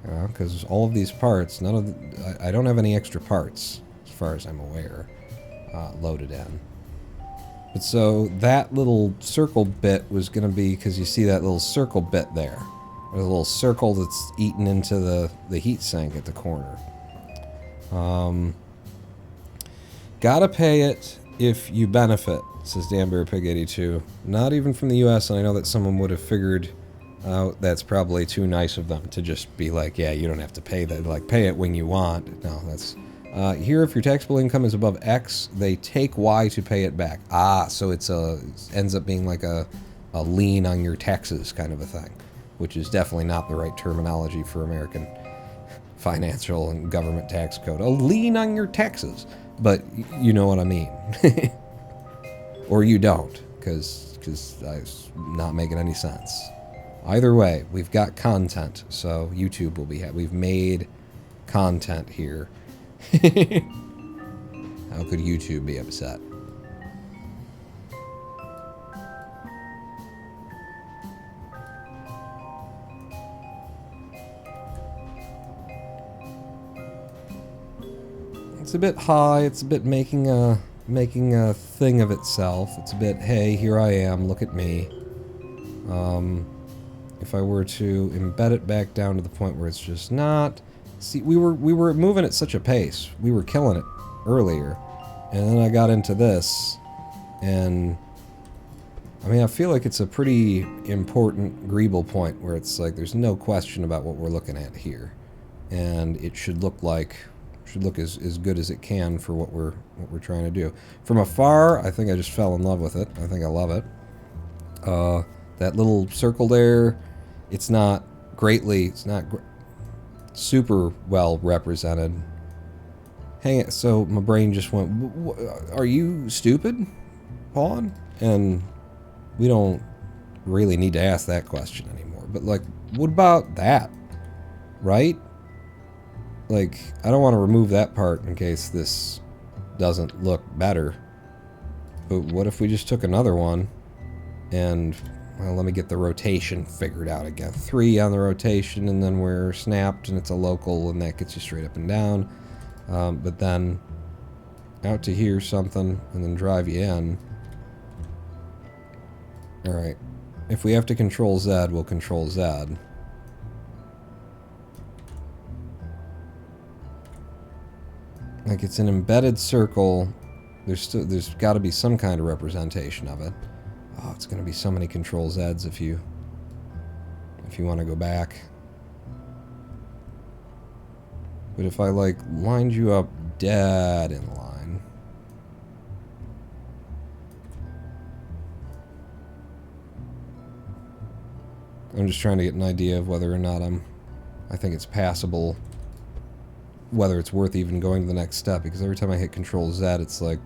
Because all of these parts, none of the, I don't have any extra parts, as far as I'm aware, loaded in. But so that little circle bit was going to be, because you see that little circle bit there. There's a little circle that's eaten into the heat sink at the corner. Gotta pay it if you benefit, says DanBearPig82. Not even from the US, and I know that someone would have figured out that's probably too nice of them to just be like, yeah, you don't have to pay that. Like, pay it when you want. No, that's... here, if your taxable income is above X, they take Y to pay it back. Ah, so it's ends up being like a lien on your taxes kind of a thing, which is definitely not the right terminology for American financial and government tax code. A lien on your taxes. But you know what I mean. Or you don't, because it's not making any sense. Either way, we've got content, so YouTube will be happy. We've made content here. How could YouTube be upset? It's a bit high. It's a bit making a thing of itself. It's a bit, hey, here I am. Look at me. If I were to embed it back down to the point where it's just not. See, we were moving at such a pace. We were killing it earlier, and then I got into this, and I mean, I feel like it's a pretty important greeble point where it's like there's no question about what we're looking at here, and it should look as good as it can for what we're trying to do. From afar, I think I just fell in love with it. I think I love it. That little circle there, it's not super well represented. Hang it, so my brain just went, are you stupid, Pawn? And we don't really need to ask that question anymore. But like, what about that? Right? Like, I don't want to remove that part in case this doesn't look better. But what if we just took another one and, well, let me get the rotation figured out again. 3 on the rotation, and then we're snapped, and it's a local, and that gets you straight up and down. But then out to here something, and then drive you in. Alright. If we have to control Z, we'll control Z. Like, it's an embedded circle. There's got to be some kind of representation of it. Oh, it's going to be so many control Zs if you want to go back. But if I, like, lined you up dead in line... I'm just trying to get an idea of whether or not I think it's passable, whether it's worth even going to the next step, because every time I hit Control Z, it's like,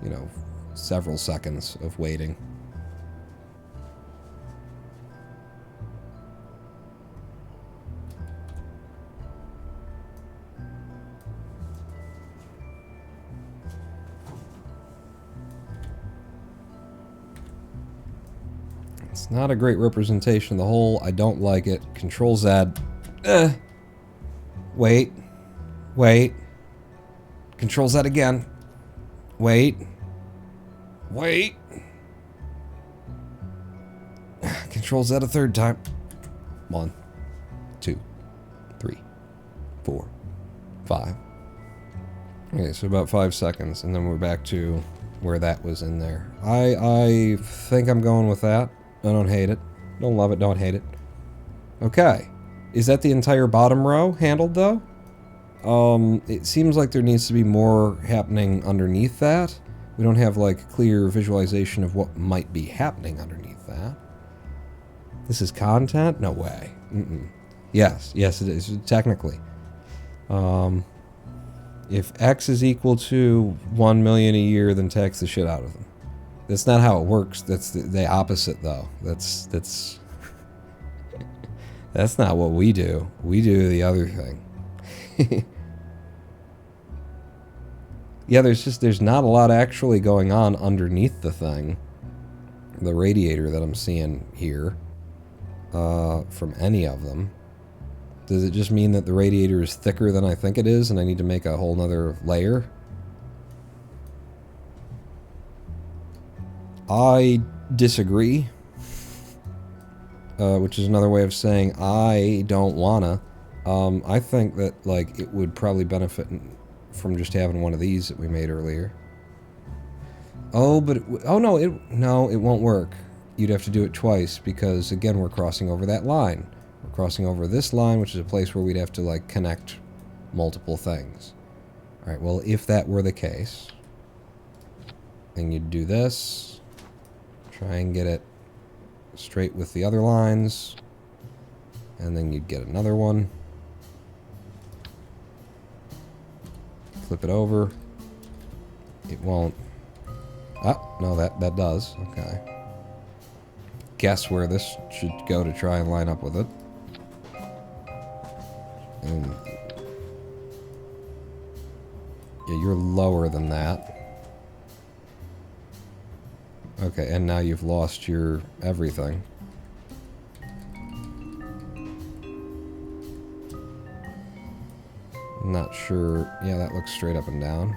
you know, several seconds of waiting. It's not a great representation of the whole. I don't like it. Control Z. Wait. Wait. Control Z again. Wait. Wait. Control Z a third time. 1, 2, 3, 4, 5. Okay, so about 5 seconds, and then we're back to where that was in there. I think I'm going with that. I don't hate it. Don't love it, don't hate it. Okay. Is that the entire bottom row handled, though? It seems like there needs to be more happening underneath that. We don't have, like, clear visualization of what might be happening underneath that. This is content? No way. Yes, it is, technically. If X is equal to 1 million a year, then tax the shit out of them. That's not how it works. That's the opposite, though. That's that's not what we do. We do the other thing. Yeah, there's not a lot actually going on underneath the thing. The radiator that I'm seeing here, from any of them. Does it just mean that the radiator is thicker than I think it is and I need to make a whole nother layer? I disagree. Which is another way of saying I don't wanna. I think that, like, it would probably benefit from just having one of these that we made earlier. Oh, but no, it won't work. You'd have to do it twice because, again, we're crossing over that line. We're crossing over this line, which is a place where we'd have to, like, connect multiple things. All right, well, if that were the case, then you'd do this. Try and get it straight with the other lines. And then you'd get another one. Flip it over. It won't. Ah, no, that does. Okay. Guess where this should go to try and line up with it. And yeah, you're lower than that. Okay, and now you've lost your everything. Not sure. Yeah, that looks straight up and down.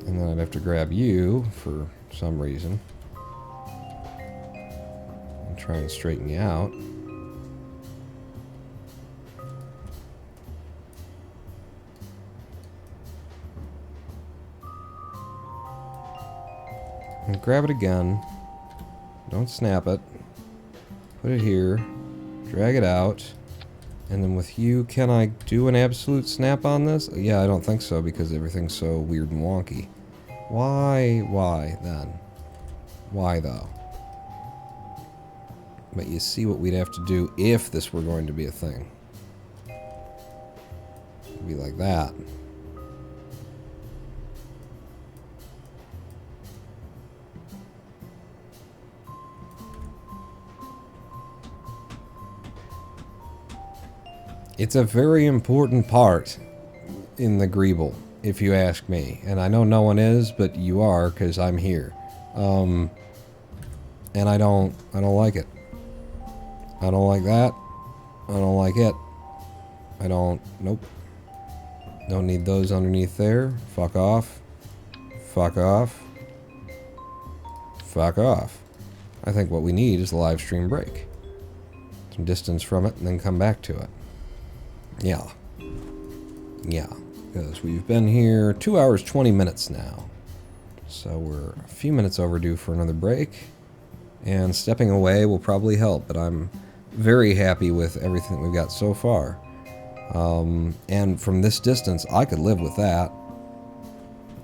And then I'd have to grab you for some reason. And try and straighten you out. And grab it again. Don't snap it. Put it here. Drag it out. And then with you, can I do an absolute snap on this? Yeah, I don't think so because everything's so weird and wonky. Why then? Why though? But you see what we'd have to do if this were going to be a thing. It'd be like that. It's a very important part in the greeble, if you ask me. And I know no one is, but you are, because I'm here. And I don't like it. I don't like that. I don't like it. Nope. Don't need those underneath there. Fuck off. Fuck off. Fuck off. I think what we need is a live stream break. Some distance from it and then come back to it. Yeah. Yeah. Because we've been here 2 hours, 20 minutes now. So we're a few minutes overdue for another break. And stepping away will probably help, but I'm very happy with everything that we've got so far. And from this distance, I could live with that.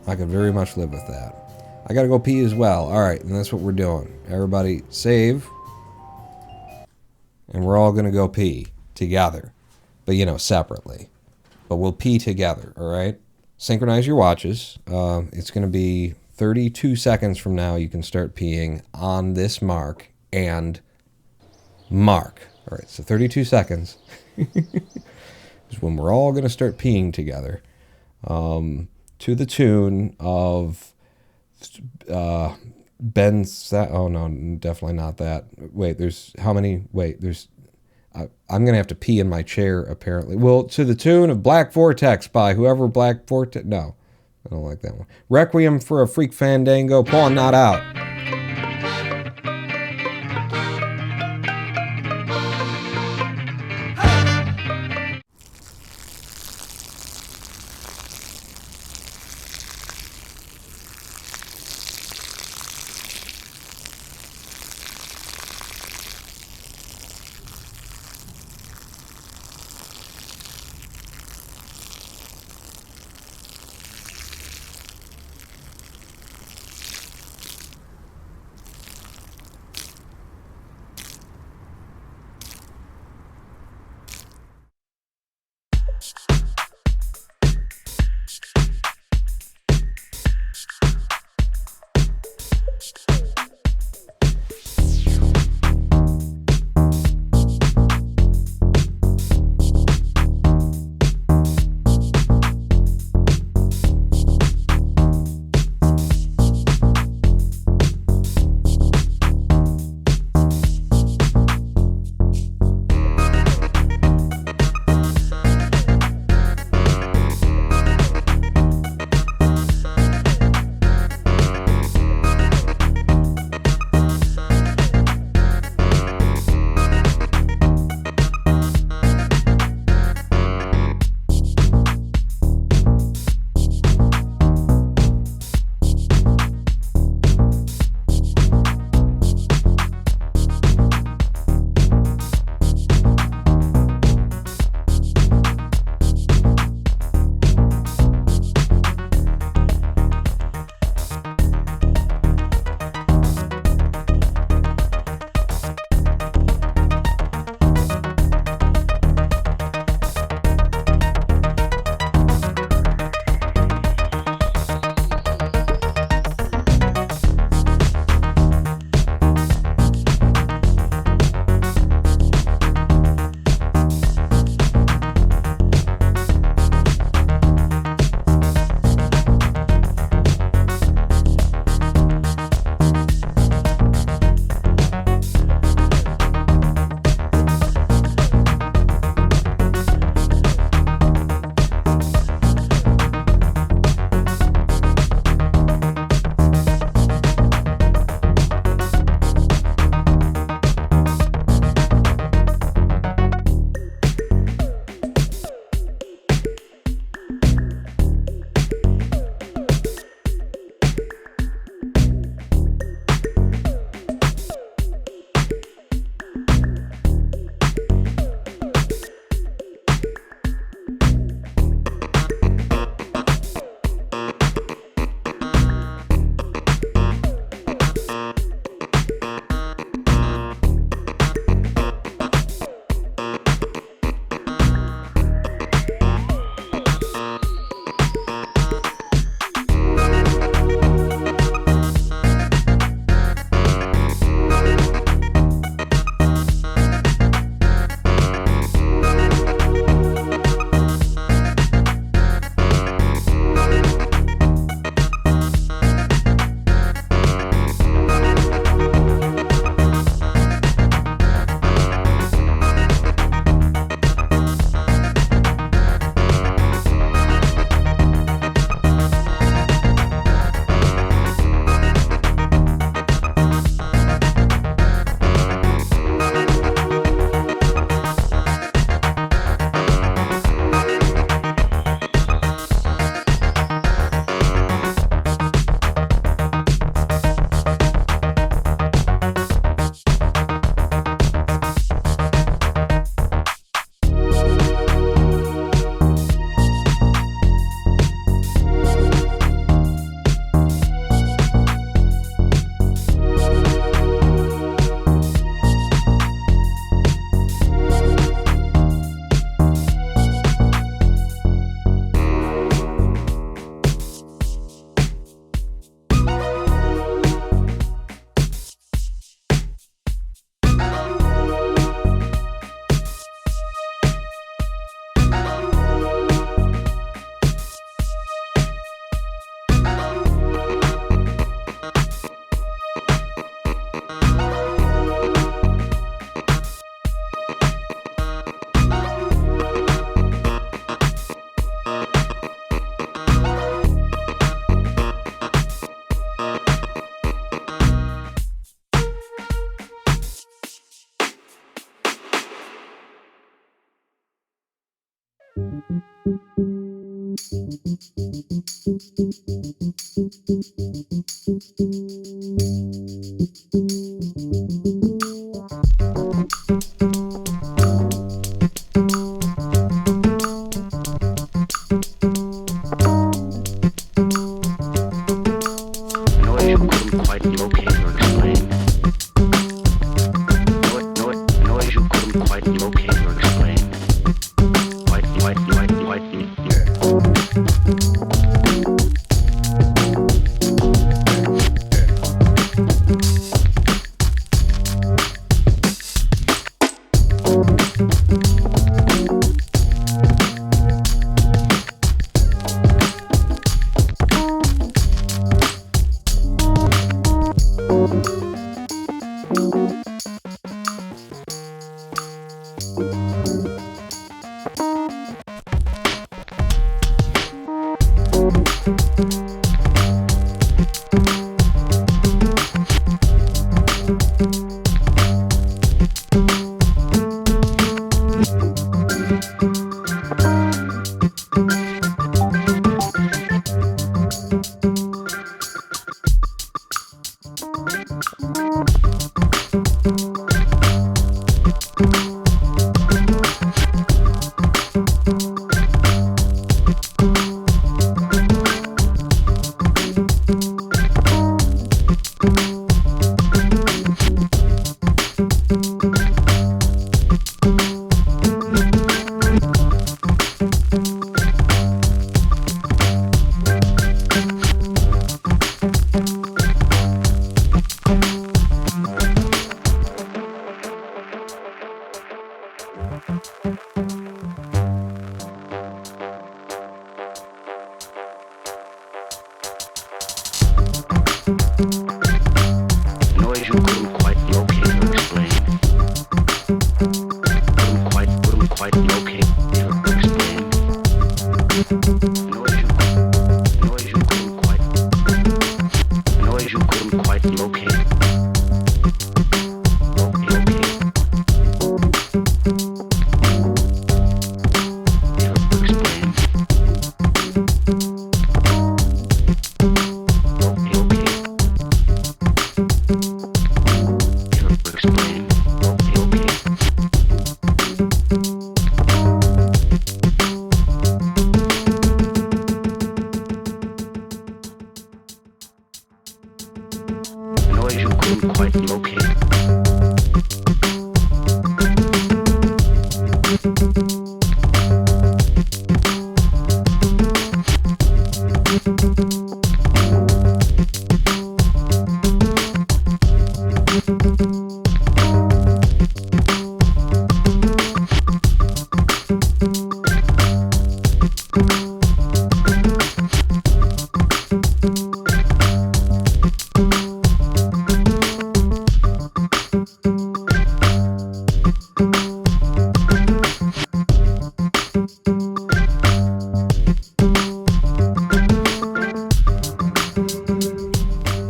I could very much live with that. I gotta go pee as well. Alright, and that's what we're doing. Everybody save. And we're all gonna go pee together. But, you know, separately. But we'll pee together, alright? Synchronize your watches. It's going to be 32 seconds from now. You can start peeing on this mark and mark. Alright, so 32 seconds is when we're all going to start peeing together. To the tune of Ben's... Oh, no, definitely not that. Wait, there's... How many... Wait, there's... I'm going to have to pee in my chair, apparently. Well, to the tune of Black Vortex by whoever Black Vortex... No, I don't like that one. Requiem for a Freak Fandango, pulling that out.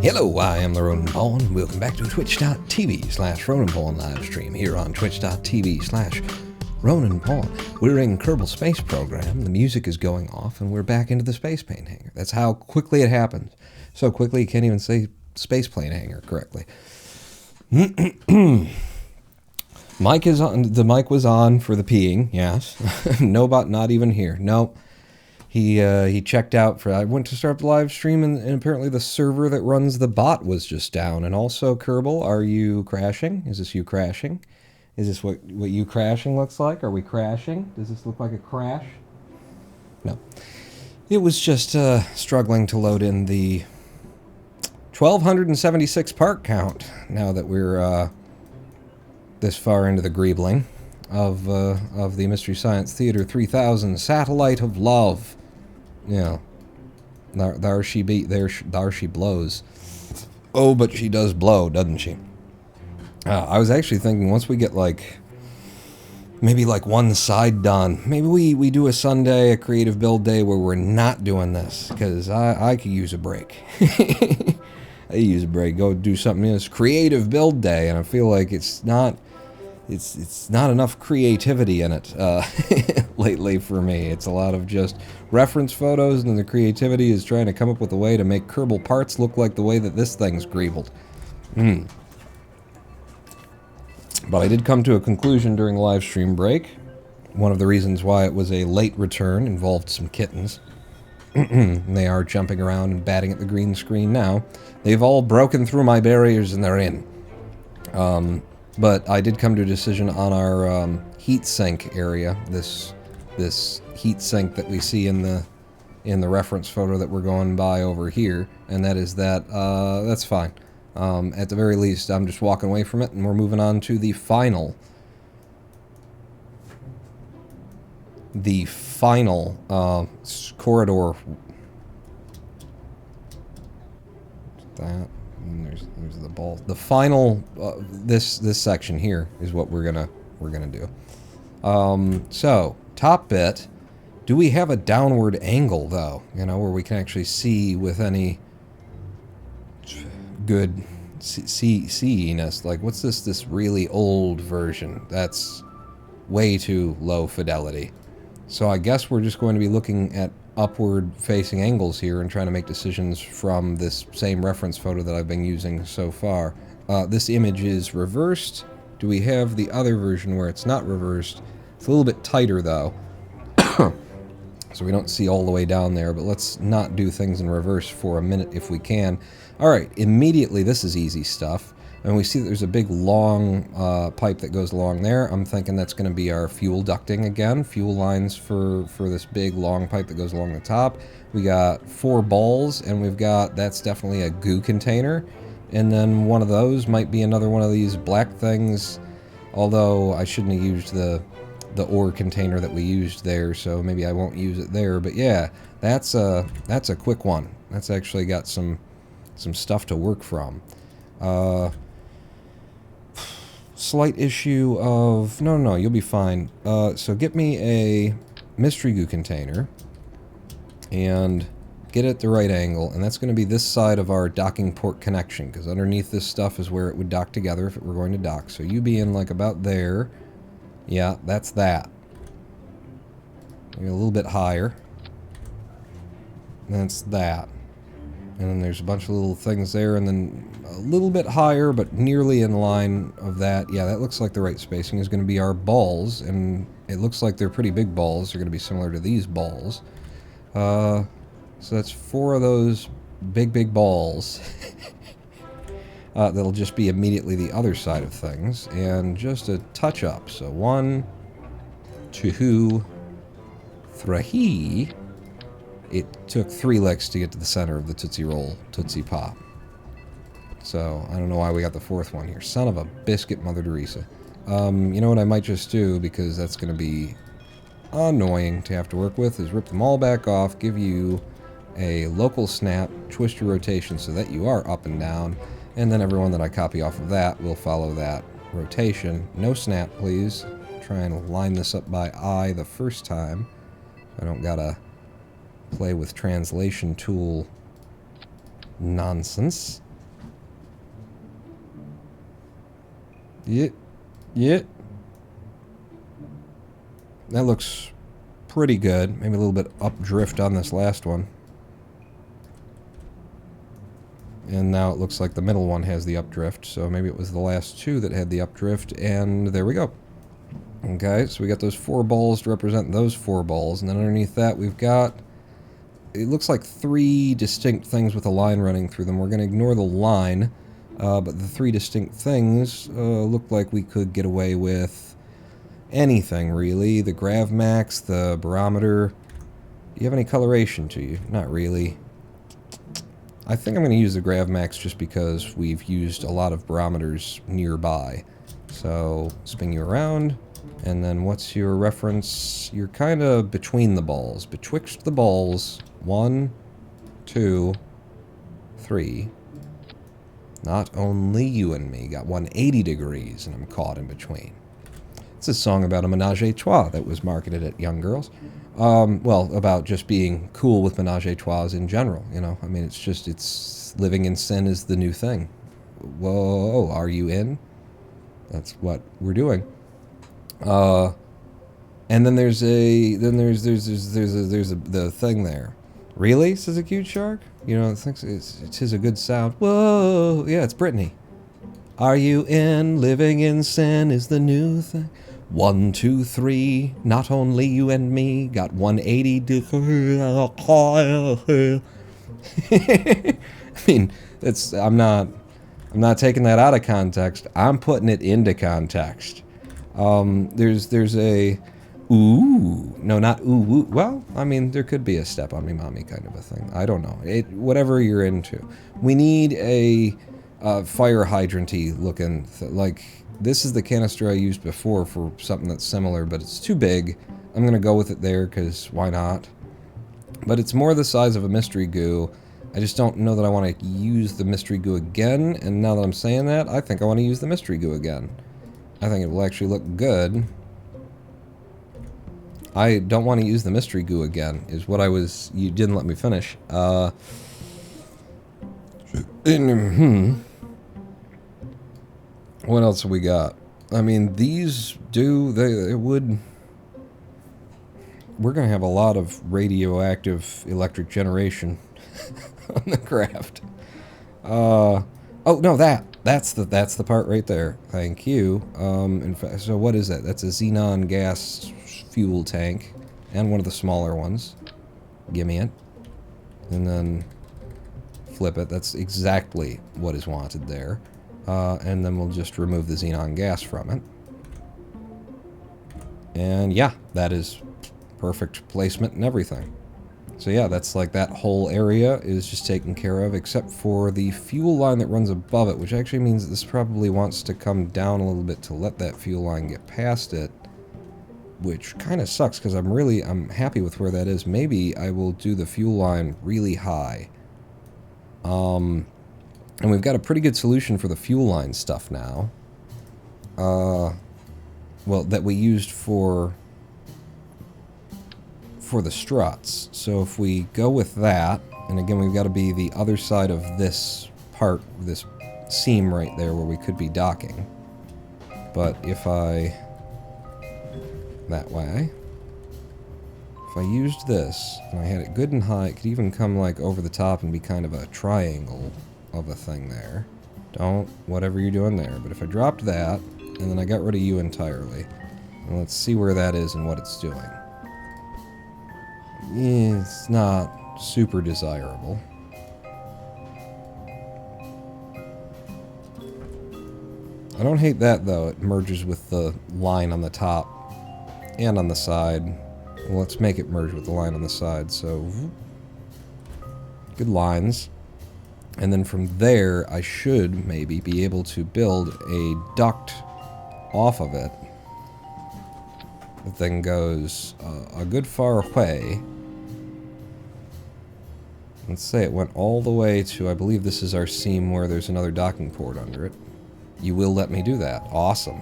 Hello, I am the Ronan Paul, and welcome back to twitch.tv/Ronan Paul live stream here on twitch.tv/Ronan Paul. We're in Kerbal space program, the music is going off, and we're back into the space plane hangar. That's how quickly it happens. So quickly you can't even say space plane hangar correctly. Mic is on. The mic was on for the peeing, yes. No bot, not even here. Nope. He checked out for. I went to start the live stream, and apparently the server that runs the bot was just down. And also, Kerbal, are you crashing? Is this you crashing? Is this what you crashing looks like? Are we crashing? Does this look like a crash? No. It was just struggling to load in the 1,276 part count. Now that we're this far into the greebling of the Mystery Science Theater 3000 Satellite of Love. Yeah, there she blows. Oh, but she does blow, doesn't she? I was actually thinking once we get maybe one side done, maybe we do a Sunday, a creative build day where we're not doing this, because I could use a break. I use a break, go do something else. Creative build day, and I feel like it's not it's not enough creativity in it lately for me. It's a lot of just reference photos, and the creativity is trying to come up with a way to make Kerbal parts look like the way that this thing's greebled. But I did come to a conclusion during the live stream break. One of the reasons why it was a late return involved some kittens. And they are jumping around and batting at the green screen now. They've all broken through my barriers and they're in. But I did come to a decision on our heat sink area. This heat sink that we see in the reference photo that we're going by over here, and that is that that's fine. At the very least, I'm just walking away from it, and we're moving on to the final corridor. That, and there's the ball. The final this section here is what we're gonna do. So top bit. Do we have a downward angle though? You know, where we can actually see with any good seeiness. Like, what's this really old version? That's way too low fidelity. So I guess we're just going to be looking at upward facing angles here and trying to make decisions from this same reference photo that I've been using so far. This image is reversed. Do we have the other version where it's not reversed? It's a little bit tighter though. So we don't see all the way down there, but let's not do things in reverse for a minute if we can. Alright, immediately this is easy stuff. And we see that there's a big long pipe that goes along there. I'm thinking that's going to be our fuel ducting again. Fuel lines for this big long pipe that goes along the top. We got 4 balls, and we've got, that's definitely a goo container. And then one of those might be another one of these black things. Although I shouldn't have used the ore container that we used there, so maybe I won't use it there. But yeah, that's a quick one. That's actually got some stuff to work from. Slight issue of... No, you'll be fine. So get me a mystery goo container and get it at the right angle, and that's going to be this side of our docking port connection, because underneath this stuff is where it would dock together if it were going to dock. So you be in like about there. Yeah, that's that. Maybe a little bit higher. That's that. And then there's a bunch of little things there, and then a little bit higher, but nearly in line of that. Yeah, that looks like the right spacing is going to be our balls, and it looks like they're pretty big balls. They're going to be similar to these balls. So that's 4 of those big balls. That'll just be immediately the other side of things, and just a touch up. So 1, 2, 3. It took 3 licks to get to the center of the Tootsie Roll Tootsie Pop. So, I don't know why we got the 4th one here. Son of a biscuit, Mother Teresa. You know what I might just do, because that's going to be annoying to have to work with, is rip them all back off, give you a local snap, twist your rotation so that you are up and down, and then everyone that I copy off of that will follow that rotation. No snap, please. Try and line this up by eye the first time. I don't gotta play with translation tool nonsense. Yeah. That looks pretty good. Maybe a little bit up drift on this last one. And now it looks like the middle one has the updrift, so maybe it was the last 2 that had the updrift, and there we go. Okay, so we got those 4 balls to represent those 4 balls, and then underneath that we've got, it looks like 3 distinct things with a line running through them. We're going to ignore the line, but the 3 distinct things look like we could get away with anything, really. The grav max, the barometer. Do you have any coloration to you? Not really. I think I'm going to use the grav max just because we've used a lot of barometers nearby. So, spin you around, and then what's your reference? You're kind of between the balls. Betwixt the balls. 1, 2, 3. Not only you and me got 180 degrees, and I'm caught in between. It's a song about a menage a trois that was marketed at young girls. Well, about just being cool with menage a trois in general, you know. I mean, it's living in sin is the new thing. Whoa, are you in? That's what we're doing. And then there's the thing there. Really? Says a cute shark. You know, it thinks it is a good sound. Whoa, yeah, it's Brittany. Are you in? Living in sin is the new thing. 1, 2, 3. Not only you and me got 180 degrees. I mean, it's I'm not taking that out of context. I'm putting it into context. There's a ooh, no, not ooh, woo. Well, I mean, there could be a step on me, mommy kind of a thing. I don't know. Whatever you're into. We need a fire hydrant-y looking, like, this is the canister I used before for something that's similar, but it's too big. I'm going to go with it there, because why not? But it's more the size of a mystery goo. I just don't know that I want to use the mystery goo again, and now that I'm saying that, I think I want to use the mystery goo again. I think it will actually look good. I don't want to use the mystery goo again, is what I was... You didn't let me finish. What else have we got? I mean, these do... They would... We're going to have a lot of radioactive electric generation on the craft. Oh, no, that's the part right there. Thank you. In fact, so what is that? That's a xenon gas fuel tank. And one of the smaller ones. Gimme it. And then flip it. That's exactly what is wanted there. And then we'll just remove the xenon gas from it. And yeah, that is perfect placement and everything. So yeah, that's like that whole area is just taken care of, except for the fuel line that runs above it, which actually means that this probably wants to come down a little bit to let that fuel line get past it, which kind of sucks because I'm happy with where that is. Maybe I will do the fuel line really high. And we've got a pretty good solution for the fuel line stuff now. Well, that we used for the struts. So if we go with that, and again we've got to be the other side of this part, this seam right there where we could be docking. But if I... that way. If I used this, and I had it good and high, it could even come like over the top and be kind of a triangle of a thing there. Don't, whatever you're doing there. But if I dropped that, and then I got rid of you entirely, and let's see where that is and what it's doing. It's not super desirable. I don't hate that though. It merges with the line on the top and on the side. Well, let's make it merge with the line on the side. So good lines. And then from there, I should maybe be able to build a duct off of it. The thing goes a good far away. Let's say it went all the way to, I believe this is our seam where there's another docking port under it. You will let me do that. Awesome.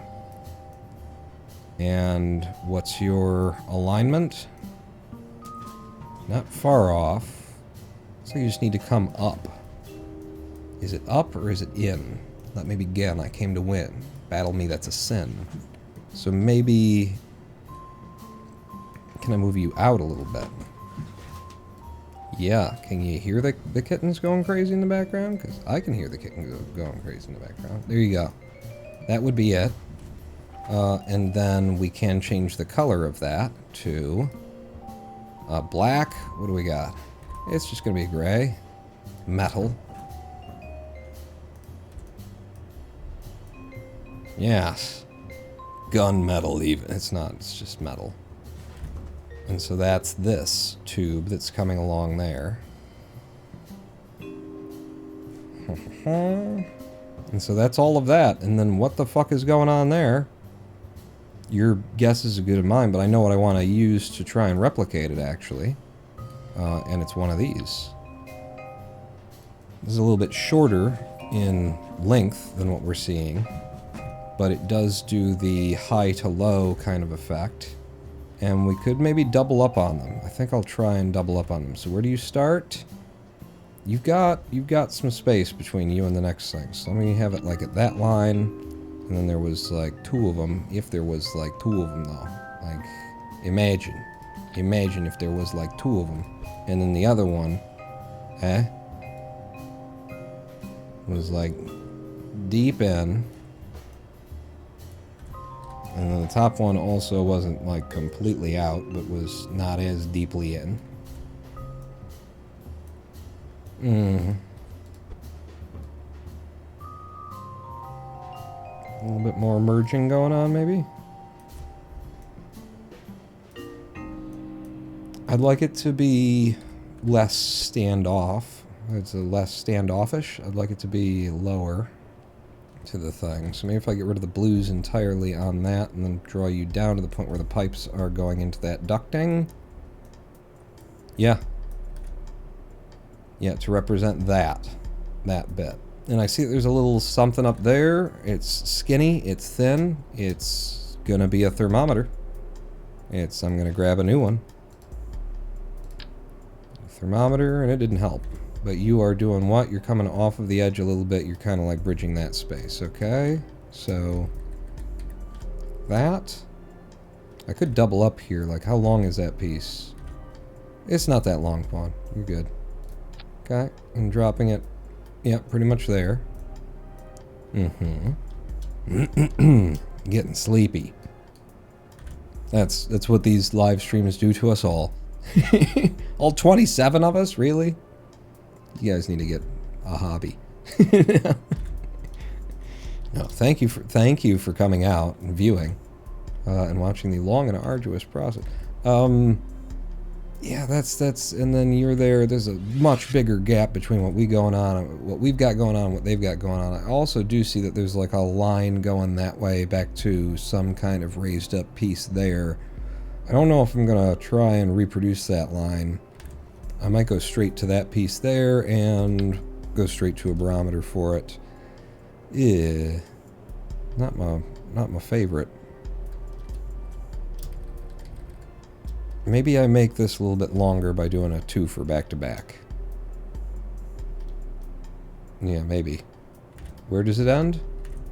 And what's your alignment? Not far off. So you just need to come up. Is it up or is it in? Let me begin. I came to win. Battle me, that's a sin. So maybe... Can I move you out a little bit? Yeah, can you hear the kittens going crazy in the background? Because I can hear the kittens going crazy in the background. There you go. That would be it. And then we can change the color of that to black. What do we got? It's just going to be gray. Metal. Yes. Gunmetal even. It's not, it's just metal. And so that's this tube that's coming along there. And so that's all of that. And then what the fuck is going on there? Your guess is as good as mine, but I know what I want to use to try and replicate it, actually. And it's one of these. This is a little bit shorter in length than what we're seeing, but it does do the high to low kind of effect. And we could maybe double up on them. I think I'll try and double up on them. So where do you start? You've got some space between you and the next thing. So let me have it like at that line. And then there was like two of them, if there was like two of them though. Like, imagine if there was like two of them. And then the other one, was like deep in. And then the top one also wasn't like completely out, but was not as deeply in. A little bit more merging going on, maybe? I'd like it to be less standoff. It's a less standoffish. I'd like it to be lower to the thing. So maybe if I get rid of the blues entirely on that and then draw you down to the point where the pipes are going into that ducting. Yeah. Yeah, to represent that bit. And I see there's a little something up there. It's skinny, it's thin, it's gonna be a thermometer. I'm gonna grab a new one. Thermometer, and it didn't help. But you are doing what? You're coming off of the edge a little bit. You're kind of like bridging that space, okay? So, that. I could double up here. Like, how long is that piece? It's not that long, Pawn. You're good. Okay, and dropping it. Yep, pretty much there. Getting sleepy. That's what these live streams do to us all. All 27 of us, really? You guys need to get a hobby. No, thank you for coming out and viewing and watching the long and arduous process. Yeah, that's and then you're there. There's a much bigger gap between what we've got going on, and what they've got going on. I also do see that there's like a line going that way back to some kind of raised up piece there. I don't know if I'm gonna try and reproduce that line. I might go straight to that piece there and go straight to a barometer for it. Yeah, not my favorite. Maybe I make this a little bit longer by doing a 2 for back-to-back. Yeah, maybe. Where does it end?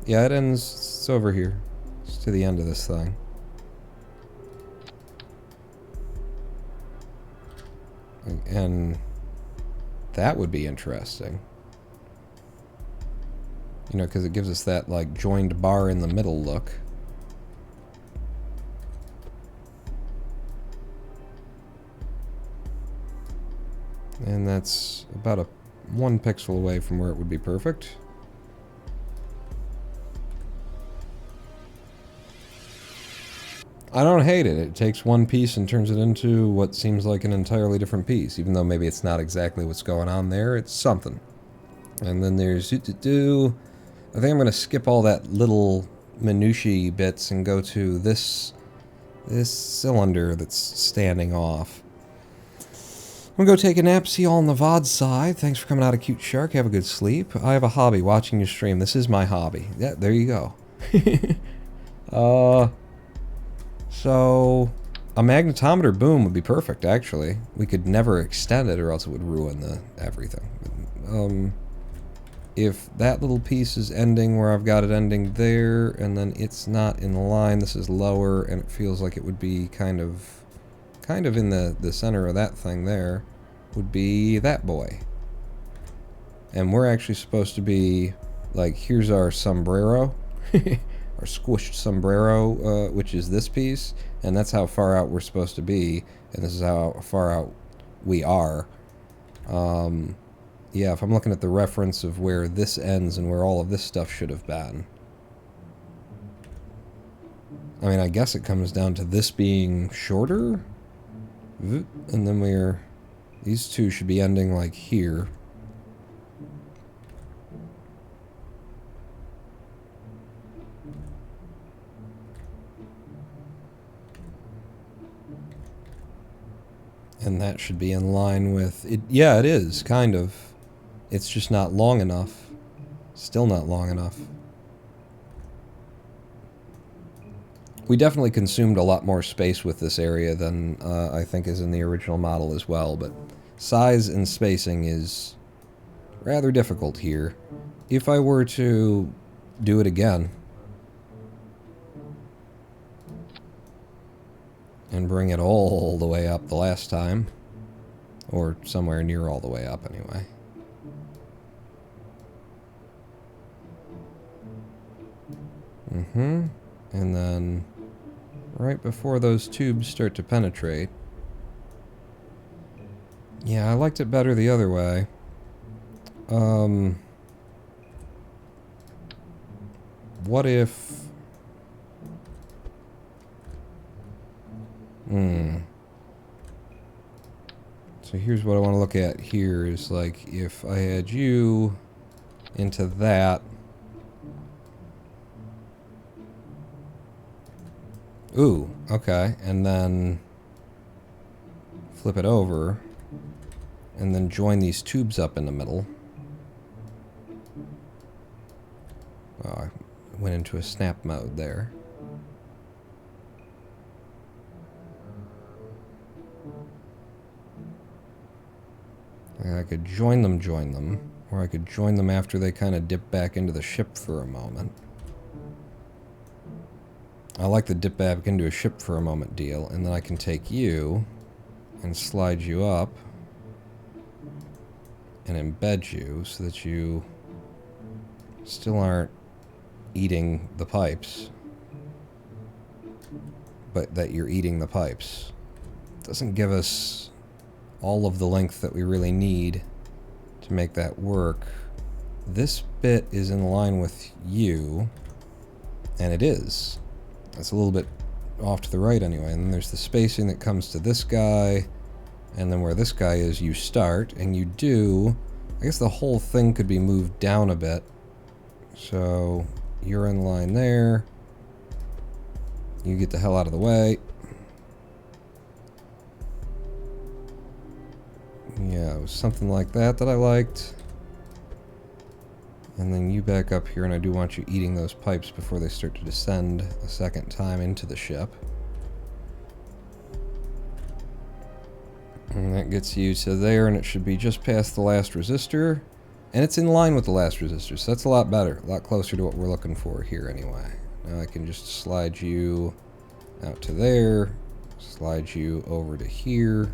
Yeah, it ends... It's over here. It's to the end of this thing. And that would be interesting. You know, because it gives us that, like, joined bar in the middle look. And that's about a 1 pixel away from where it would be perfect. I don't hate it. It takes one piece and turns it into what seems like an entirely different piece, even though maybe it's not exactly what's going on there. It's something. And then there's I think I'm going to skip all that little minutiae bits and go to this cylinder that's standing off. I'm going to go take a nap, see you all on the VOD side. Thanks for coming out, a cute shark. Have a good sleep. I have a hobby, watching your stream. This is my hobby. Yeah, there you go. So, a magnetometer boom would be perfect, actually. We could never extend it or else it would ruin everything. If that little piece is ending where I've got it ending there, and then it's not in line, this is lower, and it feels like it would be kind of in the center of that thing there, would be that boy. And we're actually supposed to be, like, here's our sombrero, our squished sombrero, which is this piece, and that's how far out we're supposed to be, and this is how far out we are. Yeah, if I'm looking at the reference of where this ends and where all of this stuff should have been. I mean, I guess it comes down to this being shorter. And then these two should be ending like here. And that should be in line with it. Yeah, it is, kind of. It's just not long enough. Still not long enough. We definitely consumed a lot more space with this area than I think is in the original model as well, but size and spacing is rather difficult here. If I were to do it again, and bring it all the way up the last time. Or somewhere near all the way up, anyway. And then, right before those tubes start to penetrate... Yeah, I liked it better the other way. What if... So here's what I want to look at here is like if I had you into that. Ooh, okay. And then flip it over and then join these tubes up in the middle. Oh, I went into a snap mode there. I could join them, or I could join them after they kind of dip back into the ship for a moment. I like the dip back into a ship for a moment deal, and then I can take you and slide you up and embed you so that you still aren't eating the pipes, but that you're eating the pipes. It doesn't give us all of the length that we really need to make that work. This bit is in line with you, and it is. It's a little bit off to the right anyway, and then there's the spacing that comes to this guy, and then where this guy is you start, and you do... I guess the whole thing could be moved down a bit. So you're in line there. You get the hell out of the way. Yeah, it was something like that that I liked. And then you back up here, and I do want you eating those pipes before they start to descend a second time into the ship. And that gets you to there, and it should be just past the last resistor. And it's in line with the last resistor, so that's a lot better. A lot closer to what we're looking for here anyway. Now I can just slide you out to there, slide you over to here.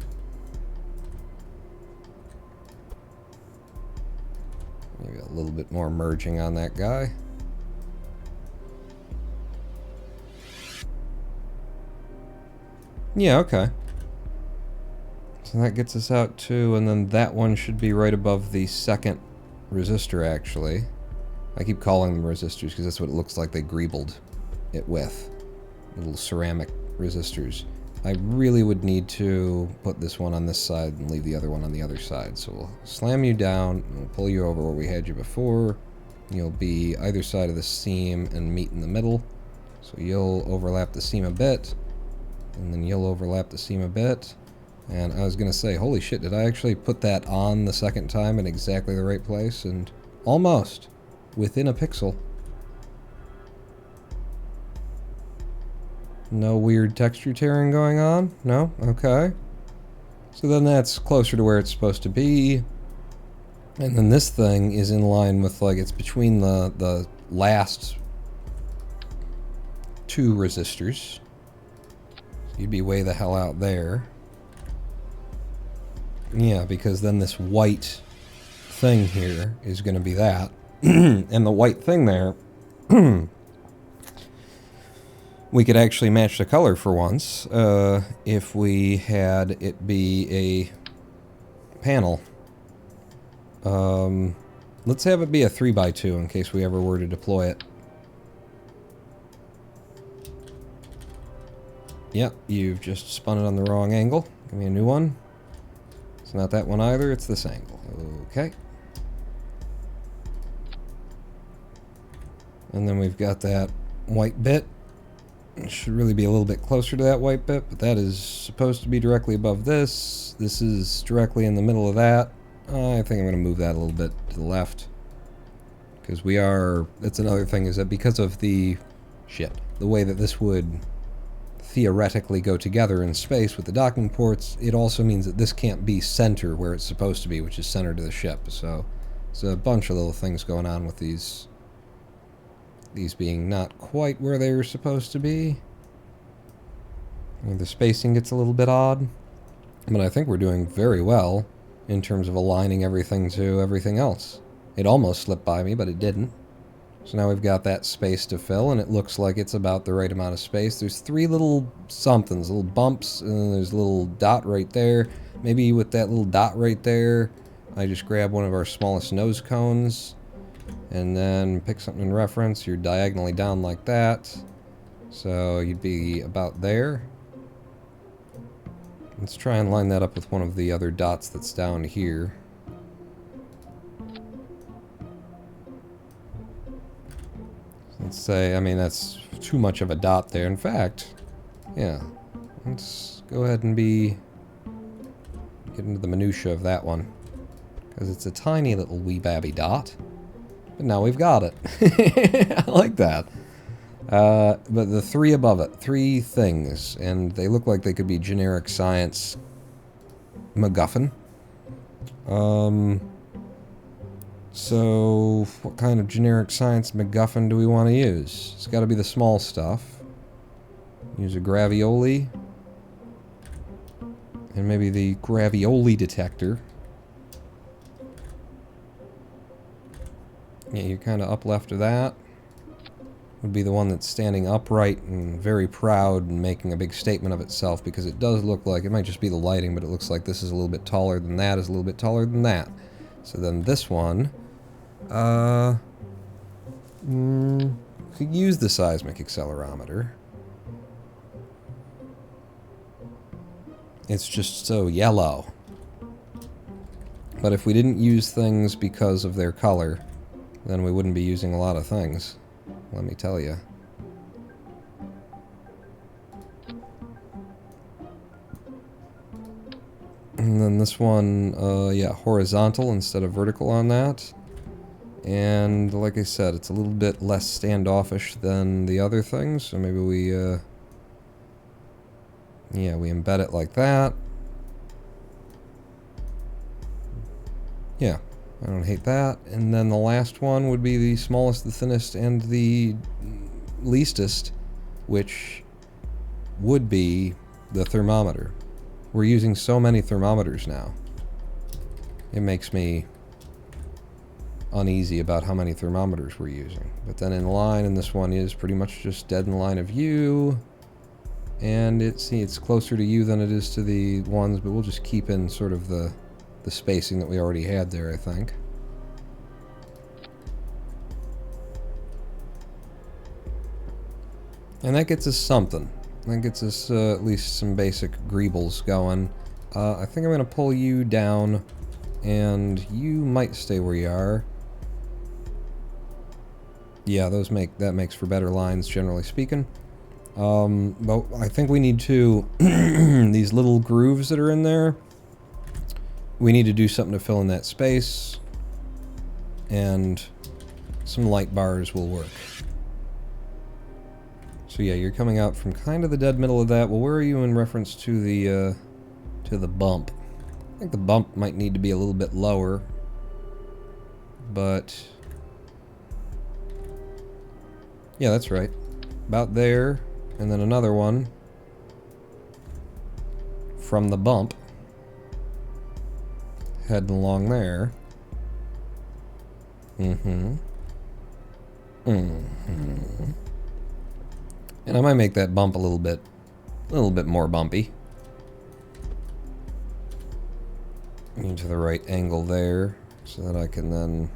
Maybe a little bit more merging on that guy. Yeah, okay. So that gets us out to, and then that one should be right above the second resistor, actually. I keep calling them resistors because that's what it looks like they greebled it with. Little ceramic resistors. I really would need to put this one on this side and leave the other one on the other side. So we'll slam you down, and we'll pull you over where we had you before. You'll be either side of the seam and meet in the middle. So you'll overlap the seam a bit, and then you'll overlap the seam a bit. And I was going to say, holy shit, did I actually put that on the second time in exactly the right place? And almost, within a pixel. No weird texture tearing going on? No? Okay. So then that's closer to where it's supposed to be. And then this thing is in line with, like, it's between the last two resistors. So you'd be way the hell out there. Yeah, because then this white thing here is going to be that. And the white thing there... we could actually match the color for once if we had it be a panel. Let's have it be a 3x2 in case we ever were to deploy it. Yep, you've just spun it on the wrong angle. Give me a new one. It's not that one either, it's this angle. Okay. And then we've got that white bit. It should really be a little bit closer to that white bit, but that is supposed to be directly above this. This is directly in the middle of that. I think I'm going to move that a little bit to the left. Because we are... That's another thing, is that because of the... the way that this would theoretically go together in space with the docking ports, it also means that this can't be center where it's supposed to be, which is center to the ship. So there's a bunch of little things going on with these being not quite where they were supposed to be. The spacing gets a little bit odd, but I think we're doing very well in terms of aligning everything to everything else. It almost slipped by me, but it didn't. So now we've got that space to fill, and it looks like it's about the right amount of space. There's 3 little somethings, little bumps, and then there's a little dot right there. Maybe with that little dot right there, I just grab one of our smallest nose cones, and then pick something in reference. You're diagonally down like that. So you'd be about there. Let's try and line that up with one of the other dots that's down here. Let's say, I mean, that's too much of a dot there. In fact, yeah, let's go ahead and get into the minutia of that one. Because it's a tiny little wee babby dot. But now we've got it. I like that. But the 3 above it, 3 things, and they look like they could be generic science MacGuffin. So what kind of generic science MacGuffin do we want to use? It's got to be the small stuff. Use a gravioli. And maybe the gravioli detector. Yeah, you're kind of up left of that. Would be the one that's standing upright and very proud and making a big statement of itself, because it does look like, it might just be the lighting, but it looks like this is a little bit taller than that, is a little bit taller than that. So then this one, could use the seismic accelerometer. It's just so yellow. But if we didn't use things because of their color, then we wouldn't be using a lot of things. Let me tell you. And then this one, yeah, horizontal instead of vertical on that. And like I said, it's a little bit less standoffish than the other things, so maybe we, yeah, we embed it like that. Yeah, I don't hate that. And then the last one would be the smallest, the thinnest, and the leastest, which would be the thermometer. We're using so many thermometers now. It makes me uneasy about how many thermometers we're using. But then in line, and this one is pretty much just dead in line of you. And it's closer to you than it is to the ones, but we'll just keep in sort of the spacing that we already had there, I think. And that gets us something. That gets us at least some basic greebles going. I think I'm going to pull you down, and you might stay where you are. Yeah, that makes for better lines, generally speaking. But I think we need to, these little grooves that are in there, we need to do something to fill in that space, and some light bars will work. So yeah, you're coming out from kind of the dead middle of that. Well, where are you in reference to the bump? I think the bump might need to be a little bit lower, but yeah, that's right. About there, and then another one from the bump, heading along there. And I might make that bump a little bit more bumpy. Into the right angle there, so that I can then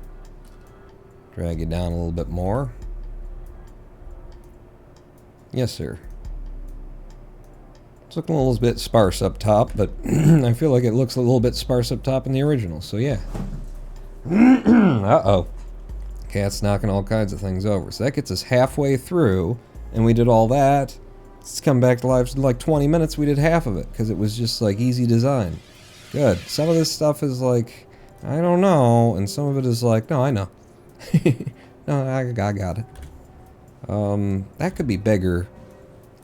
drag it down a little bit more. Yes, sir. It's looking a little bit sparse up top, but I feel like it looks a little bit sparse up top in the original, so yeah. Uh-oh. Cat's knocking all kinds of things over. So that gets us halfway through, and we did all that. It's come back to life in like 20 minutes. We did half of it, because it was just like easy design. Good. Some of this stuff is like, I don't know, and some of it is like, no, I know. No, I got it. That could be bigger.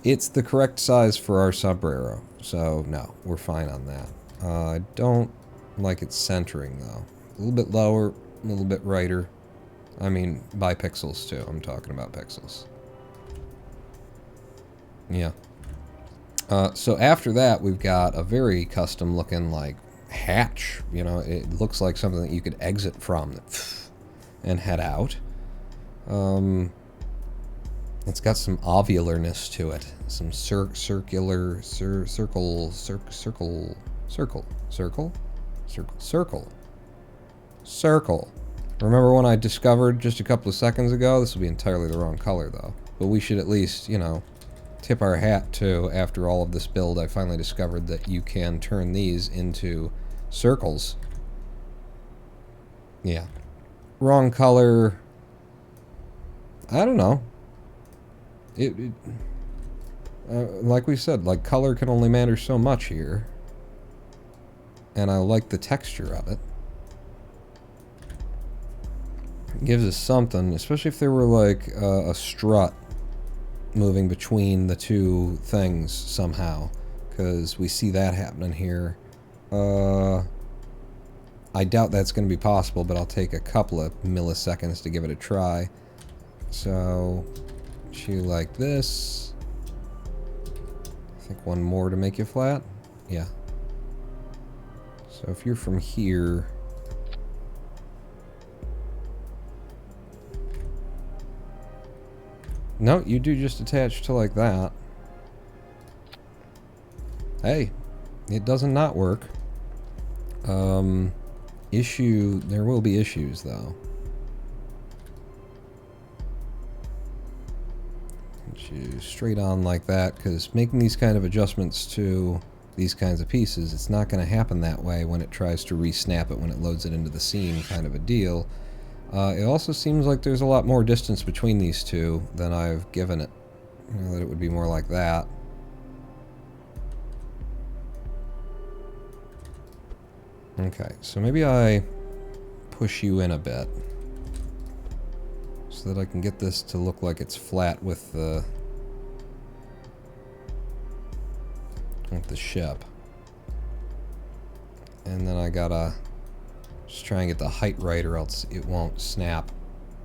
It's the correct size for our sombrero, so no, we're fine on that. I don't like it centering, though. A little bit lower, a little bit righter. I mean, by pixels, too. I'm talking about pixels. Yeah. So after that, we've got a very custom looking like hatch. You know, it looks like something that you could exit from and head out. It's got some ovularness to it. Some circle. Remember when I discovered just a couple of seconds ago? This will be entirely the wrong color though. But we should at least, you know, tip our hat to, after all of this build, I finally discovered that you can turn these into circles. Yeah. Wrong color. I don't know. Like we said, like color can only matter so much here. And I like the texture of it. It gives us something, especially if there were like a strut moving between the two things somehow, because we see that happening here. I doubt that's going to be possible, but I'll take a couple of milliseconds to give it a try. So, you like this. I think one more to make you flat. Yeah. So if you're from here, no, you do just attach to like that. Hey, it doesn't not work. There will be issues though. Get you straight on like that, because making these kind of adjustments to these kinds of pieces, it's not going to happen that way when it tries to re-snap it when it loads it into the scene, kind of a deal. It also seems like there's a lot more distance between these two than I've given it. You know, that it would be more like that. Okay, so maybe I push you in a bit so that I can get this to look like it's flat with the ship. And then I gotta just try and get the height right, or else it won't snap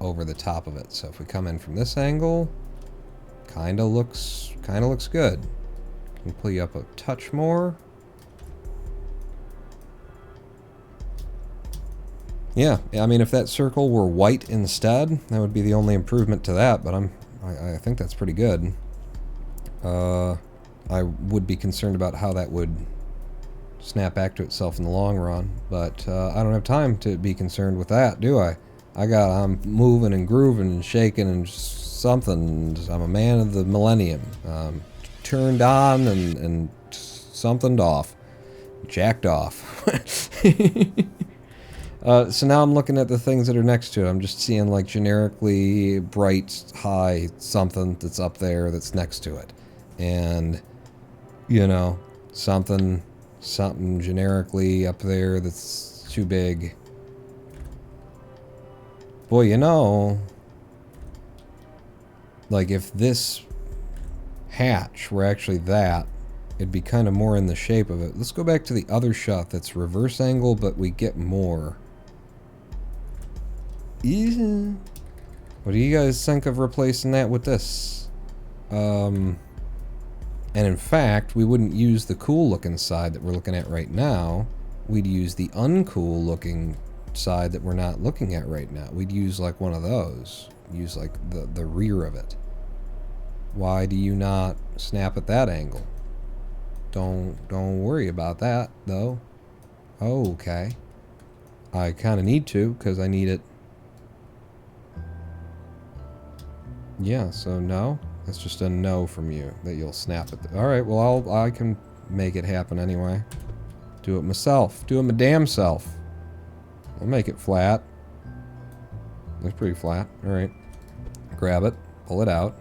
over the top of it. So if we come in from this angle, kinda looks good. Can pull you up a touch more. Yeah, I mean, if that circle were white instead, that would be the only improvement to that, but I think that's pretty good. I would be concerned about how that would snap back to itself in the long run, but I don't have time to be concerned with that, do I? I'm moving and grooving and shaking and something. I'm a man of the millennium. Turned on and somethinged off. Jacked off. So now I'm looking at the things that are next to it. I'm just seeing like generically bright, high something that's up there that's next to it. And, you know, something generically up there that's too big. Boy, you know, like if this hatch were actually that, it'd be kind of more in the shape of it. Let's go back to the other shot that's reverse angle, but we get more. Yeah. What do you guys think of replacing that with this? And in fact, we wouldn't use the cool looking side that we're looking at right now. We'd use the uncool looking side that we're not looking at right now. We'd use like one of those. Use like the rear of it. Why do you not snap at that angle? Don't worry about that though. Oh, okay. I kind of need to, because I need it. Yeah, so no. That's just a no from you, that you'll snap it. Alright, well, I can make it happen anyway. Do it myself. Do it my damn self. I'll make it flat. Looks pretty flat. Alright. Grab it. Pull it out.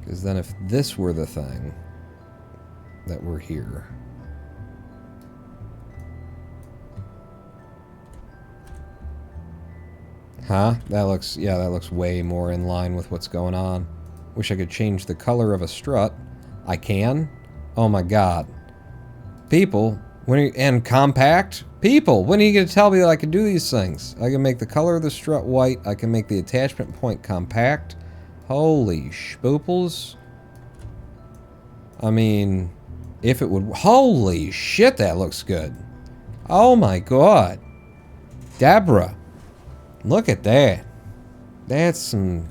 Because then if this were the thing that were here... Huh? That looks way more in line with what's going on. Wish I could change the color of a strut. I can? Oh my god. People, and compact? People, when are you going to tell me that I can do these things? I can make the color of the strut white, I can make the attachment point compact, Holy spooples. I mean, if it would... Holy shit, that looks good. Oh my god. Deborah. Look at that. That's some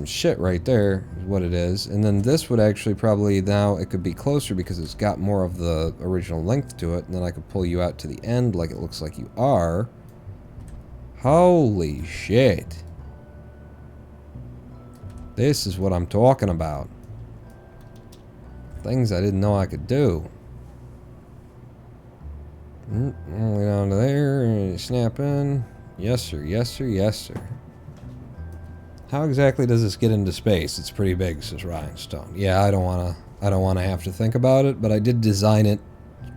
shit right there, is what it is. And then this would actually probably, now it could be closer because it's got more of the original length to it. And then I could pull you out to the end like it looks like you are. Holy shit. This is what I'm talking about. Things I didn't know I could do. All the way down to there, snap in. Yes sir, yes sir, yes sir. How exactly does this get into space? It's pretty big, says Rhinestone. Yeah, I don't wanna have to think about it, but I did design it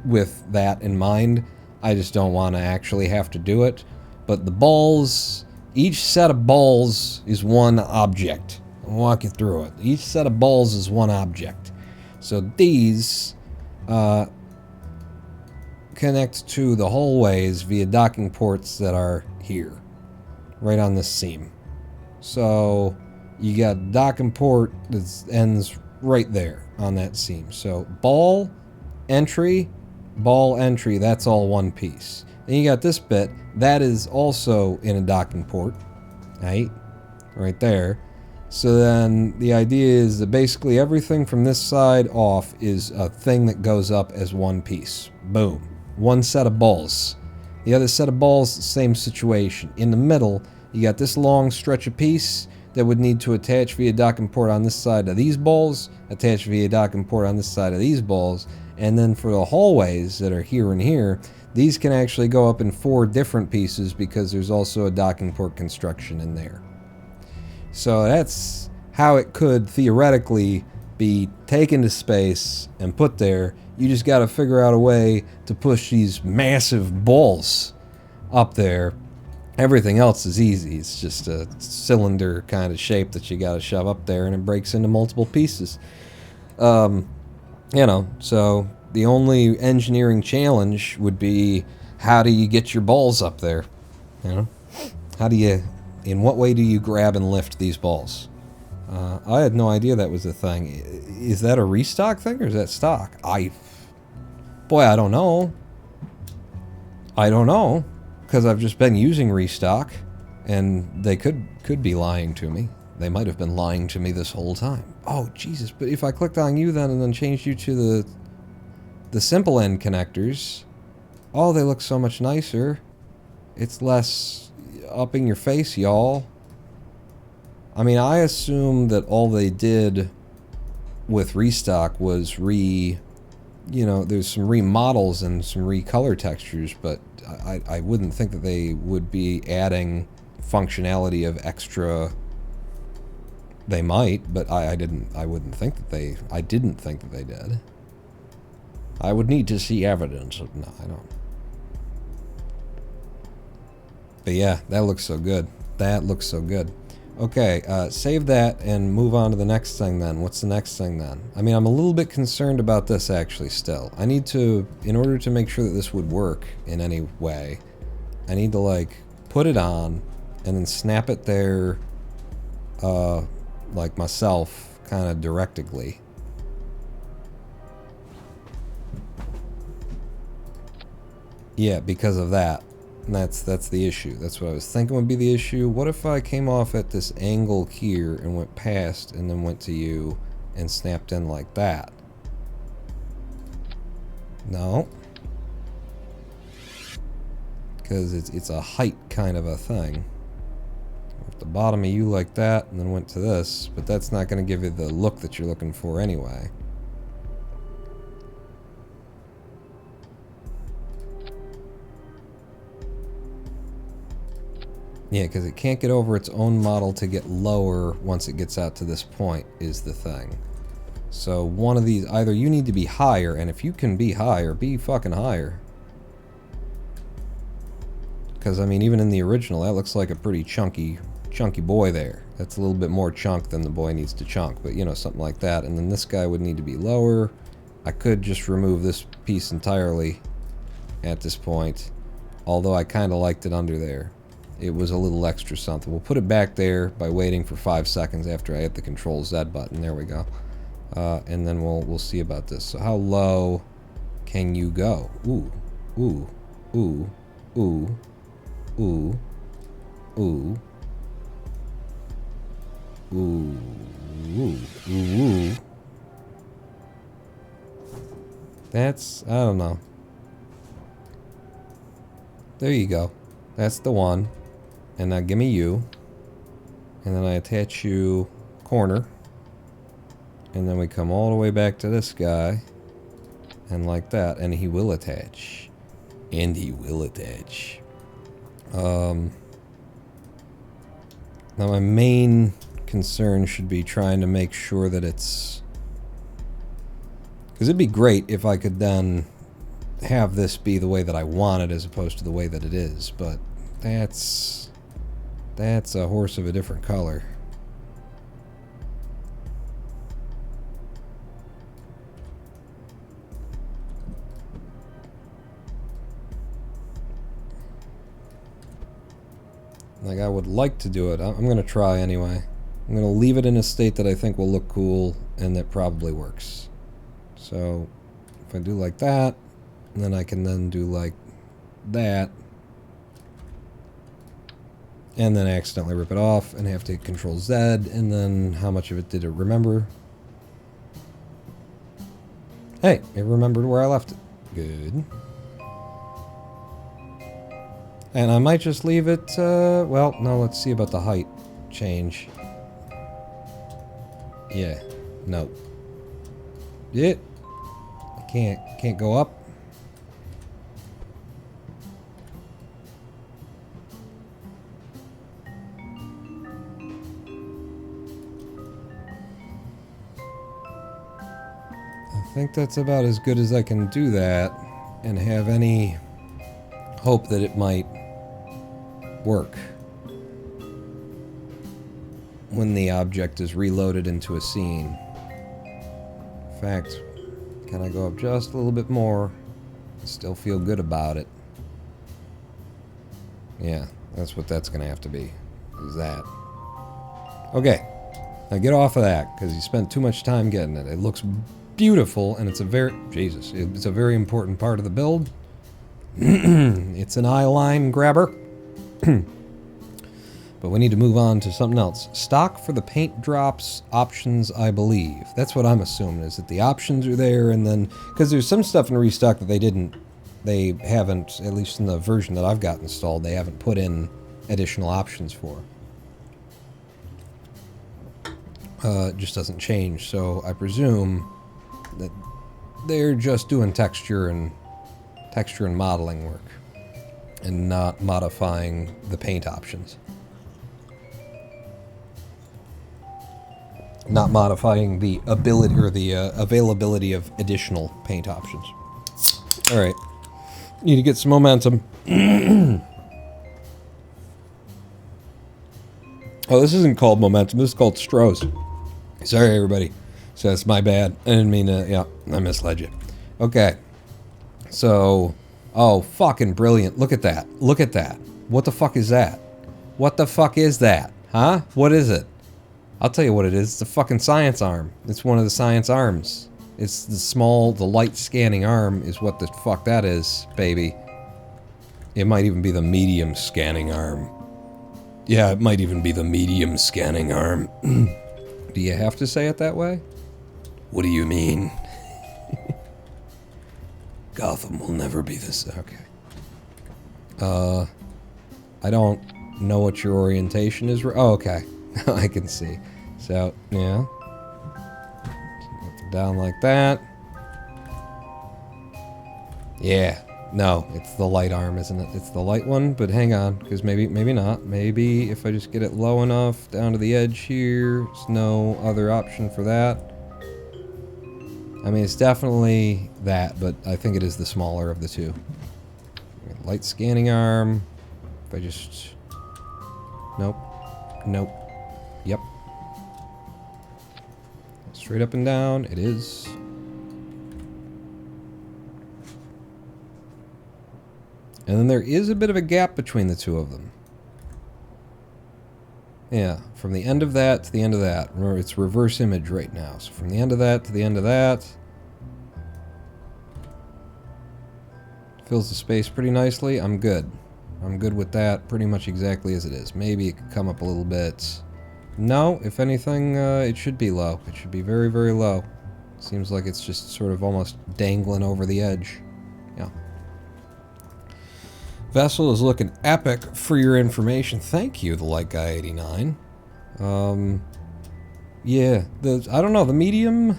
with that in mind. I just don't wanna actually have to do it. But the balls, each set of balls is one object. I'll walk you through it. Each set of balls is one object. So these connect to the hallways via docking ports that are here, right on this seam. So you got docking port that ends right there on that seam. So ball entry, that's all one piece. Then you got this bit, that is also in a docking port, right there. So then the idea is that basically everything from this side off is a thing that goes up as one piece. Boom. One set of balls. The other set of balls, same situation. In the middle, you got this long stretch of piece that would need to attach via docking port on this side of these balls, attach via docking port on this side of these balls, and then for the hallways that are here and here, these can actually go up in 4 different pieces because there's also a docking port construction in there. So that's how it could theoretically be taken to space and put there. You just got to figure out a way to push these massive balls up there. Everything else is easy. It's just a cylinder kind of shape that you got to shove up there, and it breaks into multiple pieces. You know, so the only engineering challenge would be, how do you get your balls up there? You know, how do you, in what way do you grab and lift these balls? I had no idea that was a thing. Is that a restock thing or is that stock? Boy, I don't know. I don't know, because I've just been using restock, and they could be lying to me. They might have been lying to me this whole time. Oh, Jesus, but if I clicked on you then and then changed you to the simple end connectors, oh, they look so much nicer. It's less up in your face, y'all. I mean, I assume that all they did with restock was you know, there's some remodels and some recolor textures, but I wouldn't think that they would be adding functionality of extra. They might, but I didn't think that they did. I would need to see evidence of, no, I don't. But yeah, that looks so good. That looks so good. Okay, save that and move on to the next thing then. What's the next thing then? I mean, I'm a little bit concerned about this actually still. I need to, in order to make sure that this would work in any way, I need to like put it on and then snap it there, like myself, kind of directly. Yeah, because of that. And that's the issue. That's what I was thinking would be the issue. What if I came off at this angle here and went past and then went to you and snapped in like that? No. Because it's a height kind of a thing. At the bottom of you like that and then went to this, but that's not going to give you the look that you're looking for anyway. Yeah, because it can't get over its own model to get lower once it gets out to this point is the thing. So one of these, either you need to be higher, and if you can be higher, be fucking higher. Because, I mean, even in the original, that looks like a pretty chunky boy there. That's a little bit more chunk than the boy needs to chunk, but, you know, something like that. And then this guy would need to be lower. I could just remove this piece entirely at this point, although I kind of liked it under there. it was a little extra something. We'll put it back there by waiting for 5 seconds after I hit the Control Z button. There we go. And then we'll see about this. So how low can you go? Ooh, ooh, ooh, ooh, ooh, ooh, ooh, ooh, ooh, ooh. That's, I don't know. There you go. That's the one. And now give me you. And then I attach you corner. And then we come all the way back to this guy. And like that. And he will attach. And he will attach. Now my main concern should be trying to make sure that it's... Because it'd be great if I could then have this be the way that I want it as opposed to the way that it is. But that's a horse of a different color. Like, I would like to do it. I'm going to try anyway. I'm going to leave it in a state that I think will look cool and that probably works. So, if I do like that, then I can then do like that. And then accidentally rip it off and have to hit Control Z, and then how much of it did it remember? Hey, it remembered where I left it. Good. And I might just leave it, well, no, let's see about the height change. Yeah, no. Yeah. Can't go up. I think that's about as good as I can do that and have any hope that it might work when the object is reloaded into a scene. In fact, can I go up just a little bit more and still feel good about it? Yeah, that's what that's gonna have to be, is that. Okay, now get off of that, because you spent too much time getting it. It looks beautiful, and it's a very, Jesus, it's a very important part of the build. It's an eye line grabber. But we need to move on to something else. Stock for the paint drops options, I believe. That's what I'm assuming, is that the options are there, and then... Because there's some stuff in Restock that they haven't, at least in the version that I've got installed, they haven't put in additional options for. It just doesn't change, so I presume that they're just doing texture and modeling work, and not modifying the paint options. Not modifying the ability or the availability of additional paint options. Alright. Need to get some momentum. Oh, this isn't called momentum. This is called Stroh's. Sorry, everybody. So that's my bad. I didn't mean to... Yeah, I misled you. Okay. So... Oh, fucking brilliant. Look at that. Look at that. What the fuck is that? What the fuck is that? Huh? What is it? I'll tell you what it is. It's a fucking science arm. It's one of the science arms. It's the light scanning arm is what the fuck that is, baby. It might even be the medium scanning arm. Yeah, it might even be the medium scanning arm. Do you have to say it that way? What do you mean? Gotham will never be this. Okay. I don't know what your orientation is. Oh, okay. I can see. So, yeah. Down like that. Yeah. No, it's the light arm, isn't it? It's the light one, but hang on, because maybe not. Maybe if I just get it low enough down to the edge here, there's no other option for that. I mean, it's definitely that, but I think it is the smaller of the two. Light scanning arm. If I just... Nope. Nope. Yep. Straight up and down, it is. And then there is a bit of a gap between the two of them. Yeah, from the end of that to the end of that. Remember, it's reverse image right now. So from the end of that to the end of that. Fills the space pretty nicely. I'm good. I'm good with that pretty much exactly as it is. Maybe it could come up a little bit. No, if anything, it should be low. It should be very, very low. Seems like it's just sort of almost dangling over the edge. Yeah. Vessel is looking epic for your information. Thank you, the Light Guy 89. Yeah, I don't know, the medium...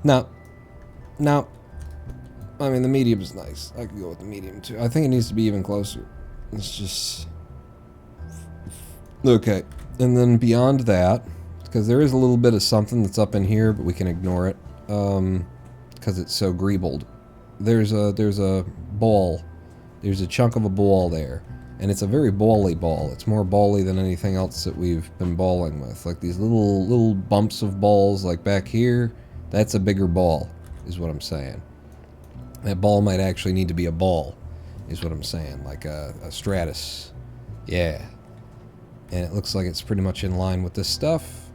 No. No. I mean, the medium is nice. I could go with the medium, too. I think it needs to be even closer. It's just... Okay. And then beyond that, because there is a little bit of something that's up in here, but we can ignore it. Because it's so greebled. There's a ball. There's a chunk of a ball there. And it's a very bally ball. It's more bally than anything else that we've been balling with. Like these little bumps of balls like back here. That's a bigger ball, is what I'm saying. That ball might actually need to be a ball, is what I'm saying. Like a stratus. Yeah. And it looks like it's pretty much in line with this stuff.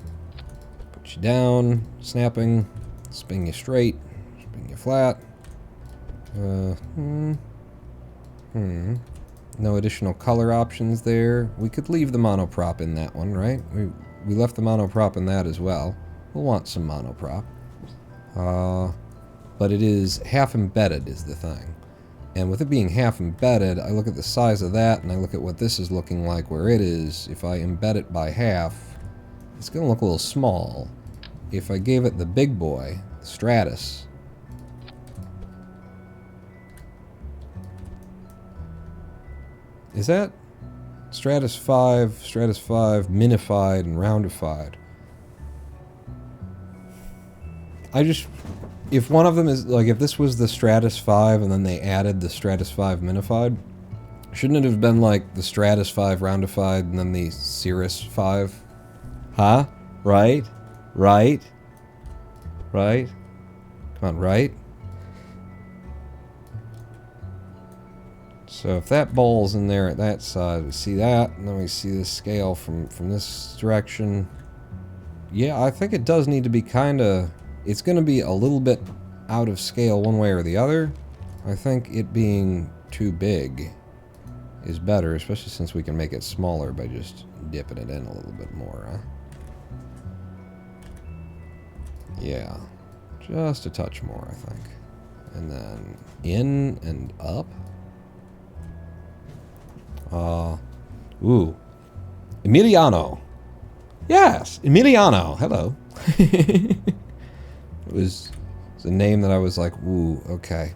Put you down, snapping, spin you straight, spin you flat. No additional color options there. We could leave the monoprop in that one, right? We left the monoprop in that as well. We'll want some monoprop. But it is half embedded is the thing. And with it being half embedded, I look at the size of that and I look at what this is looking like where it is. If I embed it by half, it's going to look a little small. If I gave it the big boy, the Stratus, is that Stratus 5, minified, and roundified? If one of them is, like, if this was the Stratus 5 and then they added the Stratus 5 minified, shouldn't it have been like the Stratus 5 roundified and then the Cirrus 5? Huh? Right? Right? Right? Come on, right? So if that ball's in there at that side, we see that, and then we see the scale from this direction. Yeah, I think it does need to be kind of... It's going to be a little bit out of scale one way or the other. I think it being too big is better, especially since we can make it smaller by just dipping it in a little bit more, huh? Yeah, just a touch more, I think. And then in and up. Ooh. Emiliano. Yes, Emiliano. Hello. It was a name that I was like, ooh, okay.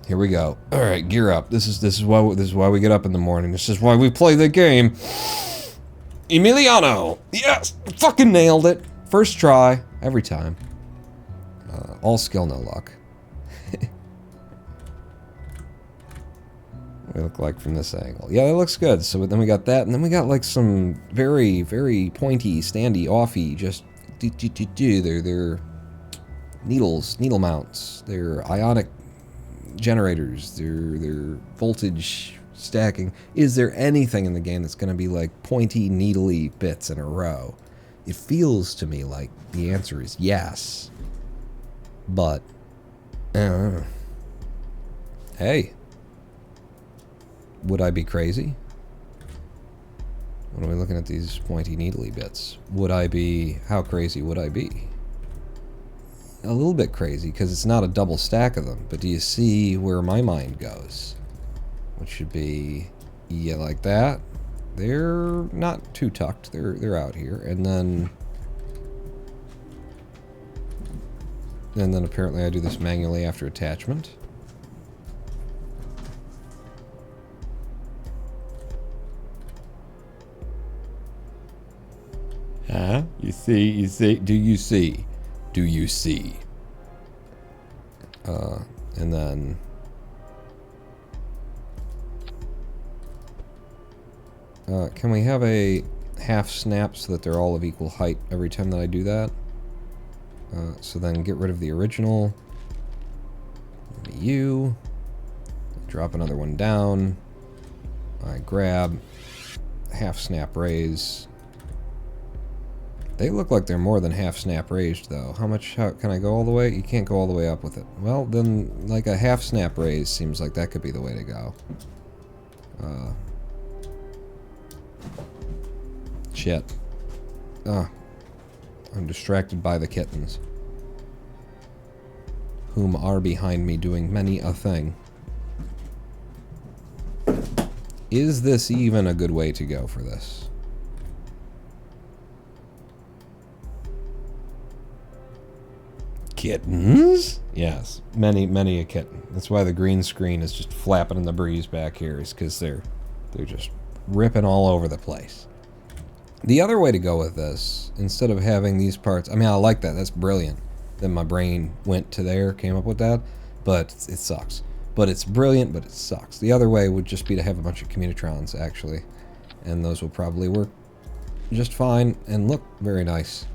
Here we go. All right, gear up. This is why we get up in the morning. This is why we play the game. Emiliano. Yes, fucking nailed it. First try, every time. All skill, no luck. What do we look like from this angle? Yeah, that looks good. So then we got that, and then we got like some very, very pointy, standy, offy, just they're needle mounts. They're ionic generators. They're voltage stacking. Is there anything in the game that's going to be like pointy, needly bits in a row? It feels to me like the answer is yes. But, hey, would I be crazy? When are we looking at these pointy, needly bits? Would I be, how crazy would I be? A little bit crazy, because it's not a double stack of them, but do you see where my mind goes? Which should be, yeah, like that. They're not too tucked, they're out here, and then apparently I do this manually after attachment. Huh? You see, do you see? Do you see? And then... can we have a half snap so that they're all of equal height every time that I do that? So then get rid of the original. You. Drop another one down. I grab. half snap raise. They look like they're more than half snap raised, though. How can I go all the way? You can't go all the way up with it. Well, then, like a half snap raise seems like that could be the way to go. Shit. I'm distracted by the kittens, whom are behind me doing many a thing. Is this even a good way to go for this? Kittens? Yes, many a kitten. That's why the green screen is just flapping in the breeze back here, is because they're just ripping all over the place. The other way to go with this, instead of having these parts, I mean, I like that. That's brilliant. Then my brain went to there, came up with that, but it sucks. But it's brilliant, but it sucks. The other way would just be to have a bunch of communitrons, actually, and those will probably work just fine and look very nice.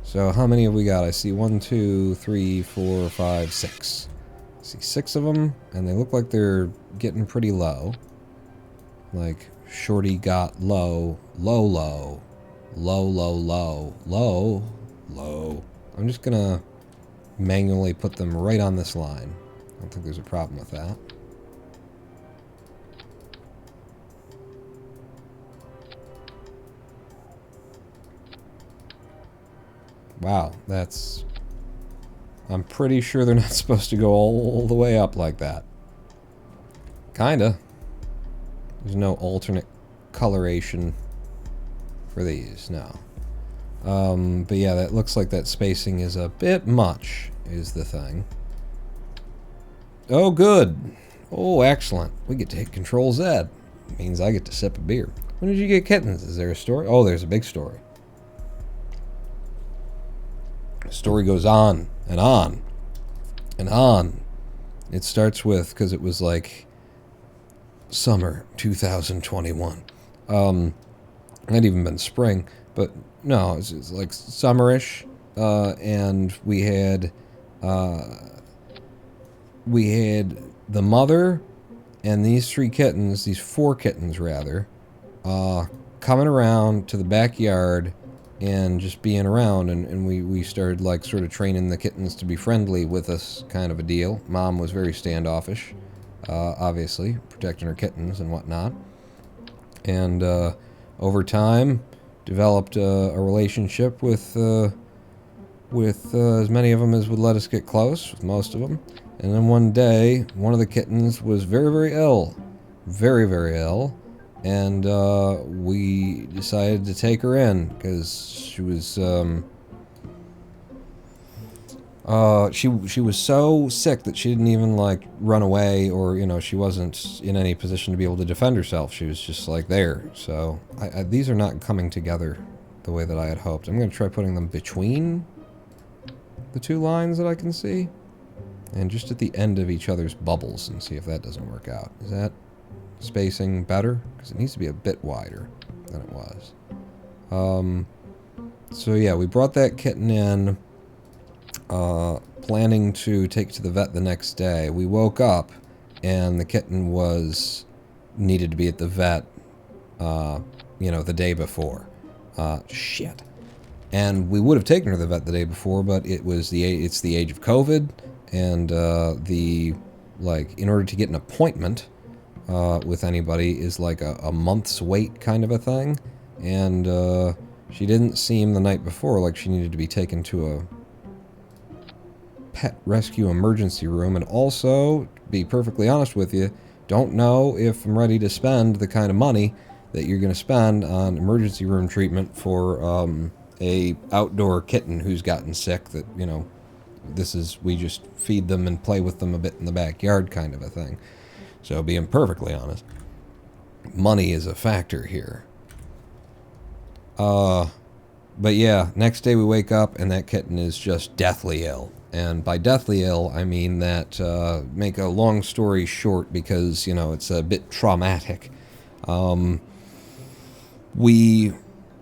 So how many have we got? I see 1, 2, 3, 4, 5, 6. I see 6 of them, and they look like they're getting pretty low. Like, shorty got low, low, low, low, low, low, low, low. I'm just gonna manually put them right on this line. I don't think there's a problem with that. Wow, that's... I'm pretty sure they're not supposed to go all the way up like that. Kinda. There's no alternate coloration for these, no. But yeah, that looks like that spacing is a bit much, is the thing. Oh, good. Oh, excellent. We get to hit Control Z. It means I get to sip a beer. When did you get kittens? Is there a story? Oh, there's a big story. The story goes on and on and on. It starts with, because it was like summer 2021. Not even been spring, but no, it's like summerish, and we had the mother and these 3 kittens, these 4 kittens rather, coming around to the backyard and just being around, and we started like sort of training the kittens to be friendly with us, kind of a deal. Mom was very standoffish, obviously, protecting her kittens and whatnot. And over time, developed a relationship with as many of them as would let us get close, with most of them. And then one day, one of the kittens was very, very ill. Very, very ill. And we decided to take her in, because she was... she was so sick that she didn't even, like, run away, or, you know, she wasn't in any position to be able to defend herself. She was just, like, there. So, these are not coming together the way that I had hoped. I'm going to try putting them between the 2 lines that I can see, and just at the end of each other's bubbles, and see if that doesn't work out. Is that spacing better? Because it needs to be a bit wider than it was. So, yeah, we brought that kitten in, planning to take it to the vet the next day. We woke up, and the kitten needed to be at the vet, you know, the day before. Shit. And we would have taken her to the vet the day before, but it's the age of COVID, and in order to get an appointment with anybody is like a month's wait kind of a thing. And she didn't seem the night before like she needed to be taken to a pet rescue emergency room. And also, to be perfectly honest with you, don't know if I'm ready to spend the kind of money that you're going to spend on emergency room treatment for a outdoor kitten who's gotten sick. That, you know, we just feed them and play with them a bit in the backyard kind of a thing. So, being perfectly honest, money is a factor here. But yeah, next day we wake up and that kitten is just deathly ill. And by deathly ill, I mean that, make a long story short, because, you know, it's a bit traumatic. We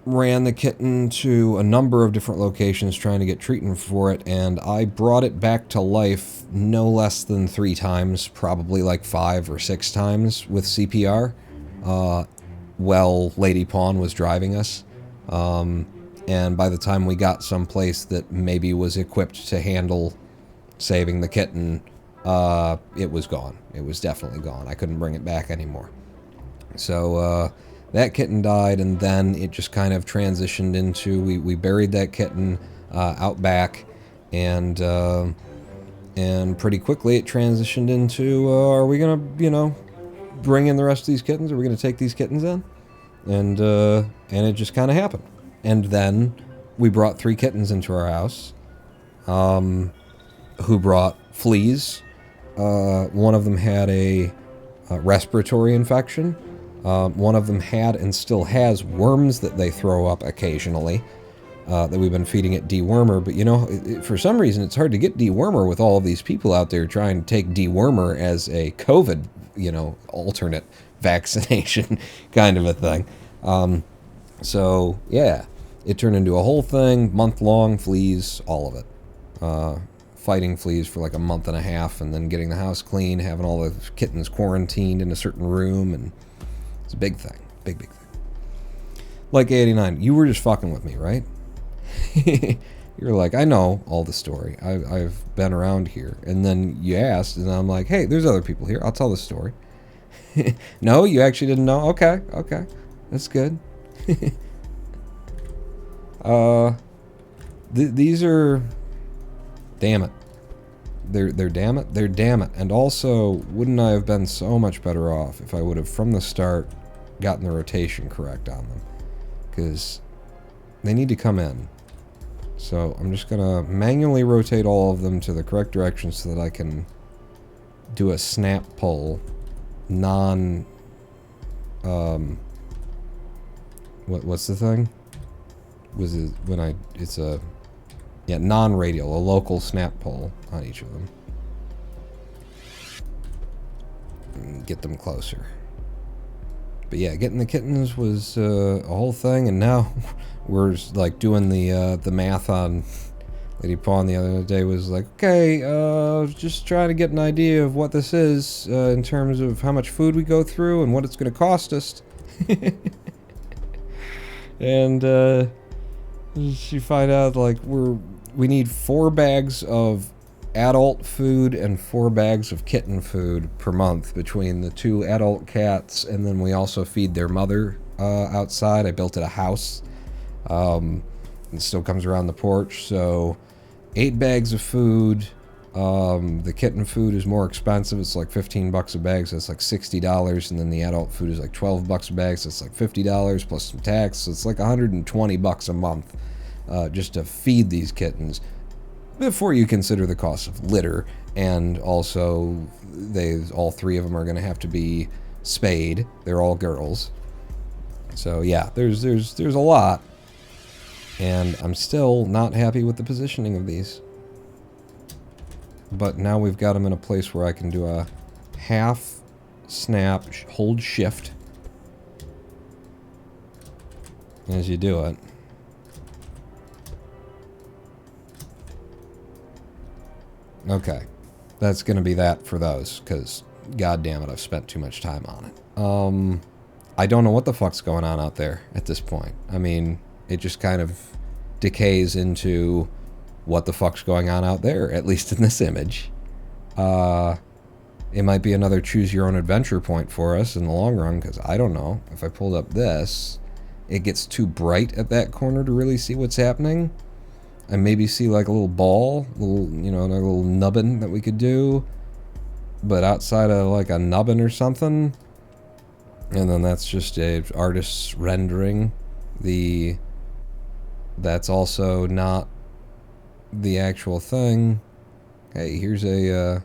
ran the kitten to a number of different locations trying to get treatment for it, and I brought it back to life no less than 3 times, probably like 5 or 6 times with CPR. well Lady Pawn was driving us. And by the time we got someplace that maybe was equipped to handle saving the kitten, it was gone. It was definitely gone. I couldn't bring it back anymore. So that kitten died, and then it just kind of transitioned into, we buried that kitten out back, and pretty quickly it transitioned into, are we gonna, bring in the rest of these kittens? Are we gonna take these kittens in? And it just kind of happened. And then we brought 3 kittens into our house, who brought fleas. One of them had a respiratory infection. One of them had and still has worms that they throw up occasionally, that we've been feeding it dewormer. But for some reason it's hard to get dewormer with all of these people out there trying to take dewormer as a COVID, alternate vaccination kind of a thing. So yeah, it turned into a whole thing, month-long, fleas, all of it. Fighting fleas for like a month and a half, and then getting the house clean, having all the kittens quarantined in a certain room, and it's a big thing. Big thing. Like 89, you were just fucking with me, right? You're like, I know all the story. I've been around here. And then you asked, and I'm like, hey, there's other people here. I'll tell the story. No, you actually didn't know? Okay. That's good. These are... Damn it. They're damn it. They're damn it. And also, wouldn't I have been so much better off if I would have, from the start, gotten the rotation correct on them? Because they need to come in. So I'm just going to manually rotate all of them to the correct direction so that I can do a snap pull, what's the thing? Non-radial, a local snap pull on each of them. And get them closer. But yeah, getting the kittens was a whole thing, and now we're like doing the math on Lady Pawn the other day. Was like, okay, just trying to get an idea of what this is in terms of how much food we go through and what it's going to cost us. And you find out like we need 4 bags of adult food and 4 bags of kitten food per month between the 2 adult cats, and then we also feed their mother outside. I built it a house. It still comes around the porch, so 8 bags of food. The kitten food is more expensive. It's like $15 a bag, so it's like $60, and then the adult food is like $12 a bag, so it's like $50 plus some tax, so it's like $120 a month just to feed these kittens, before you consider the cost of litter, and also all 3 of them are going to have to be spayed. They're all girls. So yeah, there's a lot, and I'm still not happy with the positioning of these. But now we've got them in a place where I can do a half snap, hold shift as you do it. Okay, that's going to be that for those, because god damn it, I've spent too much time on it. I don't know what the fuck's going on out there at this point. I mean, it just kind of decays into what the fuck's going on out there, at least in this image. It might be another choose your own adventure point for us in the long run, because I don't know. If I pulled up this, it gets too bright at that corner to really see what's happening. I maybe see like a little ball, a little nubbin that we could do, but outside of like a nubbin or something, and then that's just a artist's rendering. That's also not the actual thing. Hey, here's a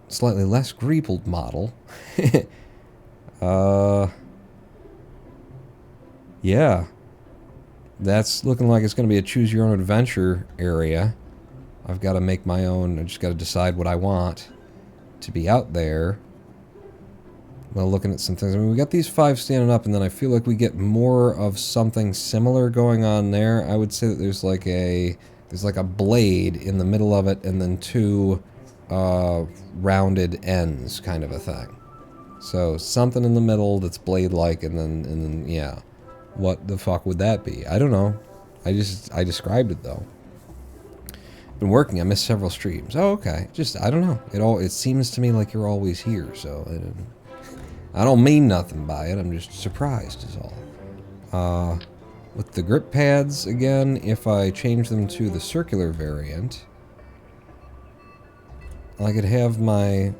slightly less greebled model. Yeah. That's looking like it's going to be a choose your own adventure area. I've got to make my own. I just got to decide what I want to be out there. Well, looking at some things. I mean, we got these 5 standing up, and then I feel like we get more of something similar going on there. I would say that there's like a blade in the middle of it, and then 2 rounded ends, kind of a thing. So something in the middle that's blade-like, and then yeah, what the fuck would that be? I don't know. I described it though. Been working. I missed several streams. Oh, okay. Just I don't know. It seems to me like you're always here. So I don't mean nothing by it. I'm just surprised is all. With the grip pads again, if I change them to the circular variant, I could have my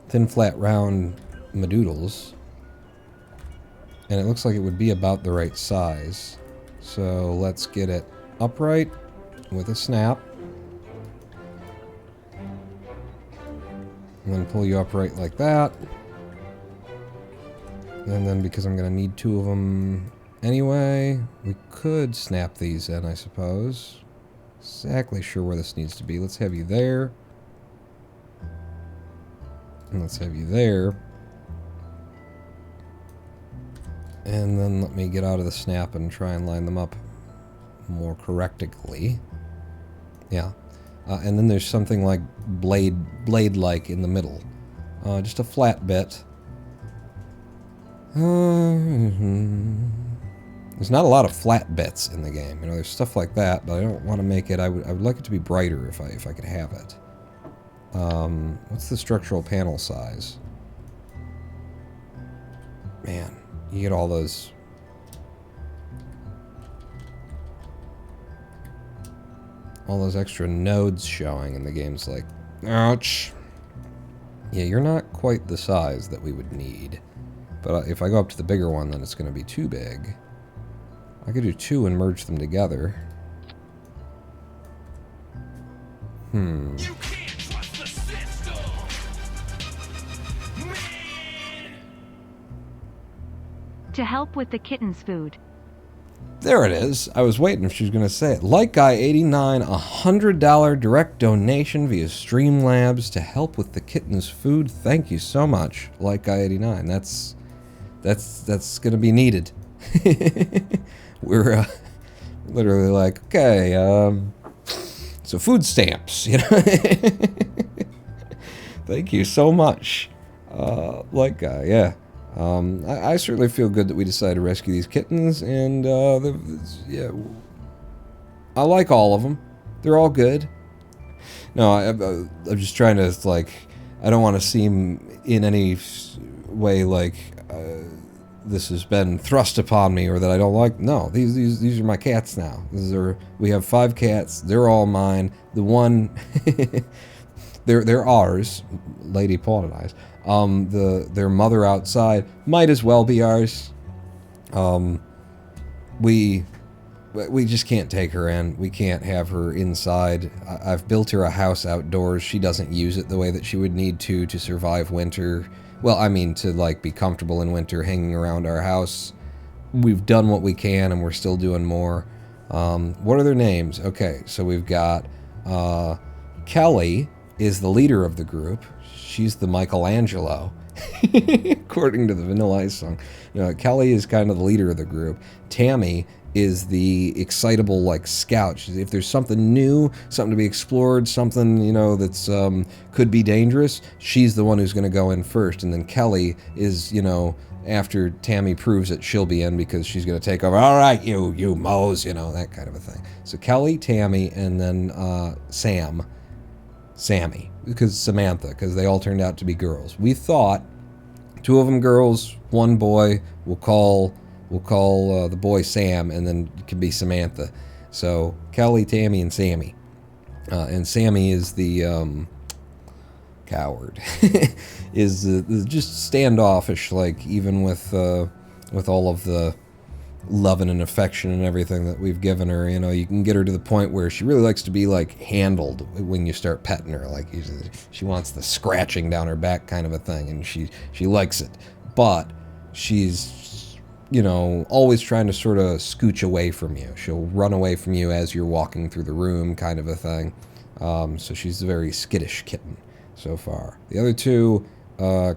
thin, flat, round madoodles, and it looks like it would be about the right size. So let's get it upright with a snap, and then pull you upright like that. And then because I'm going to need two of them anyway, we could snap these in, I suppose. Exactly sure where this needs to be. Let's have you there. And let's have you there. And then let me get out of the snap and try and line them up more correctly. Yeah. And then there's something like blade-like in the middle. Just a flat bit. There's not a lot of flat bits in the game. You know, there's stuff like that, but I don't want to make it. I would like it to be brighter if I could have it. What's the structural panel size? Man, you get all those. All those extra nodes showing, and the game's like, ouch. Yeah, you're not quite the size that we would need. But if I go up to the bigger one, then it's going to be too big. I could do two and merge them together. You can't trust the system. Man.
To help with the kitten's food.
There it is. I was waiting if she was going to say it. Like Guy 89, $100 direct donation via Streamlabs to help with the kitten's food. Thank you so much, Like Guy 89. That's going to be needed. We're literally like, okay, so food stamps, you know. Thank you so much, Like Guy. Yeah. I certainly feel good that we decided to rescue these kittens, and yeah, I like all of them. They're all good. No, I'm just trying to, like, I don't want to seem in any way like this has been thrust upon me or that I don't like. No, these are my cats now. We have 5 cats. They're all mine. The one, they're ours. Lady Paul and I's. Their mother outside might as well be ours. We just can't take her in. We can't have her inside. I've built her a house outdoors. She doesn't use it the way that she would need to survive winter. Well, I mean, to, like, be comfortable in winter hanging around our house. We've done what we can, and we're still doing more. What are their names? Okay, so we've got, Kelly is the leader of the group. She's the Michelangelo, according to the Vanilla Ice song. You know, Kelly is kind of the leader of the group. Tammy is the excitable, like, scout. If there's something new, something to be explored, something, you know, that's could be dangerous, she's the one who's going to go in first. And then Kelly is, you know, after Tammy proves it, she'll be in because she's going to take over. All right, you Moes, you know, that kind of a thing. So Kelly, Tammy, and then Sammy, because Samantha, because they all turned out to be girls. We thought 2 of them girls, 1 boy. We'll call the boy Sam, and then it can be Samantha. So Kelly, Tammy, and Sammy. And Sammy is the coward. is just standoffish, like, even with all of the loving and affection and everything that we've given her. You know, you can get her to the point where she really likes to be, like, handled when you start petting her. Like, she wants the scratching down her back kind of a thing, and she likes it. But she's, you know, always trying to sort of scooch away from you. She'll run away from you as you're walking through the room, kind of a thing. So she's a very skittish kitten so far. The other 2,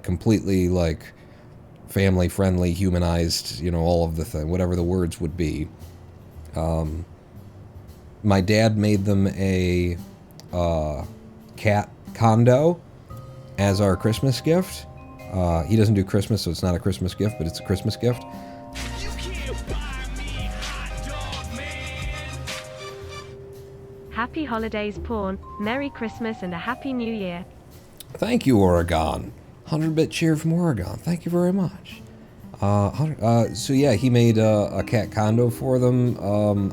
completely, like, family-friendly, humanized, you know, all of the thing, whatever the words would be. My dad made them a cat condo as our Christmas gift, He doesn't do Christmas, so it's not a Christmas gift, but it's a Christmas gift.
You can't buy me hot dog, man.
Happy holidays, Pawn. Merry Christmas and a Happy New Year.
Thank you, Oregon. 100-bit cheer from Oregon. Thank you very much. So yeah, he made a cat condo for them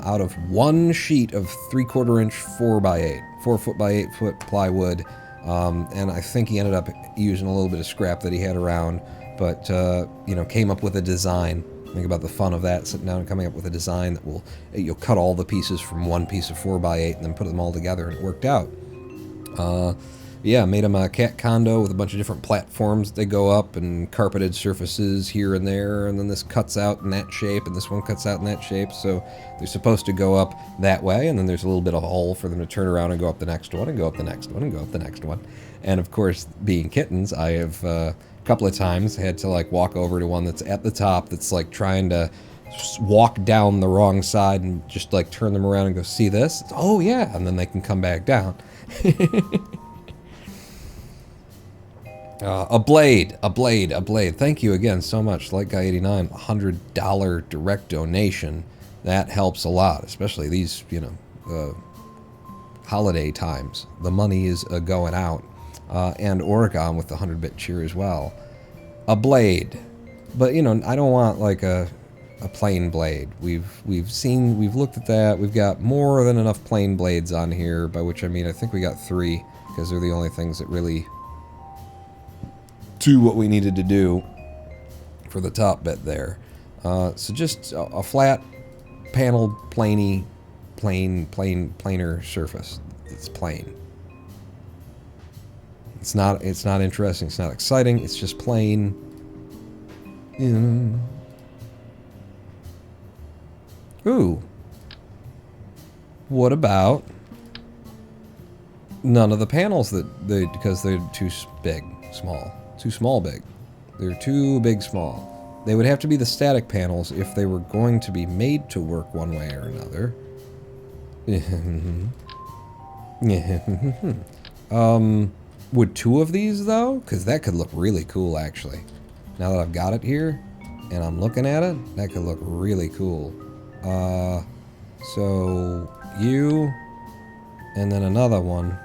out of one sheet of 3/4 inch 4x8, 4 foot by 8 foot plywood. And I think he ended up using a little bit of scrap that he had around, but you know, came up with a design. Think about the fun of that, sitting down and coming up with a design that will, you'll cut all the pieces from one piece of 4x8 and then put them all together, and it worked out. Yeah, made him a cat condo with a bunch of different platforms. They go up and carpeted surfaces here and there, and then this cuts out in that shape, and this one cuts out in that shape. So they're supposed to go up that way, and then there's a little bit of a hole for them to turn around and go up the next one, and go up the next one, and go up the next one. And of course, being kittens, I have a couple of times had to like walk over to one that's at the top that's like trying to walk down the wrong side and just like turn them around and go, see this? Oh yeah, and then they can come back down. A blade. Thank you again so much, LightGuy89. $100 direct donation. That helps a lot, especially these, you know, holiday times. The money is going out. And Oregon with the 100-bit cheer as well. A blade. But, you know, I don't want like a plain blade. We've looked at that. We've got more than enough plain blades on here, by which I mean I think we got 3, because they're the only things that really do what we needed to do for the top bit there. So just a flat paneled planer surface. It's plain. It's not interesting, it's not exciting, it's just plain. Ooh. What about none of the panels because they're too big, small. Too small big. They're too big small. They would have to be the static panels if they were going to be made to work one way or another. Would 2 of these though? Because that could look really cool actually. Now that I've got it here and I'm looking at it, that could look really cool. So you and then another one.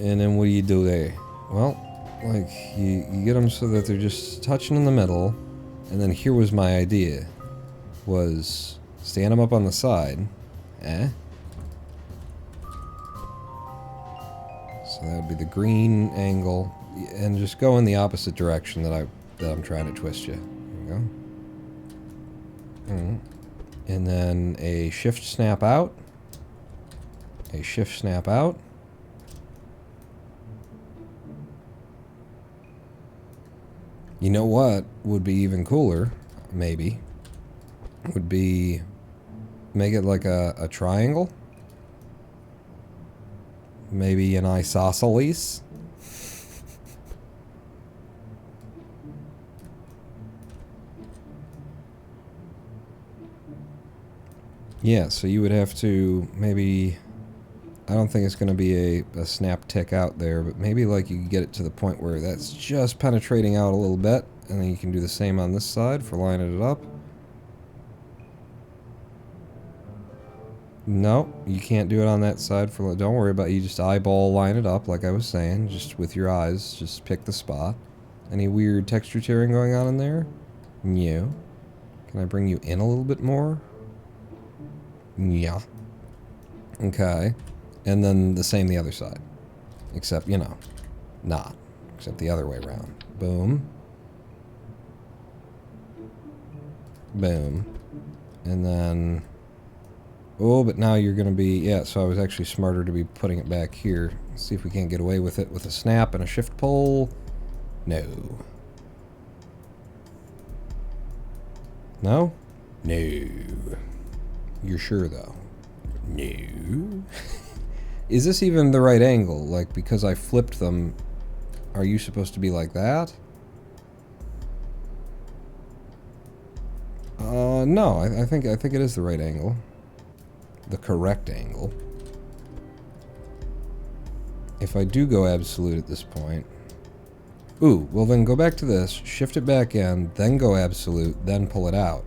And then what do you do there? Well, like, you get them so that they're just touching in the middle, and then here was my idea, was stand them up on the side, So that would be the green angle, and just go in the opposite direction that I'm trying to twist you. There we go. And then a shift snap out. A shift snap out. You know what would be even cooler, maybe, would be make it like a triangle. Maybe an isosceles. Yeah, so you would have to maybe, I don't think it's going to be a snap tick out there, but maybe like you can get it to the point where that's just penetrating out a little bit, and then you can do the same on this side for lining it up. No, you can't do it on that side. Don't worry about it. You just eyeball line it up like I was saying, just with your eyes, just pick the spot. Any weird texture tearing going on in there? No. Can I bring you in a little bit more? Yeah. Okay. And then the same the other side. Except, you know, not. Except the other way around. Boom. Boom. And then... Oh, but now you're going to be... Yeah, so I was actually smarter to be putting it back here. Let's see if we can't get away with it with a snap and a shift pull. No. No? No. You're sure, though? No. Is this even the right angle? Like, because I flipped them, are you supposed to be like that? No, I think it is the right angle. the correct angle. If I do go absolute at this point... Ooh, well then go back to this, shift it back in, then go absolute, then pull it out.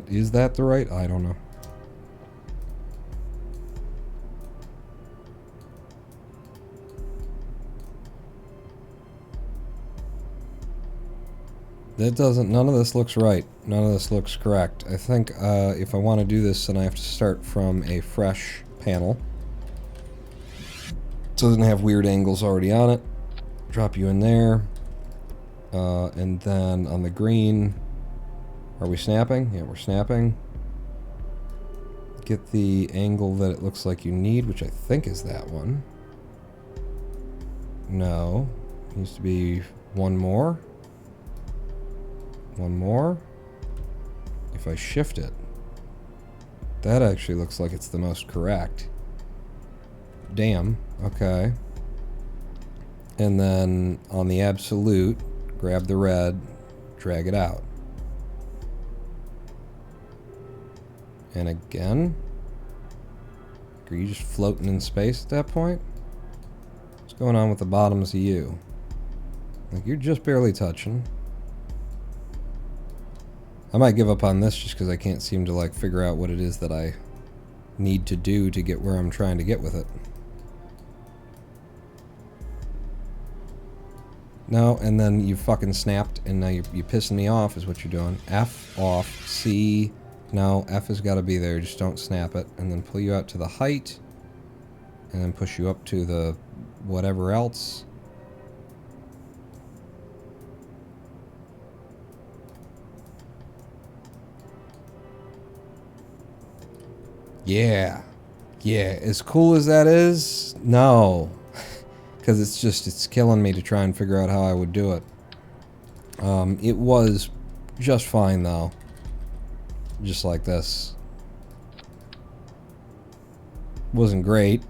Is that the right? I don't know. That doesn't, none of this looks right. None of this looks correct. I think if I want to do this, then I have to start from a fresh panel. It doesn't have weird angles already on it. Drop you in there. And then on the green, are we snapping? Yeah, we're snapping. Get the angle that it looks like you need, which I think is that one. No. Needs to be one more. One more. If I shift it, that actually looks like it's the most correct. Damn. Okay. And then on the absolute, grab the red, drag it out. And again. Are you just floating in space at that point? What's going on with the bottoms of you? Like, you're just barely touching. I might give up on this just because I can't seem to, like, figure out what it is that I need to do to get where I'm trying to get with it. No, and then you fucking snapped, and now you're pissing me off is what you're doing. F off, C. No, F has got to be there, just don't snap it. And then pull you out to the height, and then push you up to the whatever else. Yeah. Yeah, as cool as that is, no. Because it's killing me to try and figure out how I would do it. It was just fine, though. Just like this. Wasn't great.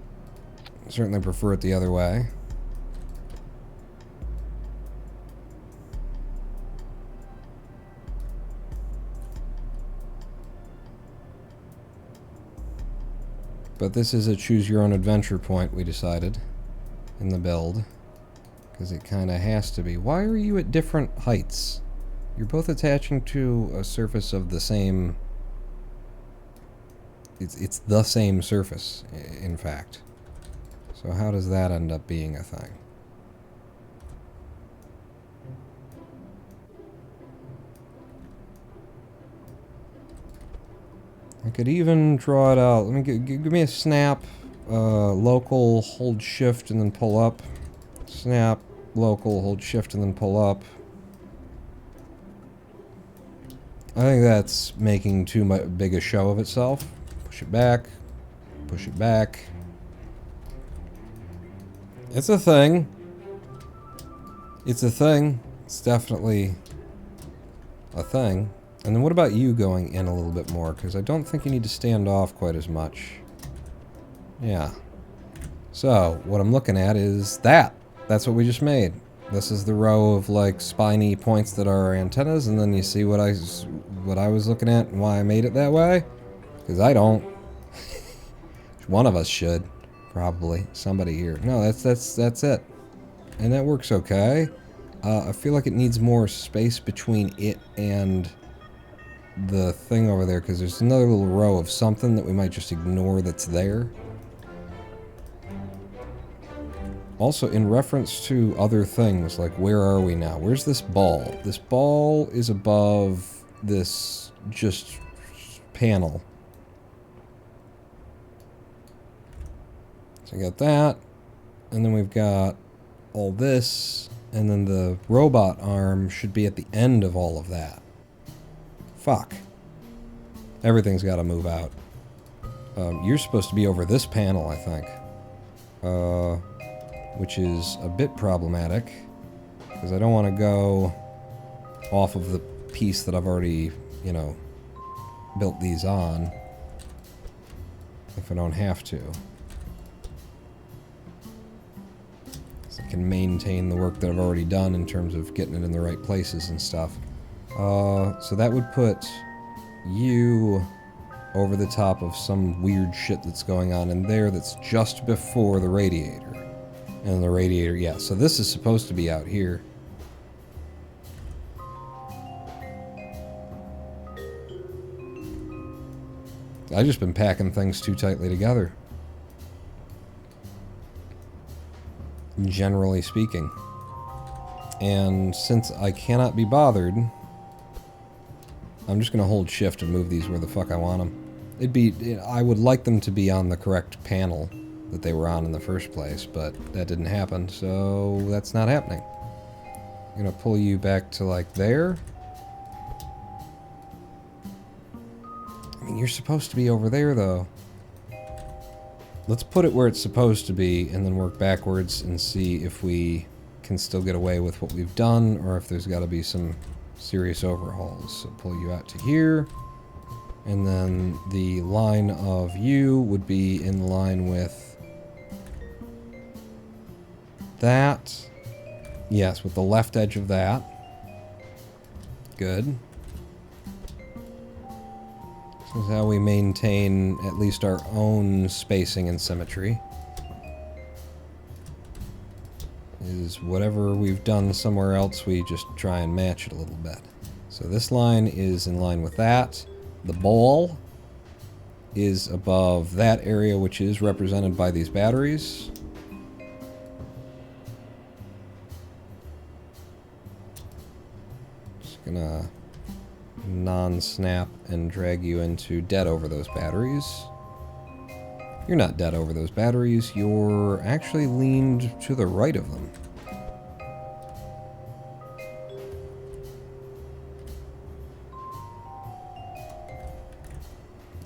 Certainly prefer it the other way. But this is a choose-your-own-adventure point, we decided, in the build. Because it kind of has to be. Why are you at different heights? You're both attaching to a surface of the same... It's the same surface, in fact. So how does that end up being a thing? I could even draw it out. Let me give me a snap, local, hold shift and then pull up. Snap, local, hold shift and then pull up. I think that's making too big a show of itself. Push it back. Push it back. It's a thing. It's a thing. It's definitely a thing. And then what about you going in a little bit more? Because I don't think you need to stand off quite as much. Yeah. So, what I'm looking at is that. That's what we just made. This is the row of, like, spiny points that are our antennas, and then you see what I was looking at and why I made it that way? Because I don't. One of us should. Probably. Somebody here. No, that's it. And that works okay. I feel like it needs more space between it and the thing over there, because there's another little row of something that we might just ignore that's there. Also, in reference to other things, like where are we now? Where's this ball? This ball is above this just panel. So I got that, and then we've got all this, and then the robot arm should be at the end of all of that. Fuck. Everything's got to move out. You're supposed to be over this panel, I think. Which is a bit problematic, because I don't want to go off of the piece that I've already, you know, built these on, if I don't have to. So can maintain the work that I've already done in terms of getting it in the right places and stuff. So that would put you over the top of some weird shit that's going on in there that's just before the radiator. And the radiator, yeah, so this is supposed to be out here. I've just been packing things too tightly together. Generally speaking. And since I cannot be bothered, I'm just going to hold shift and move these where the fuck I want them. I would like them to be on the correct panel that they were on in the first place, but that didn't happen, so that's not happening. I'm going to pull you back to like there. I mean, you're supposed to be over there though. Let's put it where it's supposed to be and then work backwards and see if we can still get away with what we've done or if there's got to be some serious overhauls. So pull you out to here, and then the line of you would be in line with that. Yes, with the left edge of that. Good. This is how we maintain at least our own spacing and symmetry. Is whatever we've done somewhere else, we just try and match it a little bit. So this line is in line with that. The ball is above that area, which is represented by these batteries. Just gonna non-snap and drag you into dead over those batteries. You're not dead over those batteries, you're actually leaned to the right of them.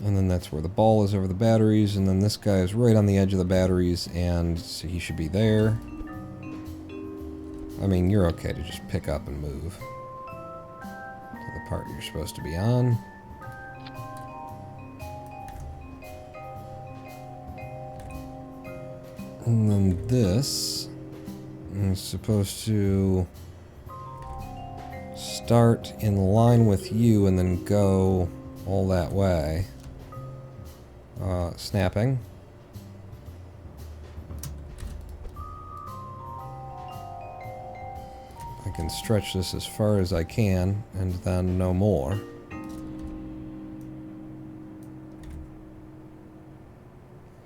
And then that's where the ball is over the batteries, and then this guy is right on the edge of the batteries, and so he should be there. I mean, you're okay to just pick up and move to the part you're supposed to be on. And then this is supposed to start in line with you and then go all that way. Snapping. I can stretch this as far as I can and then no more.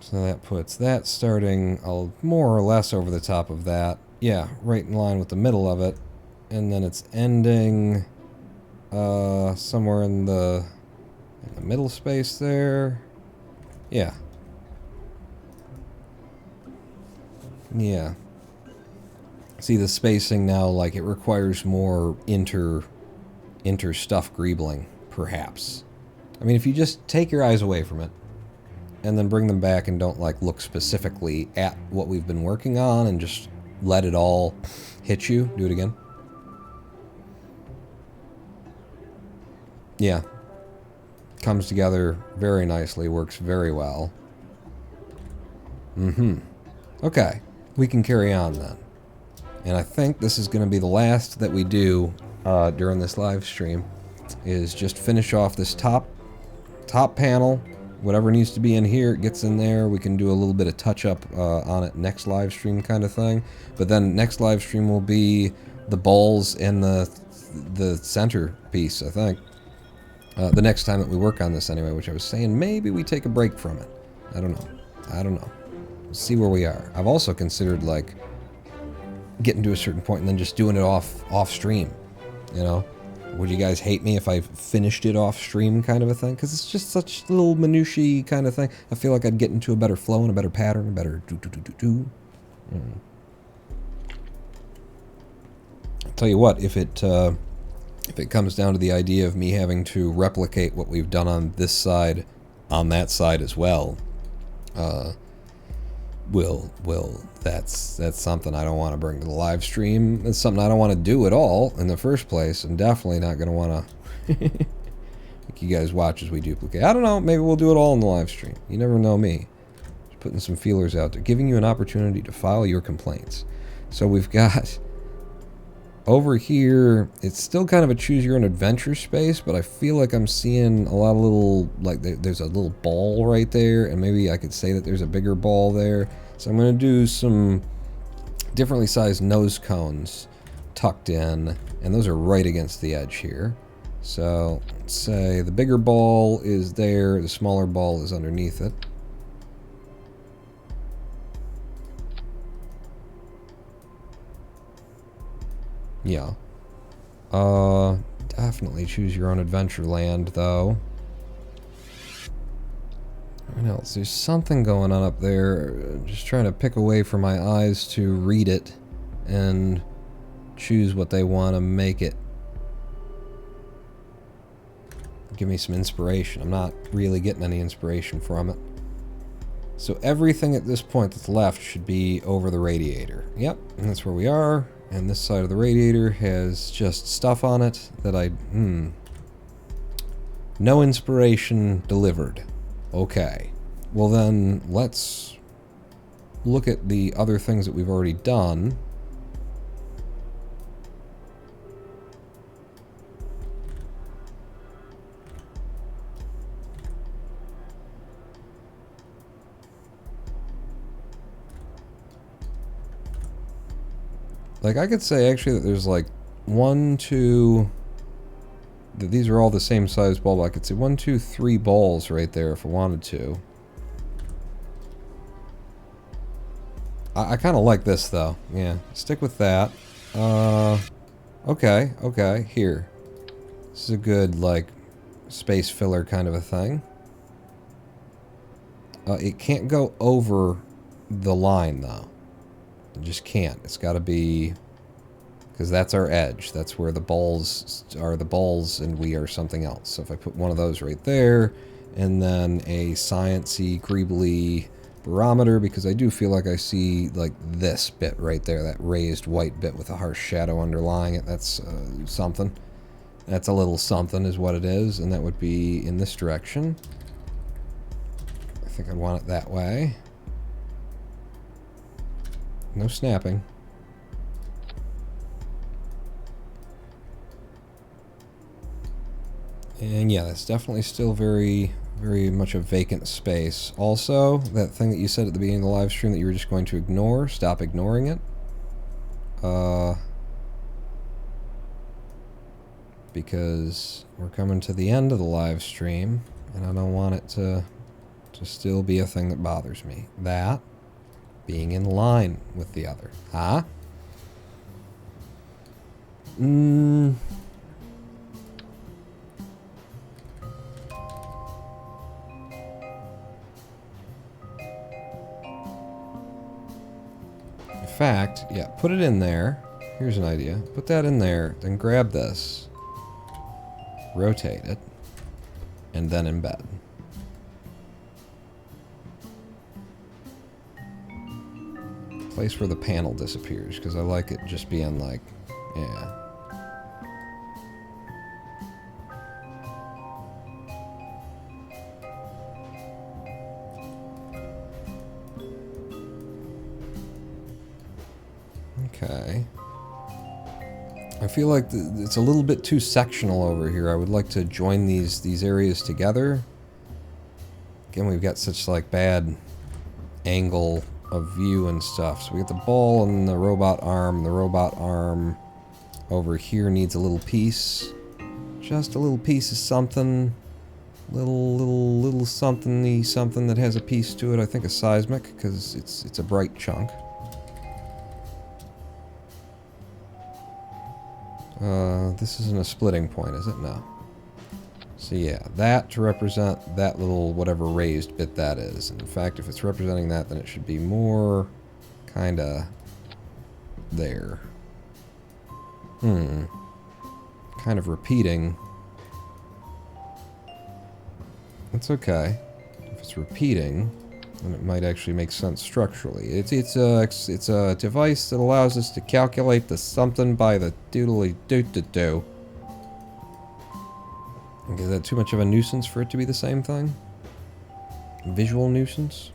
So that puts that starting more or less over the top of that. Yeah, right in line with the middle of it. And then it's ending somewhere in the middle space there. Yeah. Yeah. See the spacing now, like it requires more inter-stuff greebling, perhaps. I mean, if you just take your eyes away from it, and then bring them back and don't like look specifically at what we've been working on and just let it all hit you. Do it again. Yeah. Comes together very nicely, works very well. Okay, we can carry on then. And I think this is going to be the last that we do during this live stream, is just finish off this top panel. Whatever needs to be in here, it gets in there. We can do a little bit of touch-up on it next live stream kind of thing. But then next live stream will be the balls and the center piece, I think. The next time that we work on this anyway, which I was saying maybe we take a break from it. I don't know. See where we are. I've also considered like getting to a certain point and then just doing it off stream, you know? Would you guys hate me if I finished it off stream kind of a thing? Because it's just such a little minutiae kind of thing. I feel like I'd get into a better flow and a better pattern, a better do. I'll tell you what, if it comes down to the idea of me having to replicate what we've done on this side, on that side as well, that's something I don't want to bring to the live stream. It's something I don't want to do at all in the first place, and definitely not going to want to make you guys watch as we duplicate. I don't know, maybe we'll do it all in the live stream. You never know me. Just putting some feelers out there, giving you an opportunity to file your complaints. So we've got over here, it's still kind of a choose your own adventure space, but I feel like I'm seeing a lot of little, like there's a little ball right there, and maybe I could say that there's a bigger ball there. So I'm going to do some differently sized nose cones tucked in, and those are right against the edge here. So let's say the bigger ball is there, the smaller ball is underneath it. Yeah. Definitely choose your own adventure land, though. What else? There's something going on up there. Just trying to pick a way for my eyes to read it and choose what they want to make it. Give me some inspiration. I'm not really getting any inspiration from it. So everything at this point that's left should be over the radiator. Yep, and that's where we are. And this side of the radiator has just stuff on it that no inspiration delivered. Okay. Well then, let's look at the other things that we've already done. Like, I could say, actually, that there's, like, 1, 2... that these are all the same size ball, but I could say 1, 2, 3 balls right there if I wanted to. I kind of like this, though. Yeah, stick with that. Okay, here. This is a good, like, space filler kind of a thing. It can't go over the line, though. It just can't. It's got to be... because that's our edge. That's where the balls are, the balls, and we are something else. So if I put one of those right there, and then a science-y, greebly barometer, because I do feel like I see, like, this bit right there, that raised white bit with a harsh shadow underlying it. That's something. That's a little something is what it is, and that would be in this direction. I think I'd want it that way. No snapping. And yeah, that's definitely still very, very much a vacant space. Also, that thing that you said at the beginning of the live stream that you were just going to ignore, stop ignoring it. Because we're coming to the end of the live stream, and I don't want it to still be a thing that bothers me. That being in line with the other. Huh? In fact, yeah, put it in there. Here's an idea. Put that in there, then grab this, rotate it, and then embed. Place where the panel disappears, because I like it just being like, yeah. Okay. I feel like it's a little bit too sectional over here. I would like to join these areas together. Again, we've got such like bad angle of view and stuff. So we got the ball and the robot arm. The robot arm over here needs a little piece. Just a little piece of something. Little something-y something that has a piece to it. I think a seismic, because it's a bright chunk. This isn't a splitting point, is it? No. So yeah, that to represent that little whatever raised bit that is. And in fact, if it's representing that, then it should be more kinda there. Kind of repeating. That's okay. If it's repeating, then it might actually make sense structurally. It's a device that allows us to calculate the something by the doodly doo-doo-doo. Is that too much of a nuisance for it to be the same thing? Visual nuisance?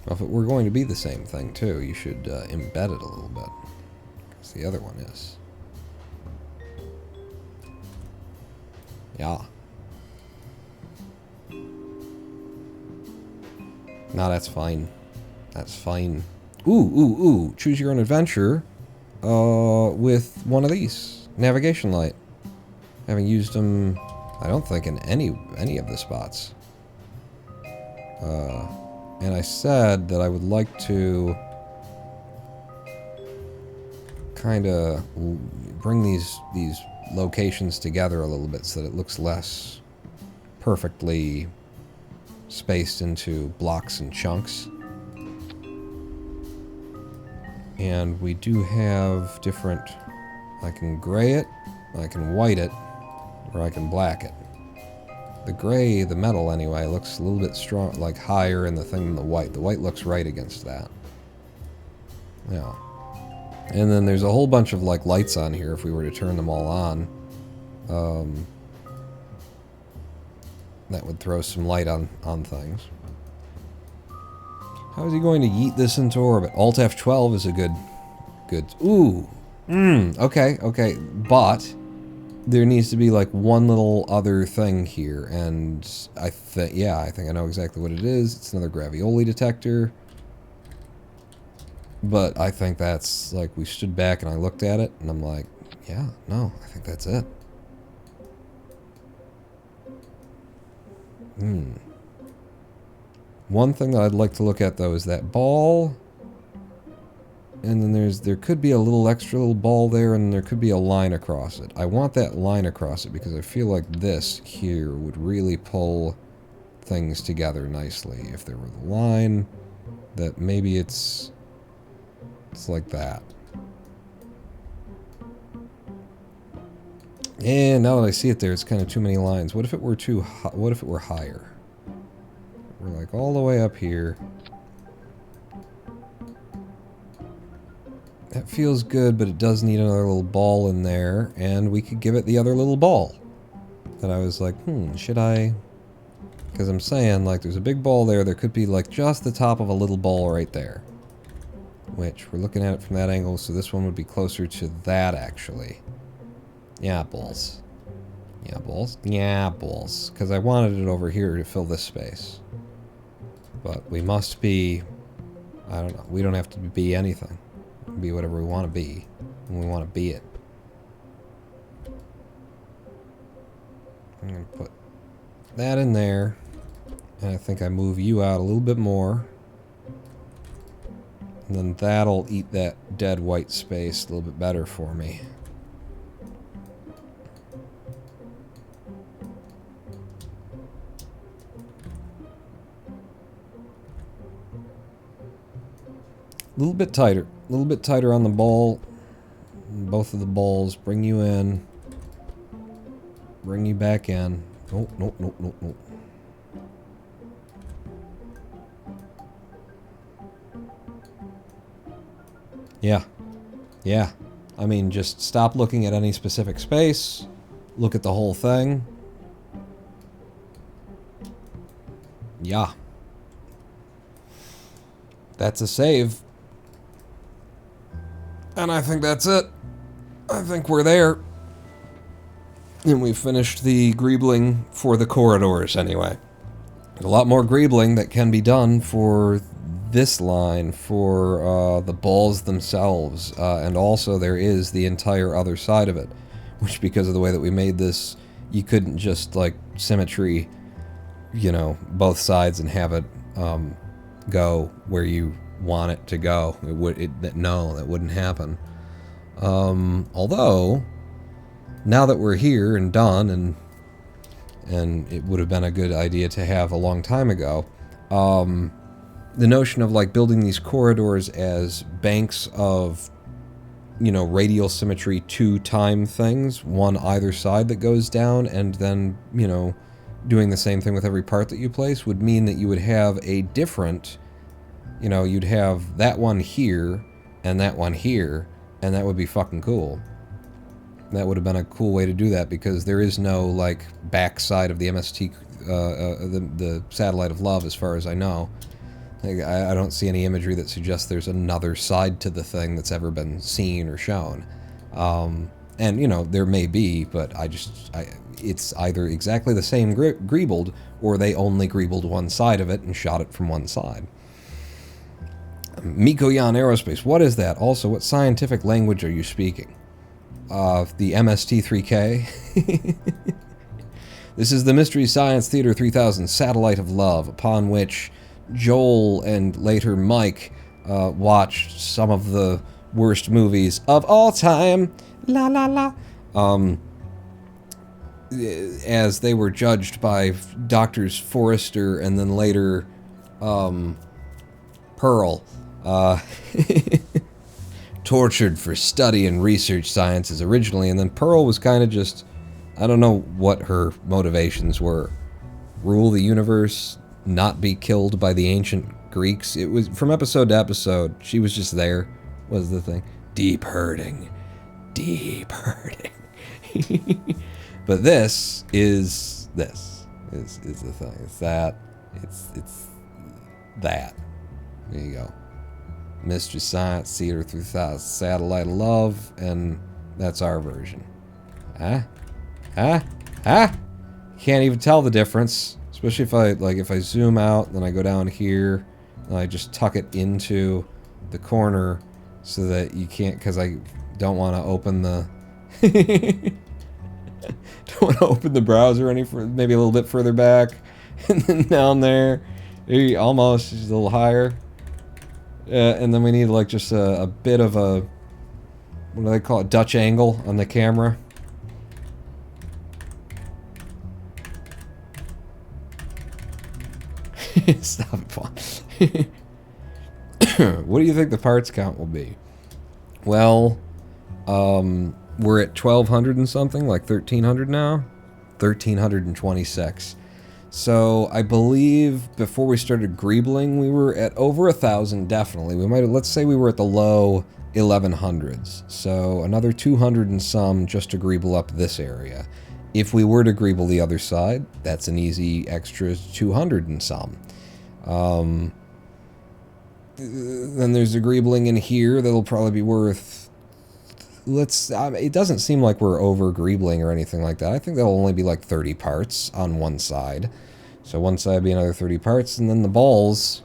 Well, if it were going to be the same thing, too, you should embed it a little bit. Because the other one is. Yeah. No, that's fine. That's fine. Ooh. Choose your own adventure with one of these. Navigation light. Having used them, I don't think, in any of the spots. And I said that I would like to kind of bring these locations together a little bit so that it looks less perfectly spaced into blocks and chunks. And we do have different... I can gray it, I can white it, or I can black it. The gray, the metal anyway, looks a little bit strong, like higher in the thing than the white. The white looks right against that. Yeah. And then there's a whole bunch of like lights on here if we were to turn them all on. That would throw some light on things. How is he going to yeet this into orbit? Alt F12 is a good... Ooh! Okay. But there needs to be like one little other thing here, and I think I know exactly what it is. It's another gravioli detector. But I think that's, like, we stood back and I looked at it, and I'm like, yeah, no, I think that's it. One thing that I'd like to look at, though, is that ball. And then there could be a little extra little ball there, and there could be a line across it. I want that line across it because I feel like this here would really pull things together nicely. If there were the line, that maybe it's like that. And now that I see it there, it's kind of too many lines. What if it were what if it were higher? We're like all the way up here. That feels good, but it does need another little ball in there, and we could give it the other little ball. That I was like, should I? Because I'm saying, like, there's a big ball there. There could be, like, just the top of a little ball right there. Which, we're looking at it from that angle, so this one would be closer to that, actually. Yeah, balls. Yeah, balls. Yeah, balls. Because I wanted it over here to fill this space. But we must be... I don't know. We don't have to be anything. We can be whatever we want to be. And we want to be it. I'm going to put that in there. And I think I move you out a little bit more. And then that'll eat that dead white space a little bit better for me. A little bit tighter on the ball. Both of the balls. Bring you in. Bring you back in. Oh, nope. Yeah. I mean, just stop looking at any specific space. Look at the whole thing. Yeah. That's a save. And I think that's it. I think we're there. And we finished the greebling for the corridors anyway. There's a lot more greebling that can be done for this line, for the balls themselves. And also there is the entire other side of it. Which, because of the way that we made this, you couldn't just, like, symmetry, you know, both sides and have it go where you want it to go. No, that wouldn't happen. Although, now that we're here and done, and it would have been a good idea to have a long time ago, the notion of, like, building these corridors as banks of, you know, radial symmetry 2-time things, one either side that goes down, and then, you know, doing the same thing with every part that you place would mean that you would have a different, you know, you'd have that one here and that one here, and that would be fucking cool. That would have been a cool way to do that, because there is no, like, back side of the MST, the Satellite of Love, as far as I know, I don't see any imagery that suggests there's another side to the thing that's ever been seen or shown. And, you know, there may be, but it's either exactly the same greebled, or they only greebled one side of it and shot it from one side. Mikoyan Aerospace, what is that? Also, what scientific language are you speaking? The MST3K. This is the Mystery Science Theater 3000 Satellite of Love, upon which Joel and later Mike watched some of the worst movies of all time. La la la. As they were judged by Doctors Forrester and then later Pearl. Tortured for study and research sciences originally, and then Pearl was kind of just, I don't know what her motivations were. Rule the universe, not be killed by the ancient Greeks. It was, from episode to episode, she was just there, was the thing. Deep hurting. Deep hurting. But this is the thing. It's that. It's that. There you go. Mystery Science Theater 3000 Satellite of Love, and that's our version. Huh? Can't even tell the difference, especially if I zoom out, then I go down here, and I just tuck it into the corner so that you can't, because I don't want to open the don't want to open the browser maybe a little bit further back, and then down there, almost just a little higher. And then we need like just a bit of a, what do they call it, Dutch angle on the camera. Stop it, Paul. What do you think the parts count will be? Well, we're at 1,200 and something, like 1,300 now? 1,326. So I believe before we started greebling, we were at over 1,000, definitely. Let's say we were at the low 1100s. So another 200 and some just to greeble up this area. If we were to greeble the other side, that's an easy extra 200 and some. Then there's a greebling in here that'll probably be worth... it doesn't seem like we're over greebling or anything like that. I think that'll only be like 30 parts on one side. So one side would be another 30 parts, and then the balls.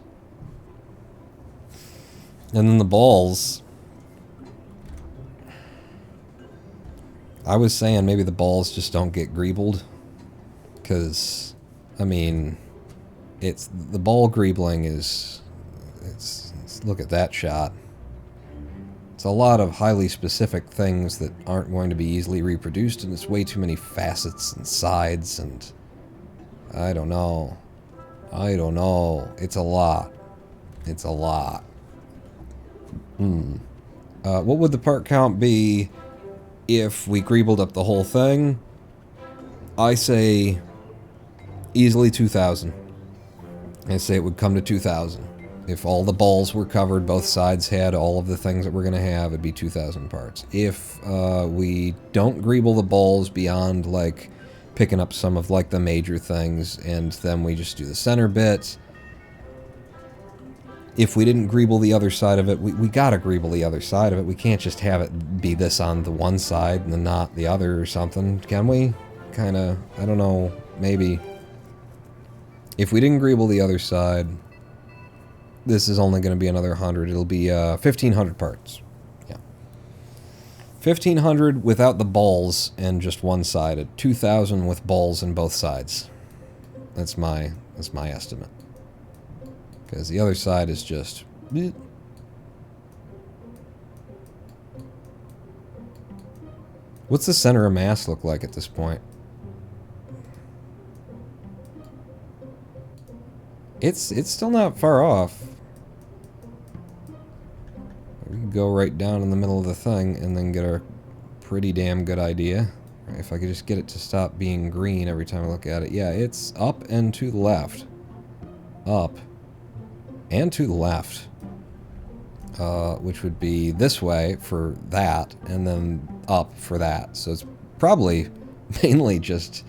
I was saying maybe the balls just don't get greebled. Because, I mean, the ball greebling is... look at that shot. It's a lot of highly specific things that aren't going to be easily reproduced, and it's way too many facets and sides, and I don't know. It's a lot. What would the part count be if we greebled up the whole thing? I say easily 2,000. I say it would come to 2,000. If all the balls were covered, both sides had all of the things that we're going to have, it'd be 2,000 parts. If we don't greeble the balls beyond, like, picking up some of, like, the major things, and then we just do the center bit. If we didn't greeble the other side of it, we gotta greeble the other side of it. We can't just have it be this on the one side and then not the other or something, can we? Kinda, I don't know, maybe. If we didn't greeble the other side... This is only going to be another 100. It'll be 1,500 parts. Yeah. 1,500 without the balls and just one-sided. 2,000 with balls in both sides. That's my estimate. Because the other side is just... bleh. What's the center of mass look like at this point? It's still not far off. We can go right down in the middle of the thing and then get a pretty damn good idea. If I could just get it to stop being green every time I look at it. Yeah, it's up and to the left. Up and to the left. Which would be this way for that, and then up for that. So it's probably mainly just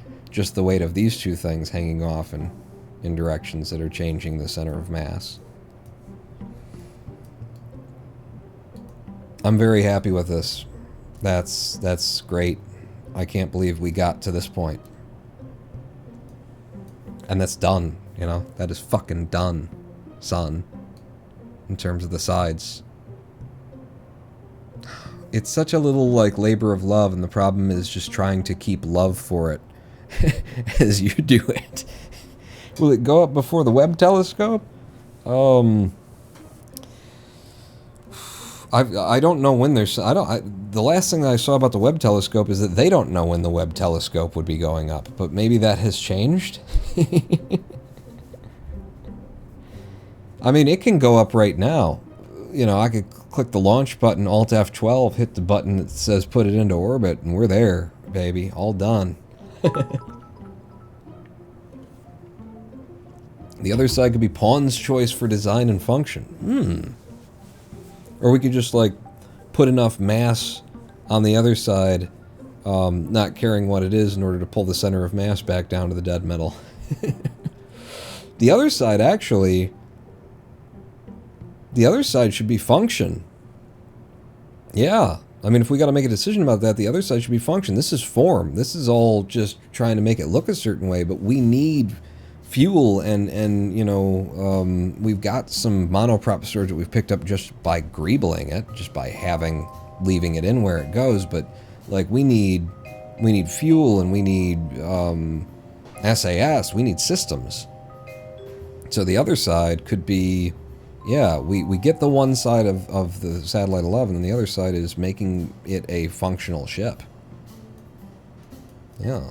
the weight of these two things hanging off in directions that are changing the center of mass. I'm very happy with this. That's great. I can't believe we got to this point. And that's done, you know? That is fucking done, son. In terms of the sides. It's such a little, like, labor of love, and the problem is just trying to keep love for it as you do it. Will it go up before the Webb telescope? I don't know when there's... the last thing that I saw about the Webb telescope is that they don't know when the Webb telescope would be going up, but maybe that has changed? I mean, it can go up right now. You know, I could click the launch button, Alt F12, hit the button that says put it into orbit, and we're there, baby. All done. The other side could be pawn's choice for design and function. Or we could just, like, put enough mass on the other side, not caring what it is, in order to pull the center of mass back down to the dead middle. The other side, actually... The other side should be function. Yeah. I mean, if we got to make a decision about that, the other side should be function. This is form. This is all just trying to make it look a certain way, but we need fuel and you know, we've got some monoprop storage that we've picked up just by greebling it, just by leaving it in where it goes, but like we need fuel and we need SAS, we need systems. So the other side could be, yeah, we get the one side of the Satellite 11, and the other side is making it a functional ship. Yeah.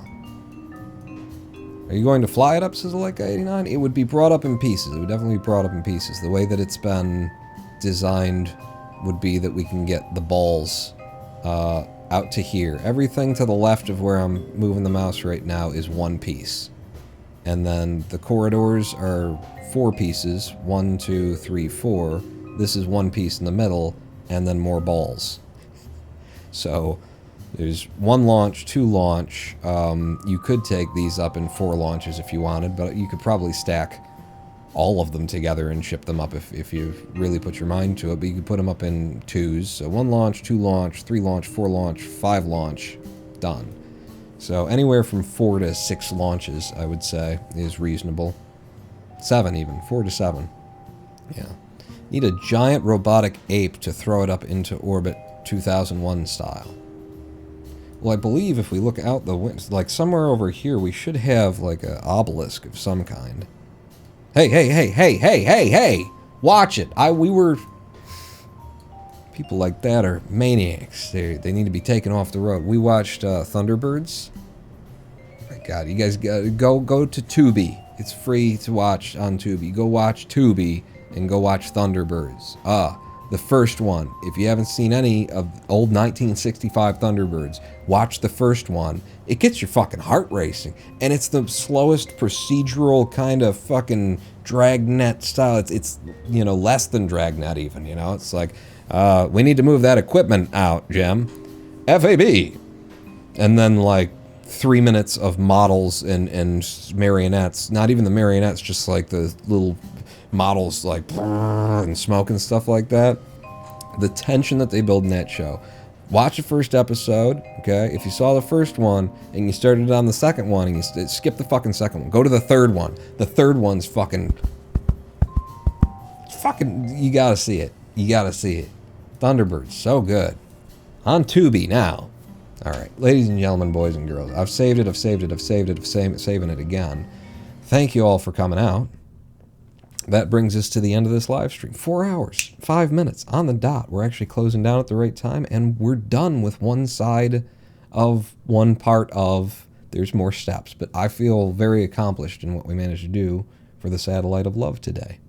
Are you going to fly it up, says Leica 89? It would be brought up in pieces. It would definitely be brought up in pieces. The way that it's been designed would be that we can get the balls out to here. Everything to the left of where I'm moving the mouse right now is one piece. And then the corridors are 4 pieces. 1, 2, 3, 4. This is one piece in the middle, and then more balls. So there's 1 launch, 2 launch. You could take these up in 4 launches if you wanted, but you could probably stack all of them together and ship them up if you really put your mind to it. But you could put them up in 2s. So 1 launch, 2 launch, 3 launch, 4 launch, 5 launch. Done. So anywhere from 4 to 6 launches, I would say, is reasonable. 7 even. 4 to 7. Yeah. Need a giant robotic ape to throw it up into orbit 2001 style. Well, I believe if we look out the window, like somewhere over here, we should have like an obelisk of some kind. Hey, hey, hey, hey, hey, hey, hey! Watch it! We were... People like that are maniacs. They need to be taken off the road. We watched Thunderbirds. Oh my God, you guys gotta go to Tubi. It's free to watch on Tubi. Go watch Tubi and go watch Thunderbirds. The first one. If you haven't seen any of old 1965 Thunderbirds, watch the first one. It gets your fucking heart racing. And it's the slowest procedural kind of fucking Dragnet style. It's you know, less than Dragnet even, you know? It's like, we need to move that equipment out, Jim. FAB. And then like 3 minutes of models and marionettes. Not even the marionettes, just like the little models like and smoke and stuff like that. The tension that they build in that show. Watch the first episode, okay? If you saw the first one and you started on the second one and you skip the fucking second one, go to the third one. The third one's fucking, you gotta see it. You gotta see it. Thunderbirds, so good. On Tubi now. Alright, ladies and gentlemen, boys and girls, I've saved it, I'm saving it again. Thank you all for coming out. That brings us to the end of this live stream. 4 hours, 5 minutes on the dot. We're actually closing down at the right time, and we're done with one side of one part of. There's more steps, but I feel very accomplished in what we managed to do for the Satellite of Love today.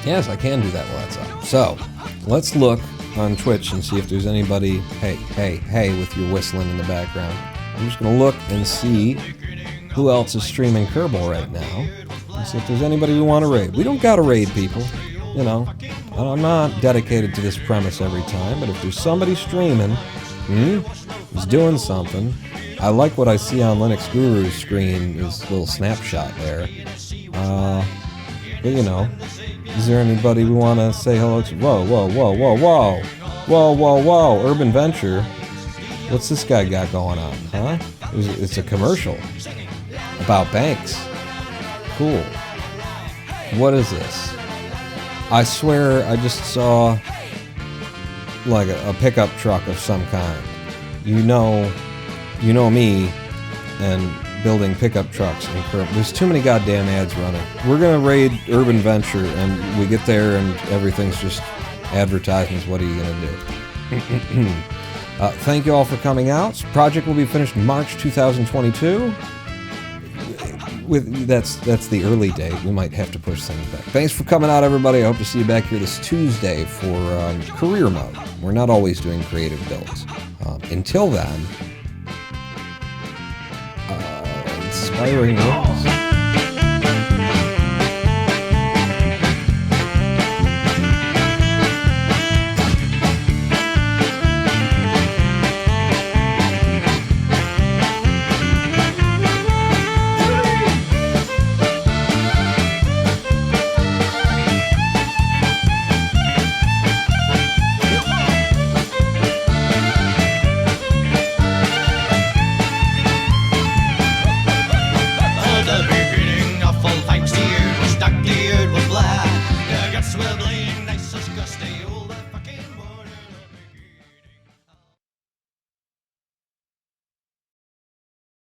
Yes, I can do that while that's up. So, let's look on Twitch and see if there's anybody, hey, with your whistling in the background. I'm just going to look and see who else is streaming Kerbal right now. And see if there's anybody we want to raid. We don't got to raid people, you know. I'm not dedicated to this premise every time, but if there's somebody streaming, who's doing something, I like what I see on Linux Guru's screen, his little snapshot there. But you know, is there anybody we want to say hello to? Whoa, whoa, whoa, whoa, whoa. Whoa, whoa, whoa, Urban Venture. What's this guy got going on, huh? It's a commercial about banks. Cool. What is this? I swear I just saw like a pickup truck of some kind. You know me and building pickup trucks in Kerbal. There's too many goddamn ads running. We're gonna raid Urban Venture and we get there and everything's just advertisements. What are you gonna do? Thank you all for coming out. Project will be finished March 2022. That's the early date. We might have to push things back. Thanks for coming out, everybody. I hope to see you back here this Tuesday for career mode. We're not always doing creative builds. Until then, inspiring words.